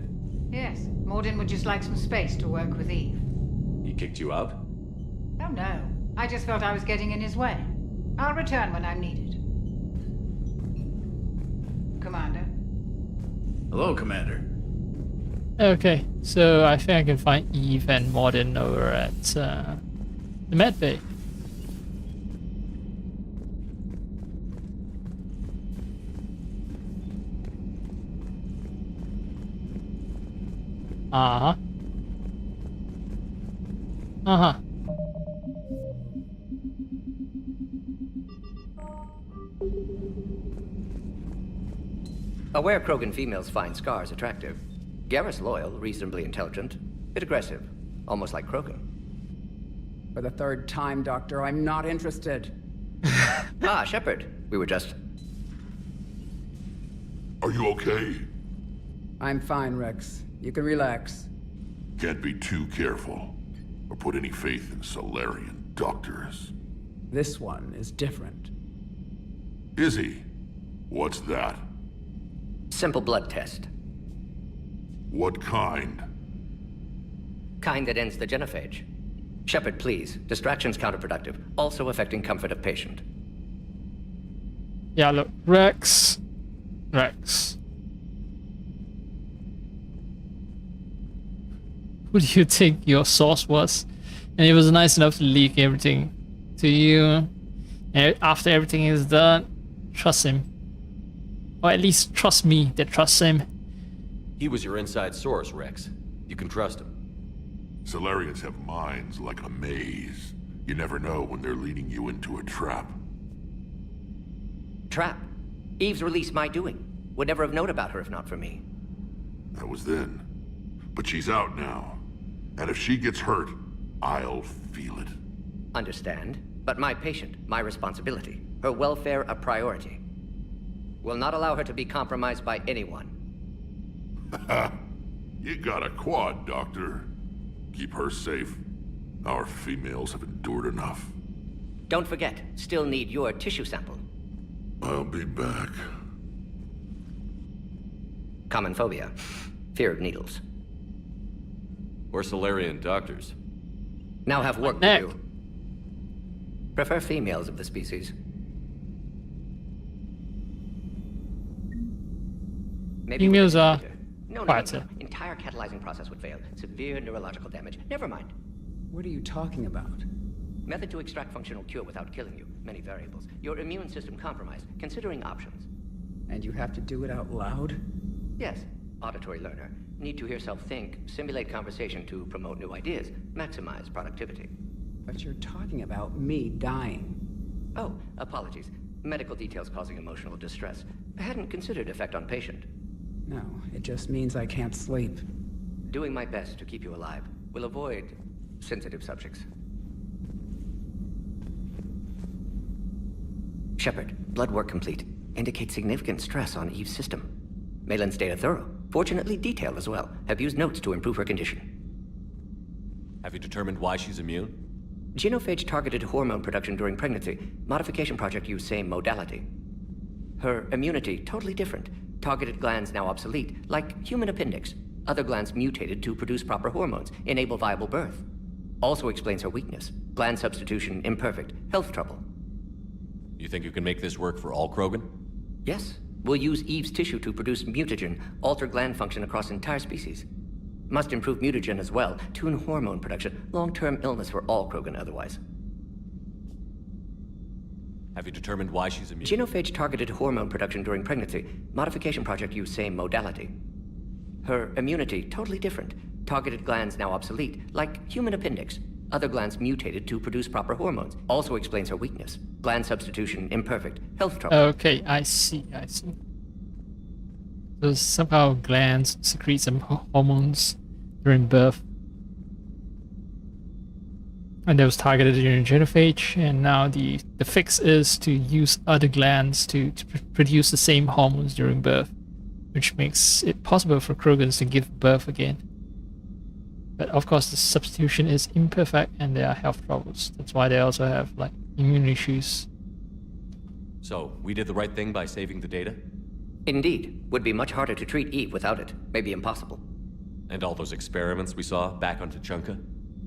Yes, Morden would just like some space to work with Eve. He kicked you out? Oh no, I just felt I was getting in his way. I'll return when I'm needed. Commander. Hello, Commander. Okay, so I think I can find Eve and Morden over at the med bay. Uh-huh. Uh-huh. Aware Krogan females find scars attractive. Garrus loyal, reasonably intelligent, bit aggressive, almost like Krogan. For the third time, Doctor, I'm not interested. Ah, Shepard. We were just... Are you okay? I'm fine, Rex. You can relax. Can't be too careful, or put any faith in Solarian doctors. This one is different. Is he? What's that? Simple blood test. What kind? Kind that ends the genophage. Shepard, please. Distraction's counterproductive, also affecting comfort of patient. Yeah, look, Rex. Who do you think your source was? And he was nice enough to leak everything to you. And after everything is done, trust him. Or at least trust me that trusts him. He was your inside source, Rex. You can trust him. Solarians have minds like a maze. You never know when they're leading you into a trap. Trap? Eve's release my doing. Would never have known about her if not for me. That was then. But she's out now. And if she gets hurt, I'll feel it. Understand. But my patient, my responsibility. Her welfare a priority. Will not allow her to be compromised by anyone. You got a quad, Doctor. Keep her safe. Our females have endured enough. Don't forget, still need your tissue sample. I'll be back. Common phobia. Fear of needles. Or Solarian doctors. Now have work to do. Prefer females of the species. Maybe Females are No, quieter. Entire catalyzing process would fail. Severe neurological damage. Never mind. What are you talking about? Method to extract functional cure without killing you. Many variables. Your immune system compromised. Considering options. And you have to do it out loud? Yes. Auditory learner. Need to hear self think, simulate conversation to promote new ideas, maximize productivity. But you're talking about me dying. Oh, apologies. Medical details causing emotional distress. I hadn't considered effect on patient. No, it just means I can't sleep. Doing my best to keep you alive. Will avoid sensitive subjects. Shepard, blood work complete. Indicates significant stress on Eve's system. Malin's data thorough. Fortunately detailed as well. Have used notes to improve her condition. Have you determined why she's immune? Genophage targeted hormone production during pregnancy. Modification project used same modality. Her immunity totally different. Targeted glands now obsolete, like human appendix. Other glands mutated to produce proper hormones, enable viable birth. Also explains her weakness. Gland substitution imperfect. Health trouble. You think you can make this work for all Krogan? Yes. We'll use Eve's tissue to produce mutagen, alter gland function across entire species. Must improve mutagen as well, tune hormone production. Long-term illness for all Krogan otherwise. Have you determined why she's immune? Genophage targeted hormone production during pregnancy. Modification project used same modality. Her immunity totally different. Targeted glands now obsolete, like human appendix. Other glands mutated to produce proper hormones. Also explains her weakness. Gland substitution imperfect. Health trouble. Okay, I see. So somehow glands secrete some hormones during birth. And that was targeted during genophage, and now the fix is to use other glands to produce the same hormones during birth, which makes it possible for Krogans to give birth again. But of course the substitution is imperfect and there are health troubles. That's why they also have like immune issues. So, we did the right thing by saving the data? Indeed. Would be much harder to treat Eve without it. Maybe impossible. And all those experiments we saw back on Tuchanka?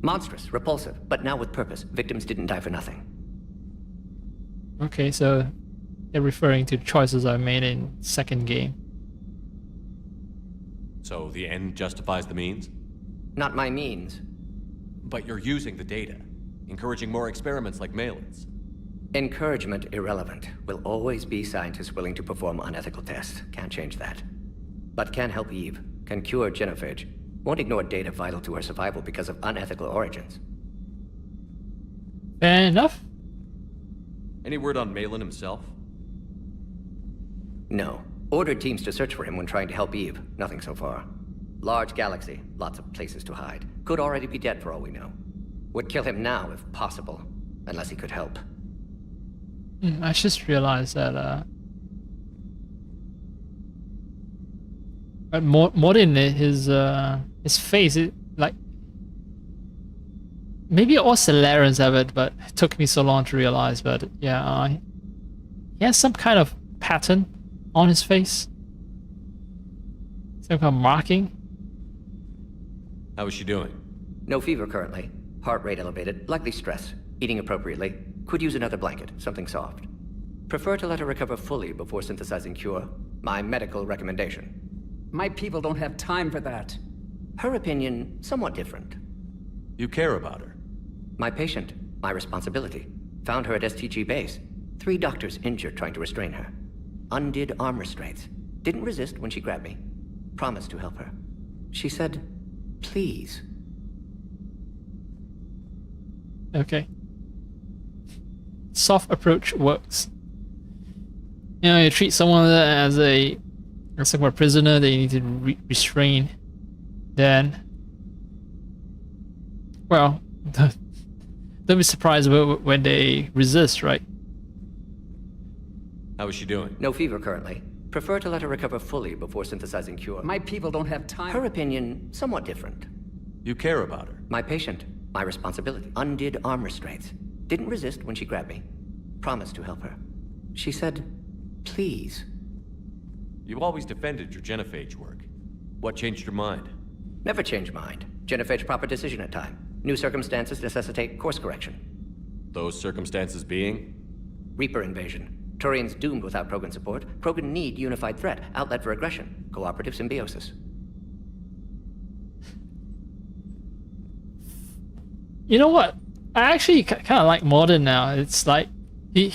Monstrous, repulsive, but now with purpose. Victims didn't die for nothing. Okay, so they're referring to the choices I made in second game. So the end justifies the means? Not my means. But you're using the data, encouraging more experiments like Malin's. Encouragement irrelevant. Will always be scientists willing to perform unethical tests. Can't change that. But can help Eve. Can cure genophage. Won't ignore data vital to her survival because of unethical origins. Fair enough. Any word on Malin himself? No. Ordered teams to search for him when trying to help Eve. Nothing so far. Large galaxy. Lots of places to hide. Could already be dead for all we know. Would kill him now if possible. Unless he could help. I just realized that more than his face, it like maybe all Solarians have it, but it took me so long to realize. But yeah, he has some kind of pattern on his face, some kind of marking. How is she doing? No fever currently. Heart rate elevated, likely stress. Eating appropriately. Could use another blanket, something soft. Prefer to let her recover fully before synthesizing cure. My medical recommendation. My people don't have time for that. Her opinion, somewhat different. You care about her? My patient, my responsibility. Found her at STG base. 3 doctors injured trying to restrain her. Undid arm restraints. Didn't resist when she grabbed me. Promised to help her. She said, please. Okay. Soft approach works. You know, you treat someone as a prisoner, they need to restrain. Then, well, don't be surprised when they resist, right? How is she doing? No fever currently. Prefer to let her recover fully before synthesizing cure. My people don't have time. Her opinion, somewhat different. You care about her? My patient, my responsibility. Undid arm restraints. Didn't resist when she grabbed me. Promised to help her. She said, please. You always defended your genophage work. What changed your mind? Never change mind. Genophage proper decision at time. New circumstances necessitate course correction. Those circumstances being? Reaper invasion. Turians doomed without Krogan support. Krogan need unified threat, outlet for aggression, cooperative symbiosis. You know what? I actually kind of like Morden now. It's like he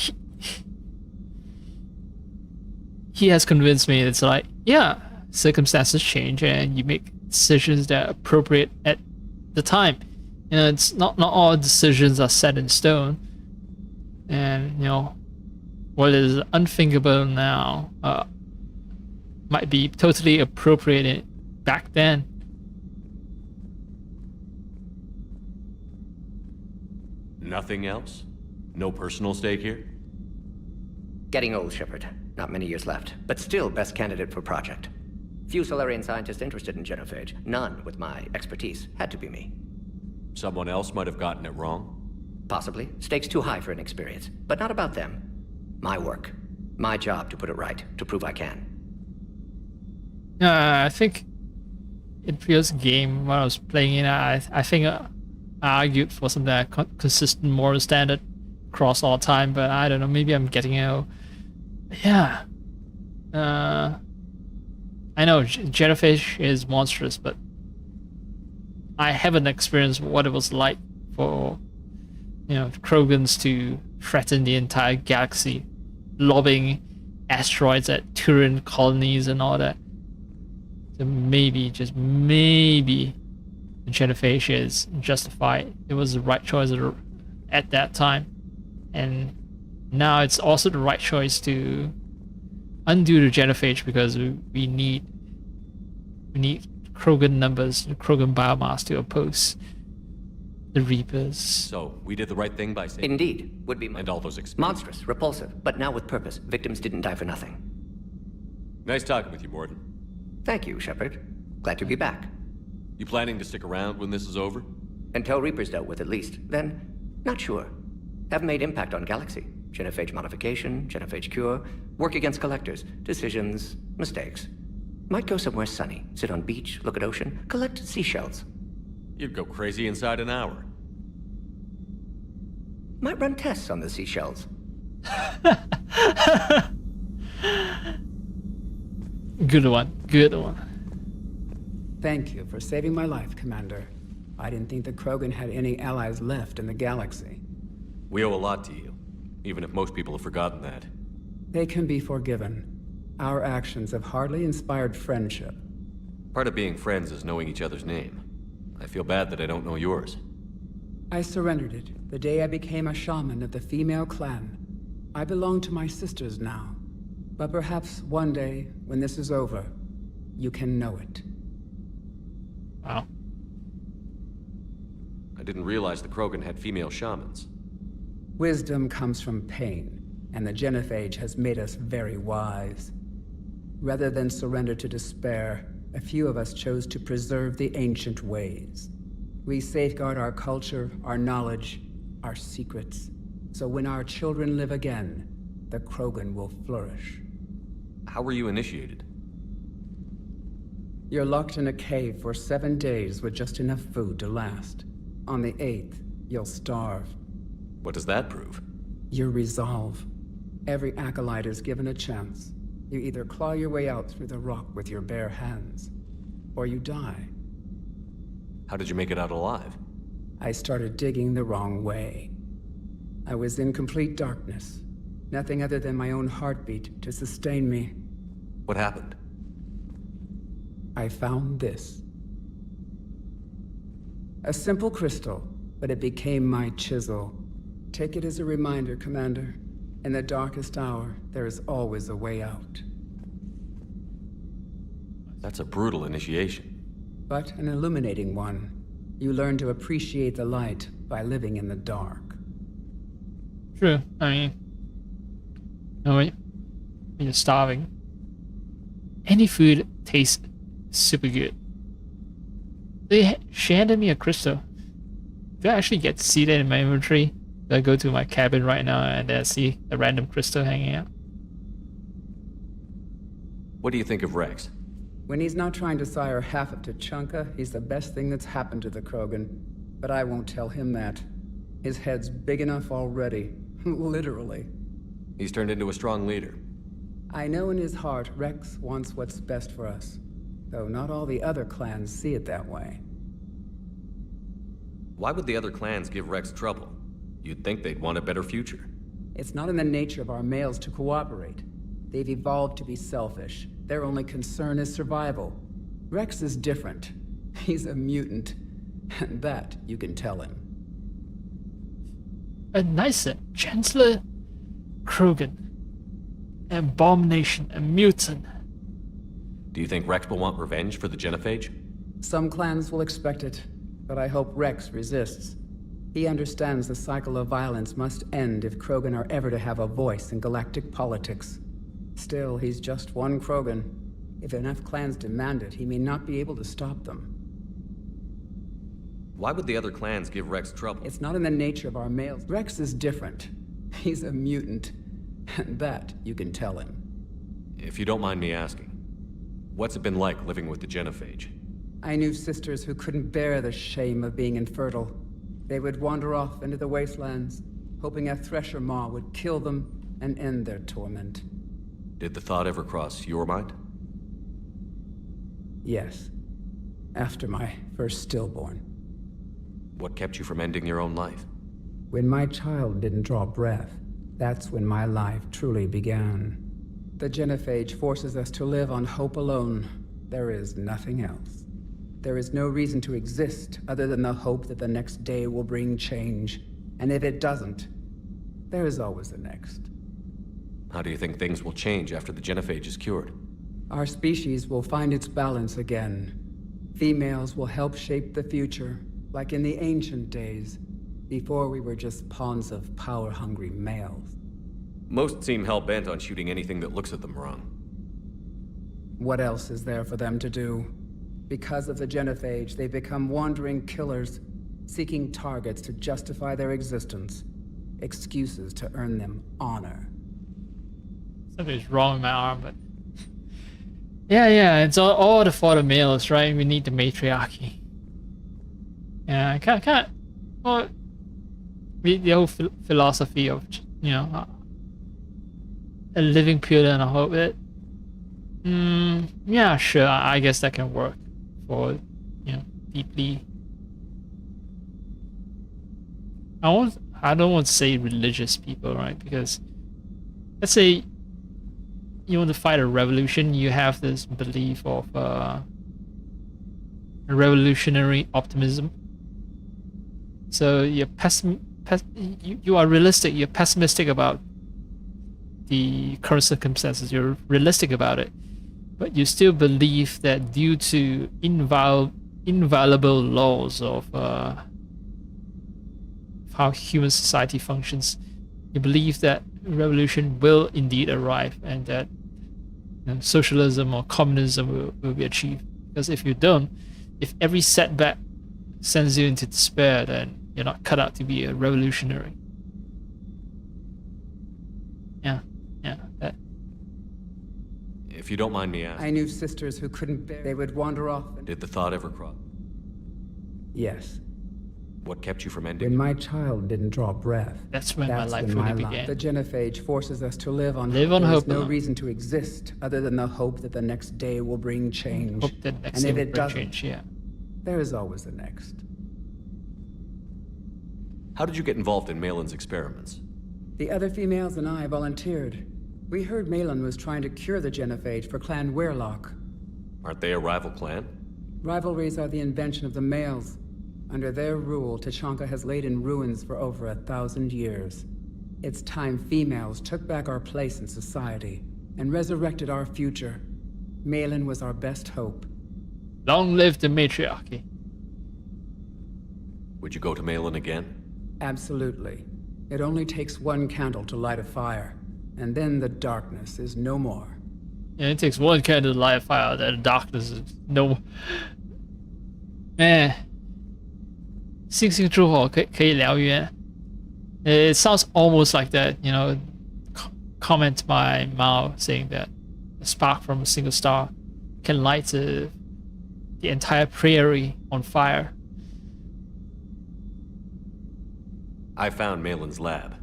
has convinced me. It's like, yeah, circumstances change and you make decisions that are appropriate at the time. You know, it's not all decisions are set in stone. And you know, what is unthinkable now might be totally appropriate back then. Nothing else? No personal stake here? Getting old, Shepard. Not many years left, but still best candidate for project. Few Solarian scientists interested in genophage. None with my expertise. Had to be me. Someone else might have gotten it wrong? Possibly. Stakes too high for inexperience. But not about them. My work. My job to put it right. To prove I can. I think in previous game when I was playing it, I think I argued for some that consistent moral standard across all time, but I don't know, maybe I'm getting out. Yeah. I know genophage is monstrous, but I haven't experienced what it was like for, you know, Krogans to threaten the entire galaxy, lobbing asteroids at Turian colonies and all that. So maybe, just maybe, the genophage is justified. It was the right choice at that time. And now it's also the right choice to undo the genophage because we need Krogan numbers, Krogan biomass to oppose the Reapers. So, we did the right thing by saving... Indeed. Would be and all those experiences. monstrous, repulsive, but now with purpose. Victims didn't die for nothing. Nice talking with you, Morden. Thank you, Shepard. Glad to be back. You planning to stick around when this is over? Until Reaper's dealt with, at least. Then, not sure. Have made impact on Galaxy. Genophage modification, genophage cure, work against collectors, decisions, mistakes. Might go somewhere sunny, sit on beach, look at ocean, collect seashells. You'd go crazy inside an hour. Might run tests on the seashells. Good one, good one. Thank you for saving my life, Commander. I didn't think the Krogan had any allies left in the galaxy. We owe a lot to you, even if most people have forgotten that. They can be forgiven. Our actions have hardly inspired friendship. Part of being friends is knowing each other's name. I feel bad that I don't know yours. I surrendered it the day I became a shaman of the female clan. I belong to my sisters now. But perhaps one day, when this is over, you can know it. Wow. I didn't realize the Krogan had female shamans. Wisdom comes from pain, and the genophage has made us very wise. Rather than surrender to despair, a few of us chose to preserve the ancient ways. We safeguard our culture, our knowledge, our secrets. So when our children live again, the Krogan will flourish. How were you initiated? You're locked in a cave for 7 days with just enough food to last. On the 8th, you'll starve. What does that prove? Your resolve. Every acolyte is given a chance. You either claw your way out through the rock with your bare hands, or you die. How did you make it out alive? I started digging the wrong way. I was in complete darkness. Nothing other than my own heartbeat to sustain me. What happened? I found this. A simple crystal, but it became my chisel. Take it as a reminder, Commander. In the darkest hour, there is always a way out. That's a brutal initiation. But an illuminating one. You learn to appreciate the light by living in the dark. True. I mean, when you're starving, any food tastes super good. She handed me a crystal. Do I actually get to see that in my inventory? Do I go to my cabin right now and I see a random crystal hanging out? What do you think of Rex? When he's not trying to sire half of Tuchanka, he's the best thing that's happened to the Krogan. But I won't tell him that. His head's big enough already. Literally. He's turned into a strong leader. I know in his heart Rex wants what's best for us, though not all the other clans see it that way. Why would the other clans give Rex trouble? You'd think they'd want a better future. It's not in the nature of our males to cooperate. They've evolved to be selfish. Their only concern is survival. Rex is different. He's a mutant. And that you can tell him. A nicer, gentler Krogan. Abomination, a mutant. Do you think Rex will want revenge for the Genophage? Some clans will expect it, but I hope Rex resists. He understands the cycle of violence must end if Krogan are ever to have a voice in galactic politics. Still, he's just one Krogan. If enough clans demand it, he may not be able to stop them. Why would the other clans give Rex trouble? It's not in the nature of our males. Rex is different. He's a mutant. And that you can tell him. If you don't mind me asking, what's it been like living with the Genophage? I knew sisters who couldn't bear the shame of being infertile. They would wander off into the wastelands, hoping a Thresher Maw would kill them and end their torment. Did the thought ever cross your mind? Yes. After my first stillborn. What kept you from ending your own life? When my child didn't draw breath, that's when my life truly began. The Genophage forces us to live on hope alone. There is nothing else. There is no reason to exist other than the hope that the next day will bring change. And if it doesn't, there is always the next. How do you think things will change after the Genophage is cured? Our species will find its balance again. Females will help shape the future, like in the ancient days, before we were just pawns of power-hungry males. Most seem hell-bent on shooting anything that looks at them wrong. What else is there for them to do? Because of the Genophage, they become wandering killers, seeking targets to justify their existence, excuses to earn them honor. Something's wrong with my arm, but... Yeah, it's all the fault of males, right? We need the matriarchy. Yeah, I can't... Well, the whole philosophy of, you know, a living purely on a hope that... yeah, sure, I guess that can work for, you know, deeply... I don't want to say religious people, right? Because, let's say you want to fight a revolution, you have this belief of a revolutionary optimism. So you're you are realistic, you're pessimistic about the current circumstances, you're realistic about it, but you still believe that due to inviolable laws of how human society functions, you believe that revolution will indeed arrive and that, you know, socialism or communism will be achieved. Because if you don't, if every setback sends you into despair, then you're not cut out to be a revolutionary. Yeah, that. If you don't mind me asking... I knew sisters who couldn't bear... They would wander off and... Did the thought ever cross? Yes. What kept you from ending? When my child didn't draw breath. That's when my life really began. The Genophage forces us to live on hope. There is no reason to exist other than the hope that the next day will bring change. Hope that next and day if will it bring doesn't, change, yeah. There is always the next. How did you get involved in Malin's experiments? The other females and I volunteered. We heard Malin was trying to cure the Genophage for Clan Weirlock. Aren't they a rival clan? Rivalries are the invention of the males. Under their rule, Tachanka has laid in ruins for over 1,000 years. It's time females took back our place in society and resurrected our future. Malin was our best hope. Long live the matriarchy. Would you go to Malin again? Absolutely. It only takes one candle to light a fire, and then the darkness is no more. Yeah, it takes one candle to light a fire, then the darkness is no more. Man. 星星之火可以燎原. It sounds almost like that, you know, comment by Mao saying that a spark from a single star can light the entire prairie on fire. I found Malin's lab.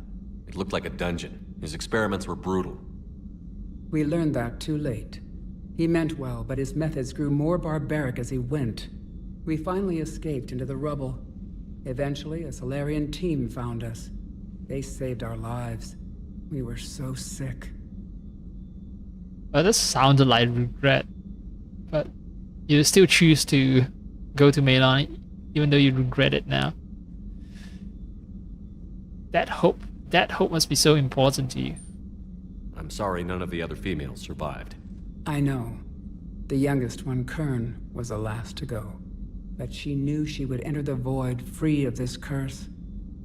It looked like a dungeon. His experiments were brutal. We learned that too late. He meant well, but his methods grew more barbaric as he went. We finally escaped into the rubble. Eventually, a Solarian team found us. They saved our lives. We were so sick. Well, this sounded like regret. But you still choose to go to Malin, even though you regret it now. That hope must be so important to you. I'm sorry none of the other females survived. I know. The youngest one, Kern, was the last to go. But she knew she would enter the void free of this curse,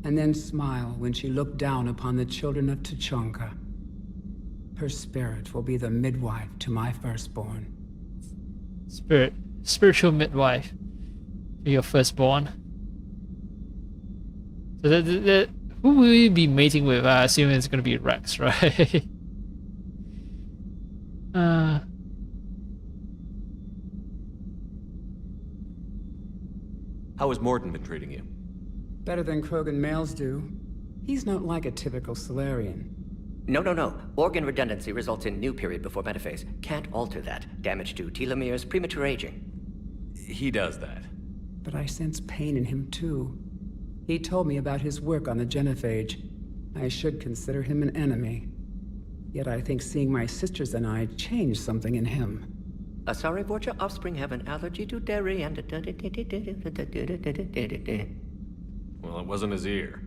and then smile when she looked down upon the children of Tuchanka. Her spirit will be the midwife to my firstborn. Spiritual midwife to your firstborn. So who will you be mating with? I assume it's going to be Rex, right? How has Morden been treating you? Better than Krogan males do. He's not like a typical Solarian. No. Organ redundancy results in new period before metaphase. Can't alter that. Damage to telomeres, premature aging. He does that. But I sense pain in him too. He told me about his work on the genophage. I should consider him an enemy. Yet I think seeing my sisters and I changed something in him. Sorry, Vorcha offspring have an allergy to dairy and... Well, it wasn't his ear.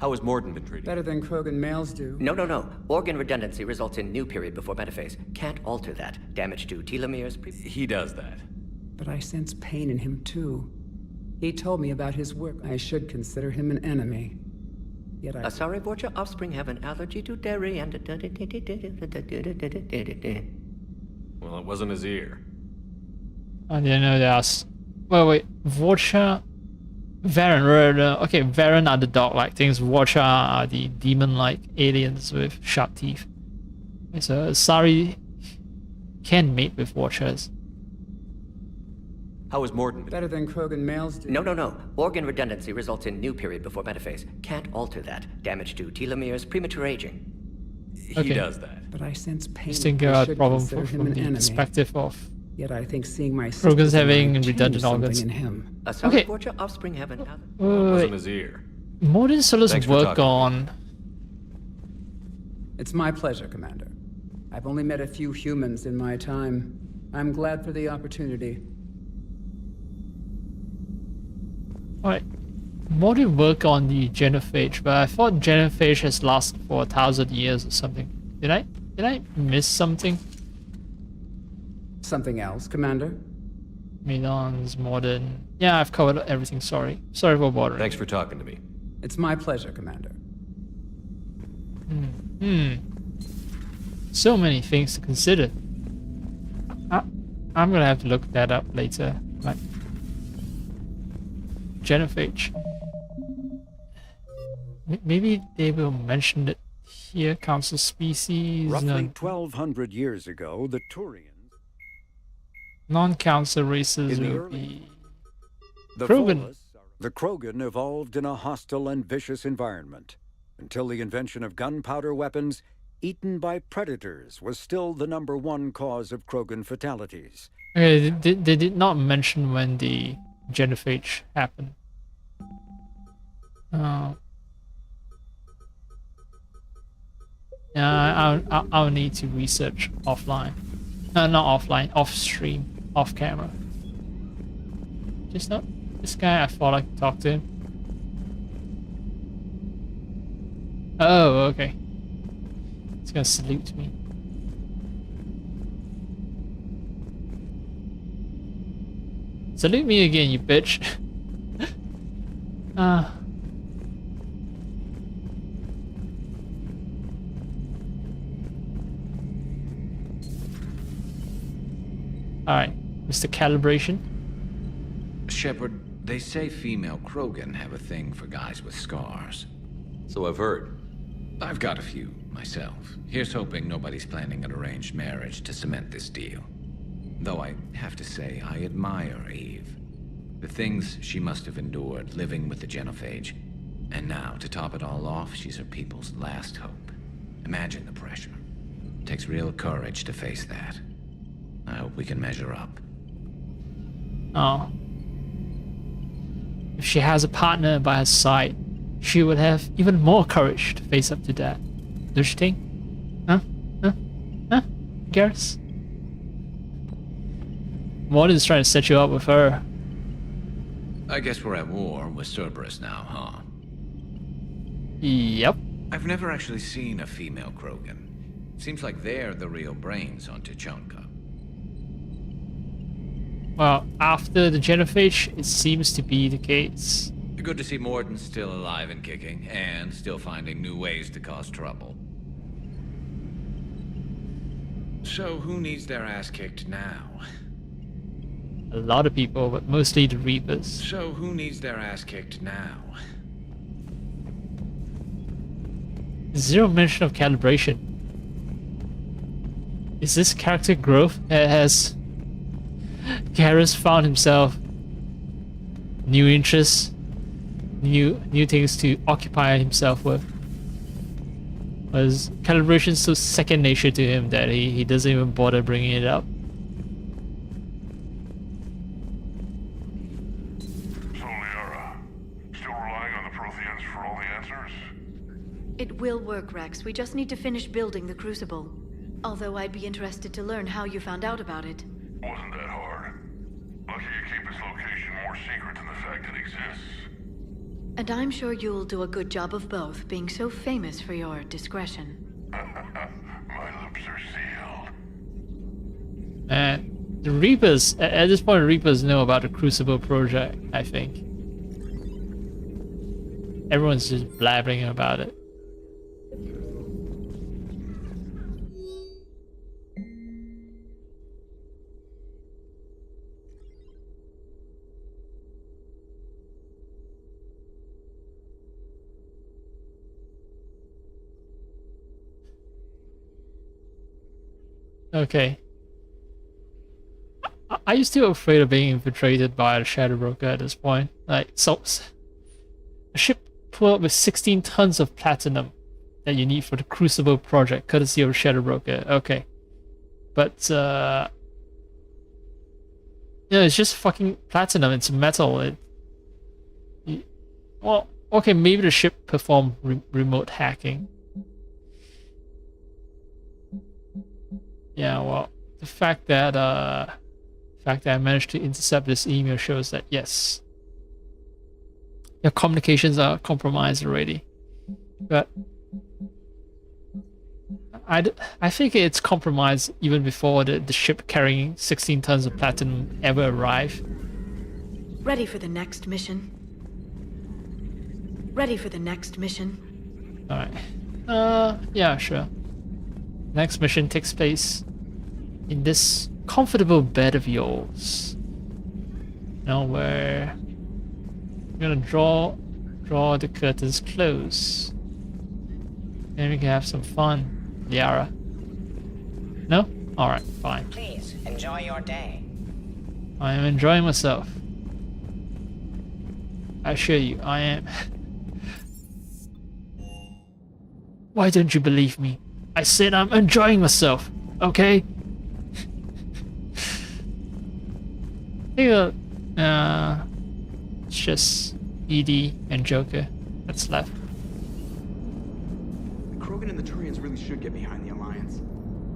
How has Morden been treated? Better than Krogan males do. No. Organ redundancy results in new period before metaphase. Can't alter that. Damage to telomeres... He does that. But I sense pain in him too. He told me about his work. I should consider him an enemy. Yet I... Sorry, Vorcha offspring have an allergy to dairy and... Well, it wasn't his ear. I didn't know that. Well, wait. Vorcha... Varen, okay, Varen are the dog-like things. Vorcha are the demon-like aliens with sharp teeth. So Sari can mate with Vorchas. How is Morden? Better than Krogan males do. No. Organ redundancy results in new period before metaphase. Can't alter that. Damage to telomeres, premature aging. He does that. But I sense pain. Just think about the problem from the perspective of Yet I think seeing my Krogans having redundant organs. In him. Okay. Offspring have an wasn't his ear. Morden Solar's work on... It's my pleasure, Commander. I've only met a few humans in my time. I'm glad for the opportunity. Alright. Morden work on the genophage, but I thought genophage has lasted for 1,000 years or something. Did I miss something? Something else, Commander? Milan's Morden. Yeah, I've covered everything, sorry. Sorry for bothering. Thanks for talking to me. It's my pleasure, Commander. So many things to consider. I'm gonna have to look that up later. Right. Genophage. Maybe they will mention it here. Council species. Roughly 1,200 years ago, the Turians... Non-council races will be... Krogan. The Krogan evolved in a hostile and vicious environment. Until the invention of gunpowder weapons, eaten by predators was still the #1 cause of Krogan fatalities. Okay, they did not mention when the genophage happened. Yeah, I'll need to research offline. Not offline, off stream, off camera. Just not this guy. I thought I could talk to him. Oh, okay. He's gonna salute me. Salute me again, you bitch. Alright, Mr. Calibration. Shepard, they say female Krogan have a thing for guys with scars. So I've heard. I've got a few, myself. Here's hoping nobody's planning an arranged marriage to cement this deal. Though I have to say, I admire Eve. The things she must have endured living with the genophage. And now, to top it all off, she's her people's last hope. Imagine the pressure. It takes real courage to face that. I hope we can measure up. Oh. If she has a partner by her side, she would have even more courage to face up to that. Don't you think? Huh? Garrus? Morden's trying to set you up with her. I guess we're at war with Cerberus now, huh? Yep. I've never actually seen a female Krogan. Seems like they're the real brains on Tuchanka. Well, after the genophage, it seems to be the case. Good to see Morden's still alive and kicking, and still finding new ways to cause trouble. So, who needs their ass kicked now? A lot of people, but mostly the Reapers. So, who needs their ass kicked now? Zero mention of calibration. Is this character growth? Has Garrus found himself new interests, new things to occupy himself with? Was calibration so second nature to him that he doesn't even bother bringing it up? So, Liara, still relying on the Protheans for all the answers? It will work, Rex. We just need to finish building the Crucible. Although I'd be interested to learn how you found out about it. Wasn't that hard. Lucky you keep its location more secret than the fact it exists. And I'm sure you'll do a good job of both, being so famous for your discretion. My lips are sealed. The Reapers, at this point, the Reapers know about the Crucible project, I think. Everyone's just blabbering about it. Okay. Are you still afraid of being infiltrated by the Shadow Broker at this point? Like, so a ship full with 16 tons of platinum that you need for the Crucible project, courtesy of the Shadow Broker. Okay. But, it's just fucking platinum. It's metal. Well, okay, maybe the ship performed remote hacking. Yeah, well, the fact that I managed to intercept this email shows that yes, your communications are compromised already. But I think it's compromised even before the ship carrying 16 tons of platinum ever arrived. Ready for the next mission? Ready for the next mission? Alright. Yeah, sure. Next mission takes place in this comfortable bed of yours. Now where we're gonna draw the curtains close. And we can have some fun, Liara. No? Alright, fine. Please, enjoy your day. I am enjoying myself. I assure you, I am. Why don't you believe me? I said I'm enjoying myself, okay? It's just ED and Joker that's left. Krogan and the Turians really should get behind the Alliance.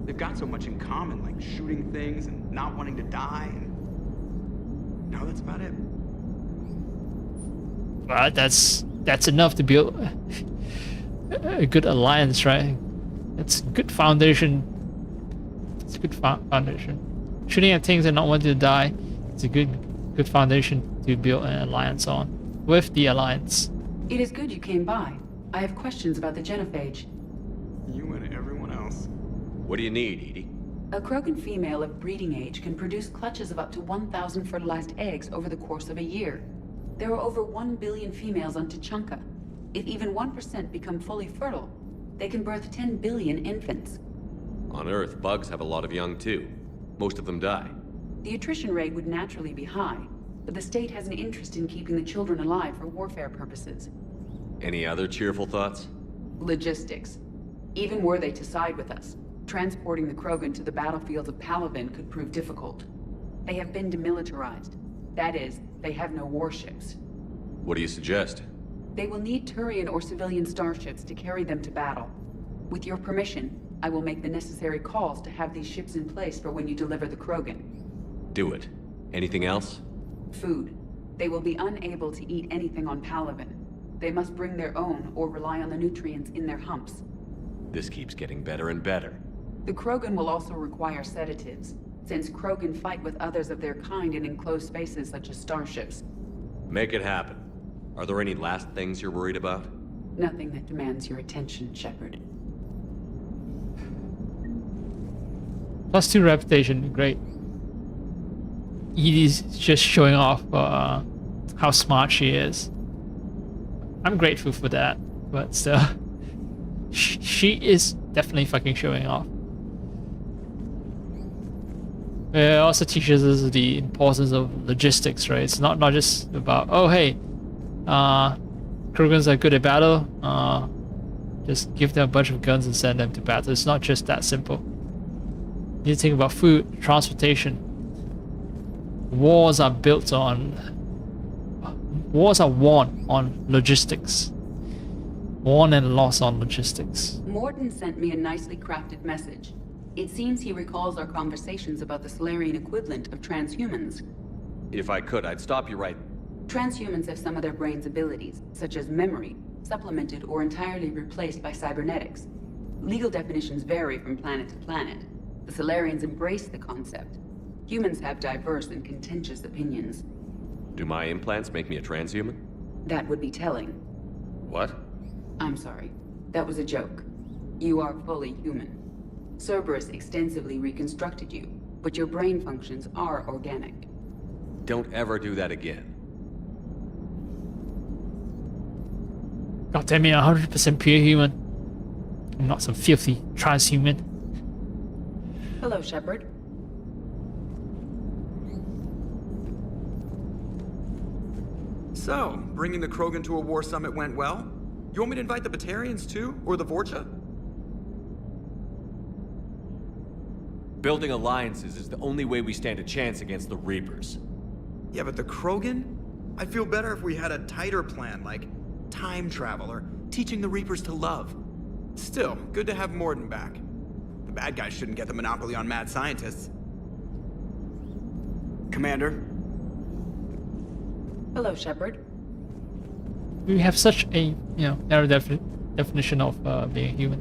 They've got so much in common, like shooting things and not wanting to die, and now that's about it. Well, that's enough to build a good alliance, right? It's a good foundation. It's a good foundation. Shooting at things and not wanting to die, it's a good foundation to build an alliance on. With the Alliance. It is good you came by. I have questions about the genophage. You and everyone else. What do you need, Edie? A Krogan female of breeding age can produce clutches of up to 1,000 fertilized eggs over the course of a year. There are over 1 billion females on Tuchanka. If even 1% become fully fertile, they can birth 10 billion infants. On Earth, bugs have a lot of young too. Most of them die. The attrition rate would naturally be high, but the state has an interest in keeping the children alive for warfare purposes. Any other cheerful thoughts? Logistics. Even were they to side with us, transporting the Krogan to the battlefields of Palaven could prove difficult. They have been demilitarized. That is, they have no warships. What do you suggest? They will need Turian or civilian starships to carry them to battle. With your permission, I will make the necessary calls to have these ships in place for when you deliver the Krogan. Do it. Anything else? Food. They will be unable to eat anything on Palaven. They must bring their own or rely on the nutrients in their humps. This keeps getting better and better. The Krogan will also require sedatives, since Krogan fight with others of their kind in enclosed spaces such as starships. Make it happen. Are there any last things you're worried about? Nothing that demands your attention, Shepard. +2 reputation, great. Edie's just showing off how smart she is. I'm grateful for that, but still, she is definitely fucking showing off. It also teaches us the importance of logistics, right? It's not just about, oh hey, Krogans are good at battle, just give them a bunch of guns and send them to battle. It's not just that simple. You need to think about food, transportation. Wars are won on logistics. Won and lost on logistics. Morden sent me a nicely crafted message. It seems he recalls our conversations about the Solarian equivalent of transhumans. If I could, I'd stop you right. Transhumans have some of their brain's abilities, such as memory, supplemented or entirely replaced by cybernetics. Legal definitions vary from planet to planet. The Solarians embrace the concept. Humans have diverse and contentious opinions. Do my implants make me a transhuman? That would be telling. What? I'm sorry. That was a joke. You are fully human. Cerberus extensively reconstructed you, but your brain functions are organic. Don't ever do that again. God damn it, 100% pure human. I'm not some filthy transhuman. Hello, Shepard. So, bringing the Krogan to a war summit went well? You want me to invite the Batarians too? Or the Vorcha? Building alliances is the only way we stand a chance against the Reapers. Yeah, but the Krogan? I'd feel better if we had a tighter plan, like time travel or teaching the Reapers to love. Still, good to have Morden back. The bad guys shouldn't get the monopoly on mad scientists. Commander? Hello, Shepard. We have such a narrow definition of being human.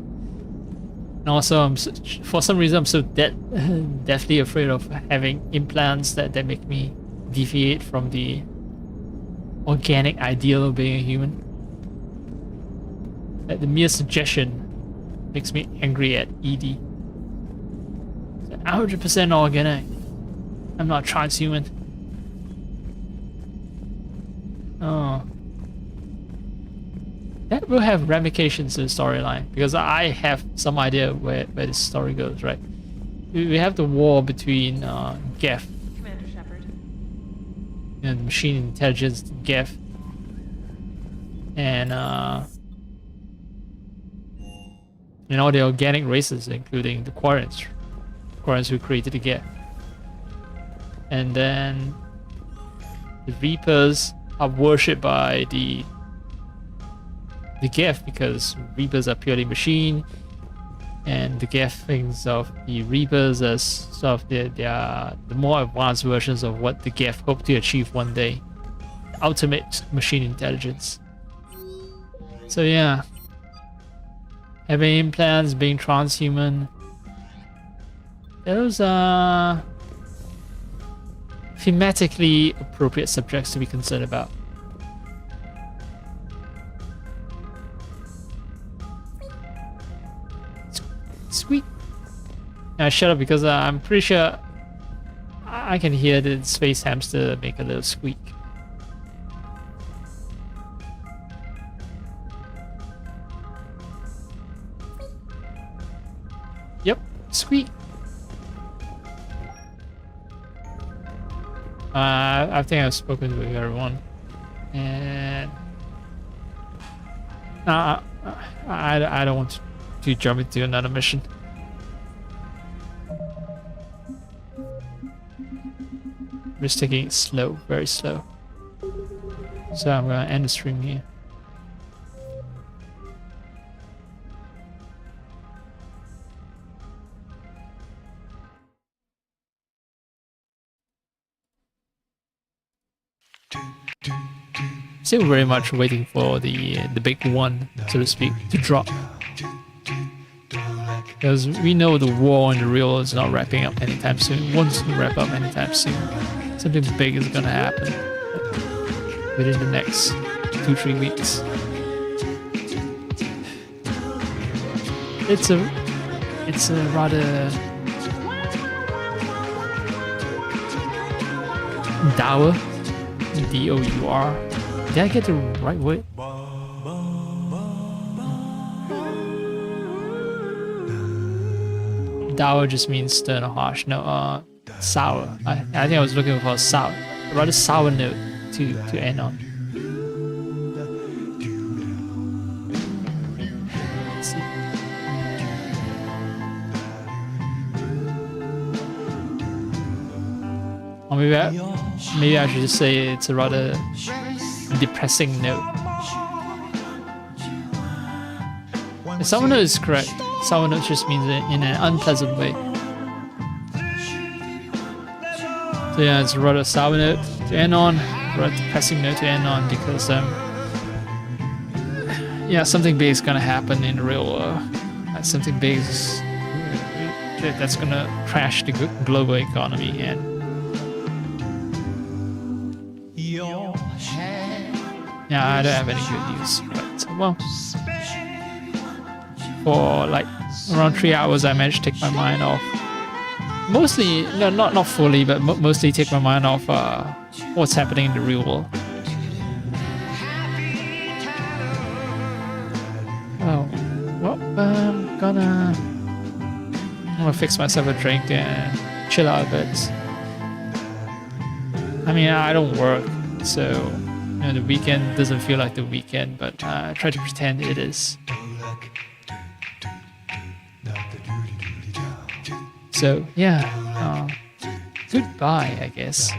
And also, for some reason, I'm so deathly afraid of having implants that make me deviate from the organic ideal of being a human. That the mere suggestion makes me angry at ED. 100% organic. I'm not transhuman. Oh. That will have ramifications to the storyline, because I have some idea where the story goes, right? We have the war between Geth, Commander Shepard, the machine intelligence Geth, and all the organic races, including the Quarians who created the Geth. And then the Reapers are worshipped by the Geth, because Reapers are purely machine, and the Geth thinks of the Reapers as sort of the more advanced versions of what the Geth hope to achieve one day. Ultimate machine intelligence. So yeah. Having implants, being transhuman. Those are thematically appropriate subjects to be concerned about. Squeak. Now shut up, because I'm pretty sure I can hear the space hamster make a little squeak. Yep, squeak. I think I've spoken with everyone, and I don't want to jump into another mission. I'm just taking it slow, very slow. So I'm gonna end the stream here. Still very much waiting for the big one, so to speak, to drop. Because we know the war in the real is not wrapping up anytime soon. It won't wrap up anytime soon. Something big is gonna happen within the next 2-3 weeks. It's a rather dour, D-O-U-R. Did I get the right word? Dour just means stern or harsh. No, sour. I think I was looking for a sour, rather sour note to end on. Let's see. Or maybe I should just say it's a rather depressing note. The sour note is correct. Sour note just means it in an unpleasant way. So yeah, it's a rather sour note to end on, rather depressing note to end on, because yeah, something big is gonna happen in the real world. Something big is that's gonna crash the global economy, and yeah, I don't have any good news. But well, for like around 3 hours, I managed to take my mind off. Mostly, no, not fully, but mostly take my mind off what's happening in the real world. Oh, well, I'm gonna fix myself a drink and chill out a bit. I mean, I don't work, so you know, the weekend doesn't feel like the weekend, but I try to pretend it is. So yeah, goodbye, I guess.